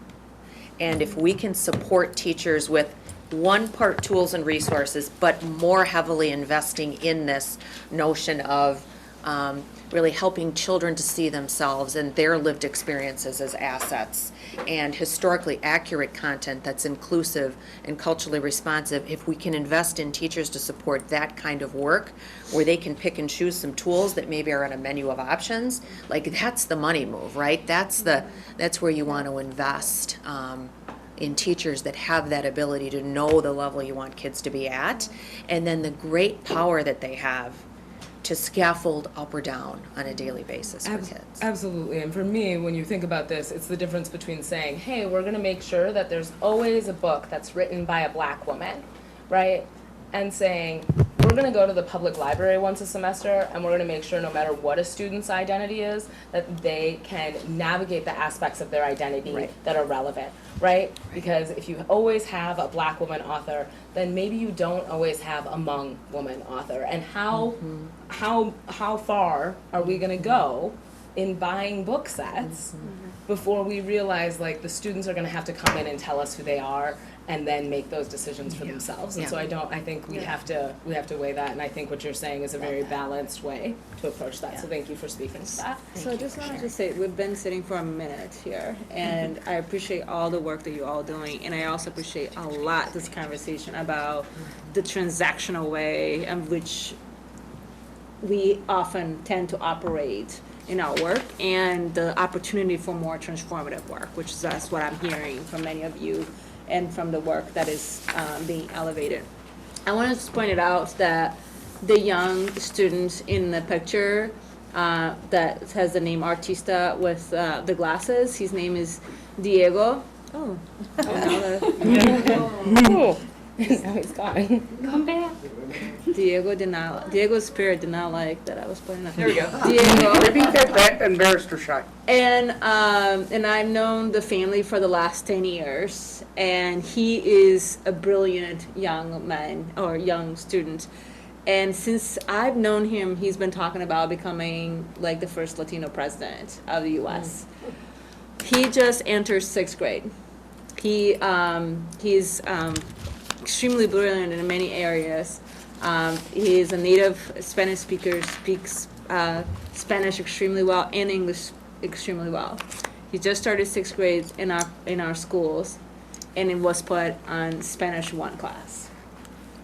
And if we can support teachers with one part tools and resources, but more heavily investing in this notion of really helping children to see themselves and their lived experiences as assets, and historically accurate content that's inclusive and culturally responsive. If we can invest in teachers to support that kind of work, where they can pick and choose some tools that maybe are on a menu of options, like that's the money move, right? That's where you want to invest in teachers that have that ability to know the level you want kids to be at, and then the great power that they have to scaffold up or down on a daily basis for kids. Absolutely. And for me, when you think about this, it's the difference between saying, hey, we're going to make sure that there's always a book that's written by a black woman, right? And saying, we're going to go to the public library once a semester, and we're going to make sure no matter what a student's identity is, that they can navigate the aspects of their identity that are relevant, right? Because if you always have a black woman author, then maybe you don't always have a Hmong woman author. And how far are we going to go in buying book sets before we realize like the students are going to have to come in and tell us who they are and then make those decisions for themselves. And so I think we have to weigh that, and I think what you're saying is a very balanced way to approach that. So thank you for speaking to that. So I just wanted to say, we've been sitting for a minute here, and I appreciate all the work that you're all doing, and I also appreciate a lot this conversation about the transactional way in which we often tend to operate in our work, and the opportunity for more transformative work, which that's what I'm hearing from many of you and from the work that is being elevated. I want to just point it out that the young student in the picture that has the name Artista with the glasses, his name is Diego. Oh. Now he's gone. Come back. Diego's spirit did not like that I was pointing out. There we go. Diego. Maybe that embarrassed her shy. And I've known the family for the last 10 years, and he is a brilliant young man or young student. And since I've known him, he's been talking about becoming like the first Latino president of the U.S. He just entered 6th grade. He's extremely brilliant in many areas. He is a native Spanish speaker, speaks Spanish extremely well and English extremely well. He just started 6th grade in our schools, and it was put on Spanish 1 class,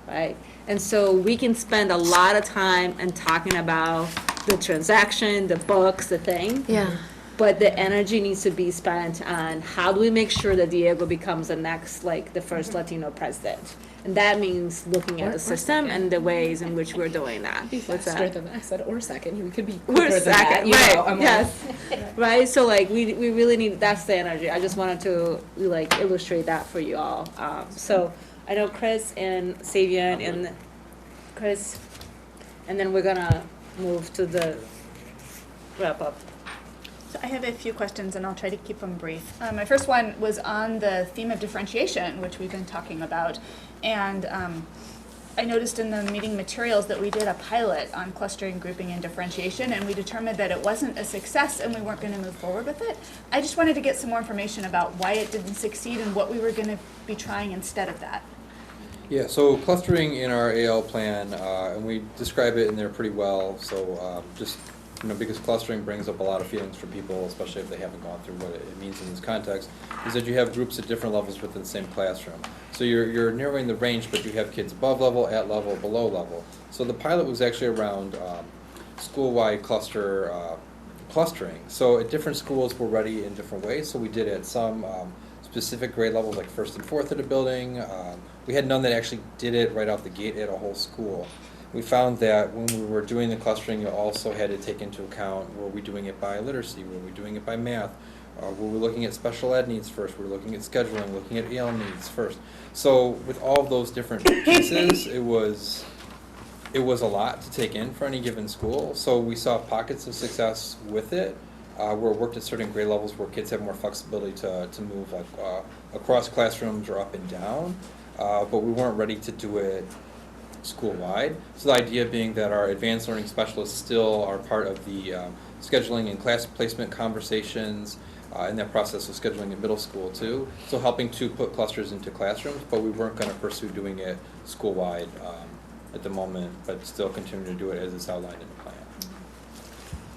right? And so we can spend a lot of time and talking about the transaction, the books, the thing. Yeah. But the energy needs to be spent on how do we make sure that Diego becomes the next, like, the first Latino president. And that means looking at the system and the ways in which we're doing that. What's that? Than I said, or second. We could be We're quicker than second, that. right, yes. Right, so like, we really need, that's the energy. I just wanted to, like, illustrate that for you all. So I know Chris and Savian and Chris, and then we're gonna move to the wrap up. So I have a few questions, and I'll try to keep them brief. My first one was on the theme of differentiation, which we've been talking about. And I noticed in the meeting materials that we did a pilot on clustering, grouping, and differentiation, and we determined that it wasn't a success and we weren't going to move forward with it. I just wanted to get some more information about why it didn't succeed and what we were going to be trying instead of that. Yeah, so clustering in our AL plan, and we describe it in there pretty well, so just, you know, because clustering brings up a lot of feelings for people, especially if they haven't gone through what it means in this context, is that you have groups at different levels within the same classroom. So you're narrowing the range, but you have kids above level, at level, below level. So the pilot was actually around school-wide clustering. So at different schools, we're ready in different ways. So we did at some specific grade levels, like 1st and 4th of the building. We had none that actually did it right out the gate at a whole school. We found that when we were doing the clustering, you also had to take into account, were we doing it by literacy, were we doing it by math, were we looking at special ed needs first, were we looking at scheduling, looking at AL needs first. So with all of those different pieces, it was a lot to take in for any given school. So we saw pockets of success with it, where it worked at certain grade levels where kids have more flexibility to move like across classrooms or up and down, but we weren't ready to do it school-wide. So the idea being that our advanced learning specialists still are part of the scheduling and class placement conversations, in that process of scheduling in middle school too. So helping to put clusters into classrooms, but we weren't going to pursue doing it school-wide at the moment, but still continue to do it as it's outlined in the plan.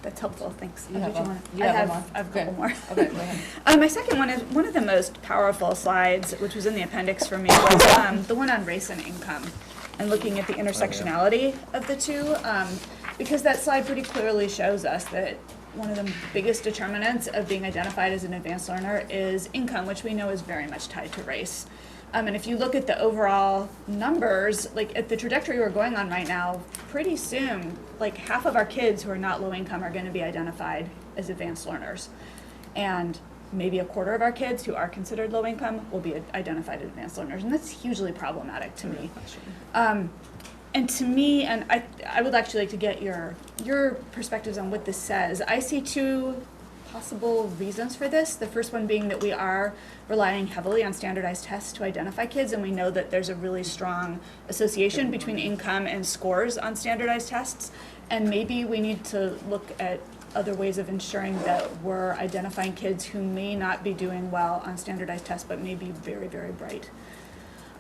That's helpful, thanks. You have Did one? wanna- You I have have one? I have a couple more. Okay, go ahead. My second one is one of the most powerful slides, which was in the appendix for me, was the one on race and income, and looking at the intersectionality of the two, because that slide pretty clearly shows us that one of the biggest determinants of being identified as an advanced learner is income, which we know is very much tied to race. And if you look at the overall numbers, like at the trajectory we're going on right now, pretty soon, like half of our kids who are not low income are going to be identified as advanced learners. And maybe a quarter of our kids who are considered low income will be identified as advanced learners. And that's hugely problematic to me. And to me, and I would actually like to get your perspectives on what this says. I see two possible reasons for this. The first one being that we are relying heavily on standardized tests to identify kids, and we know that there's a really strong association between income and scores on standardized tests, and maybe we need to look at other ways of ensuring that we're identifying kids who may not be doing well on standardized tests but may be very, very bright.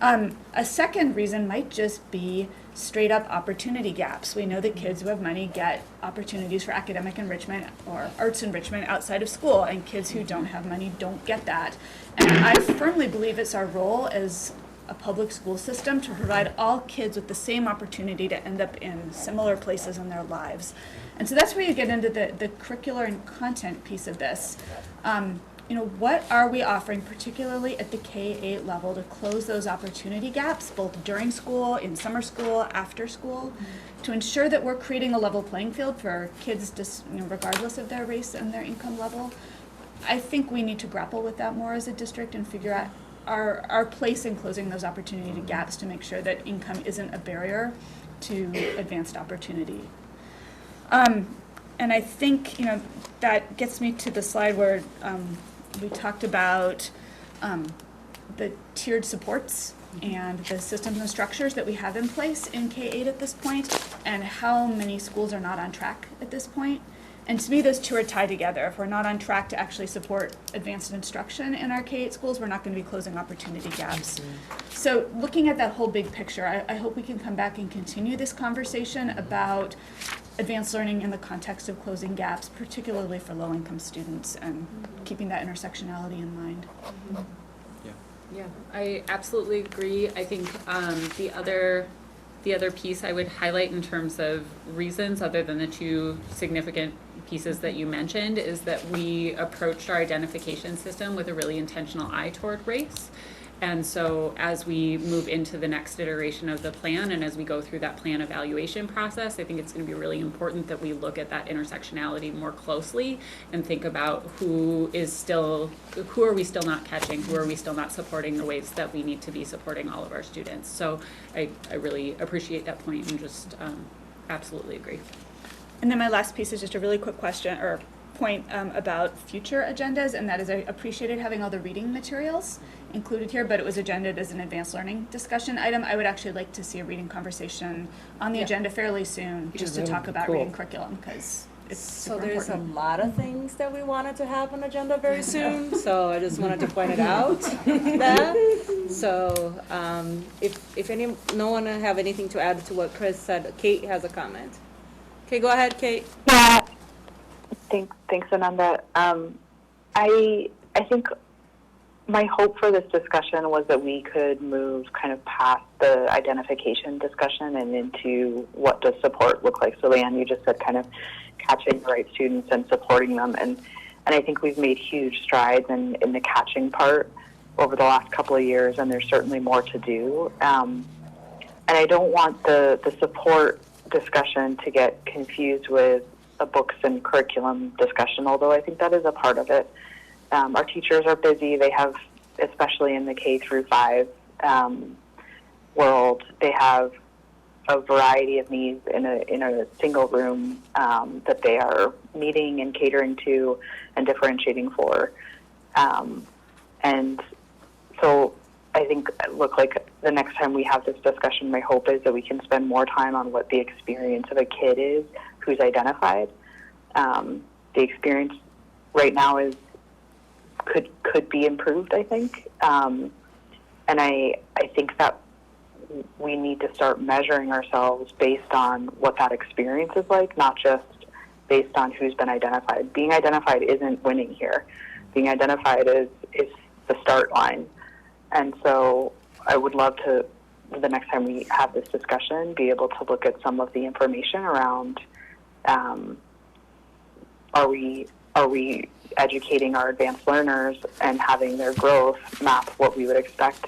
A second reason might just be straight up opportunity gaps. We know that kids who have money get opportunities for academic enrichment or arts enrichment outside of school, and kids who don't have money don't get that. And I firmly believe it's our role as a public school system to provide all kids with the same opportunity to end up in similar places in their lives. And so that's where you get into the curricular and content piece of this. What are we offering, particularly at the K-8 level, to close those opportunity gaps, both during school, in summer school, after school, to ensure that we're creating a level playing field for kids, regardless of their race and their income level? I think we need to grapple with that more as a district and figure out our place in closing those opportunity gaps to make sure that income isn't a barrier to advanced opportunity. And I think, that gets me to the slide where we talked about the tiered supports and the systems and structures that we have in place in K-8 at this point, and how many schools are not on track at this point. And to me, those two are tied together. If we're not on track to actually support advanced instruction in our K-8 schools, we're not going to be closing opportunity gaps. So looking at that whole big picture, I hope we can come back and continue this conversation about advanced learning in the context of closing gaps, particularly for low-income students, and keeping that intersectionality in mind. Yeah, I absolutely agree. I think the other piece I would highlight in terms of reasons, other than the two significant pieces that you mentioned, is that we approached our identification system with a really intentional eye toward race. And so as we move into the next iteration of the plan, and as we go through that plan evaluation process, I think it's going to be really important that we look at that intersectionality more closely and think about who are we still not catching, who are we still not supporting the ways that we need to be supporting all of our students. So I really appreciate that point and just absolutely agree. And then my last piece is just a really quick question or point about future agendas, and that is I appreciated having all the reading materials included here, but it was agended as an advanced learning discussion item. I would actually like to see a reading conversation on the agenda fairly soon, just to talk about reading curriculum, because it's super So there's important. a lot of things that we wanted to have on agenda very soon, so I just wanted to point it out. So if no one have anything to add to what Chris said, Kate has a comment. Okay, go ahead, Kate. Yeah, thanks, Ananda. I think my hope for this discussion was that we could move kind of past the identification discussion and into what does support look like. So Leanne, you just said kind of catching the right students and supporting them, and I think we've made huge strides in the catching part over the last couple of years, and there's certainly more to do. And I don't want the support discussion to get confused with a books and curriculum discussion, although I think that is a part of it. Our teachers are busy. They have, especially in the K through 5 world, they have a variety of needs in a single room that they are meeting and catering to and differentiating for. And so I think, the next time we have this discussion, my hope is that we can spend more time on what the experience of a kid is who's identified. The experience right now is could be improved, I think. And I think that we need to start measuring ourselves based on what that experience is like, not just based on who's been identified. Being identified isn't winning here. Being identified is the start line. And so I would love to, the next time we have this discussion, be able to look at some of the information around, are we educating our advanced learners and having their growth map what we would expect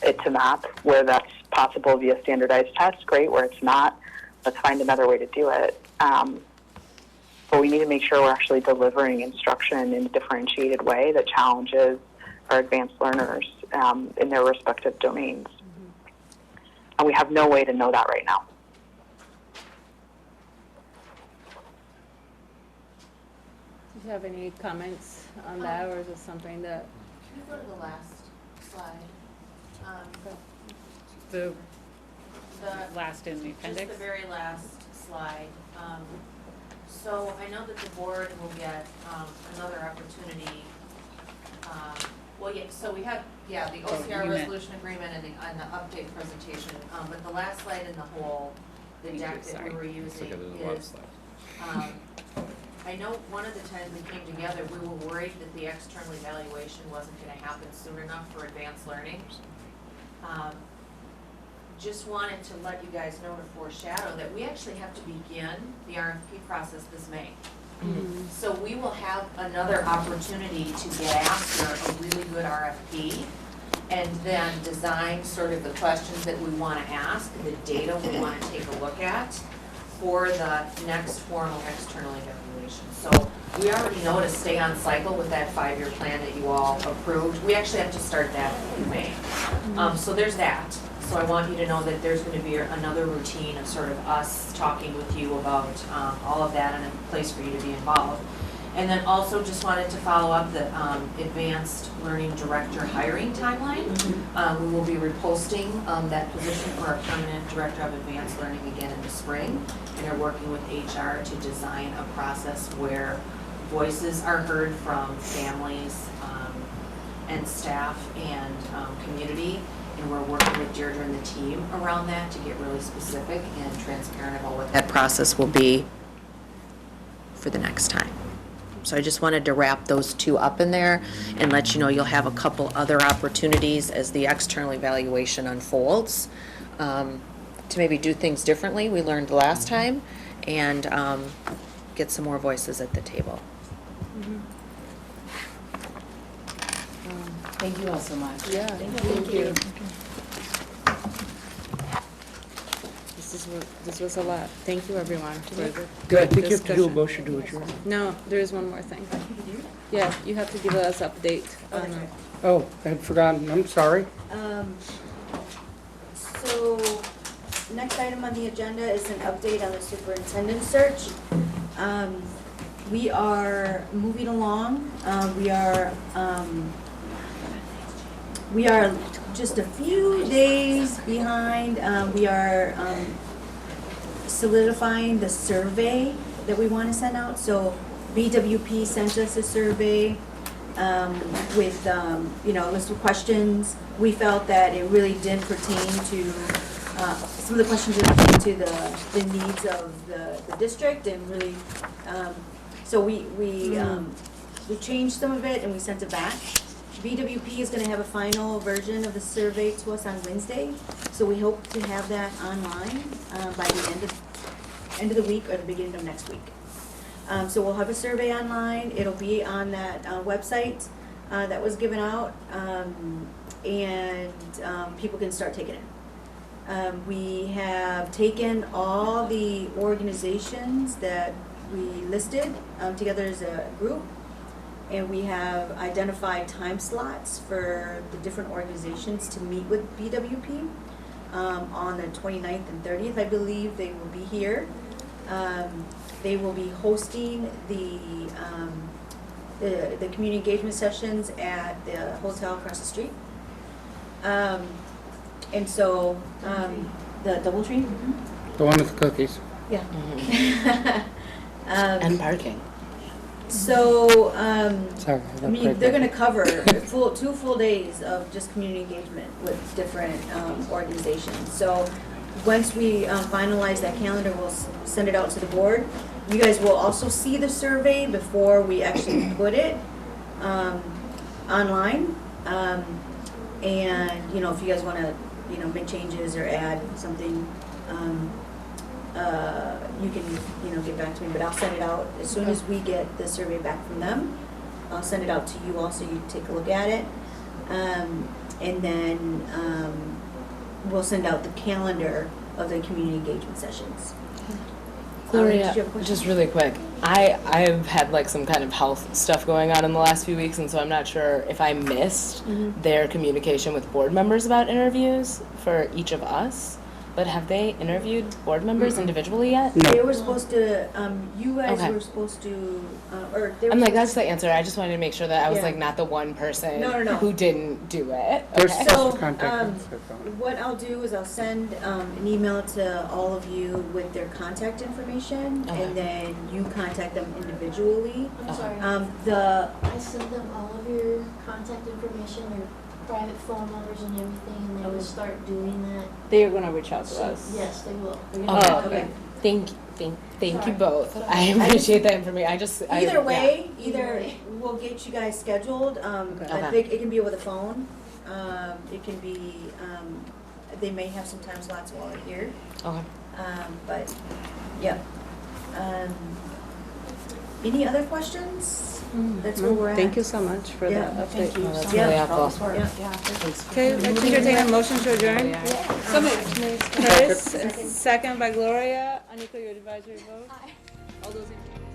it to map? Where that's possible via standardized tests, great. Where it's not, let's find another way to do it. But we need to make sure we're actually delivering instruction in a differentiated way that challenges our advanced learners in their respective domains. And we have no way to know that right now. Do you have any comments on that, or is it something that? Can you go to the last slide? The last in the appendix? Just the very last slide. So I know that the board will get another opportunity. Well, yeah, so we have, the OCR resolution agreement and the update presentation. But the last slide in the whole, the deck that we were using is, I know one of the times we came together, we were worried that the external evaluation wasn't gonna happen soon enough for advanced learning. Just wanted to let you guys know, to foreshadow, that we actually have to begin the RFP process this May. So we will have another opportunity to get after a really good RFP and then design sort of the questions that we want to ask, the data we want to take a look at for the next formal external evaluation. So we already know to stay on cycle with that 5-year plan that you all approved. We actually have to start that in May. So there's that. So I want you to know that there's going to be another routine of sort of us talking with you about all of that, and a place for you to be involved. And then also just wanted to follow up the advanced learning director hiring timeline. We will be reposting that position for a permanent director of advanced learning again in the spring, and are working with HR to design a process where voices are heard from families and staff and community. And we're working with Deirdre and the team around that to get really specific and transparent about what that process will be for the next time. So I just wanted to wrap those two up in there and let you know you'll have a couple other opportunities as the external evaluation unfolds to maybe do things differently, we learned last time, and get some more voices at the table. Thank you all so much. Yeah, thank you. This was a lot. Thank you, everyone. for the Good, I think great you have to do a discussion. motion to adjourn. No, there is one more thing. Yeah, you have to give us update. Oh, I had forgotten, I'm sorry. So, next item on the agenda is an update on the superintendent search. We are moving along. We are just a few days behind. We are solidifying the survey that we want to send out. So BWP sent us a survey with a list of questions. We felt that it really did pertain to some of the questions that pertain to the needs of the district, and really so we changed some of it and we sent it back. BWP is going to have a final version of the survey to us on Wednesday, so we hope to have that online by the end of the week or the beginning of next week. So we'll have a survey online. It'll be on that website that was given out, and people can start taking it. We have taken all the organizations that we listed together as a group, and we have identified time slots for the different organizations to meet with BWP on the 29th and 30th. I believe they will be here. They will be hosting the community engagement sessions at the hotel across the street. And so, the DoubleTree? The one with the cookies. Yeah. And parking. So, Sorry. I mean, they're gonna cover 2 full days of just community engagement with different organizations. So, once we finalize that calendar, we'll send it out to the board. You guys will also see the survey before we actually put it online. And, you know, if you guys wanna, you know, make changes or add something, you can, you know, get back to me, but I'll send it out as soon as we get the survey back from them. I'll send it out to you also, you take a look at it. And then, we'll send out the calendar of the community engagement sessions. Gloria, did you have a question? just really quick, I've had like some kind of health stuff going on in the last few weeks, and so I'm not sure if I missed their communication with board members about interviews for each of us. But have they interviewed board members individually yet? No. They were supposed to, you guys Okay. were supposed to, or they were I'm like, supposed that's the answer. I just wanted to make sure that I was Yeah. like not the one person No. who didn't do it. They're Okay. supposed So, to contact us. what I'll do is I'll send an email to all of you with their contact information, Okay. and then you contact them individually. I'm sorry. The, I sent them all of your contact information, your private phone numbers and everything, and they will start doing that. They're gonna reach out to So, us. yes, they will. They're Okay. gonna- okay. Thank you Sorry. both. Sorry. I appreciate that information. Either way, Either either way. we'll get you guys scheduled. I Okay. think it can be over the phone. It can be, they may have some time slots while they're here. Okay. But, yeah. Any other questions? That's where we're at. Thank you so much for the Yeah, update. thank you. That's Yeah. really helpful. Yeah. Okay, let's entertain a motion to adjourn. So moved. Chris, second by Gloria. Anika, your advisory vote. All those in favor?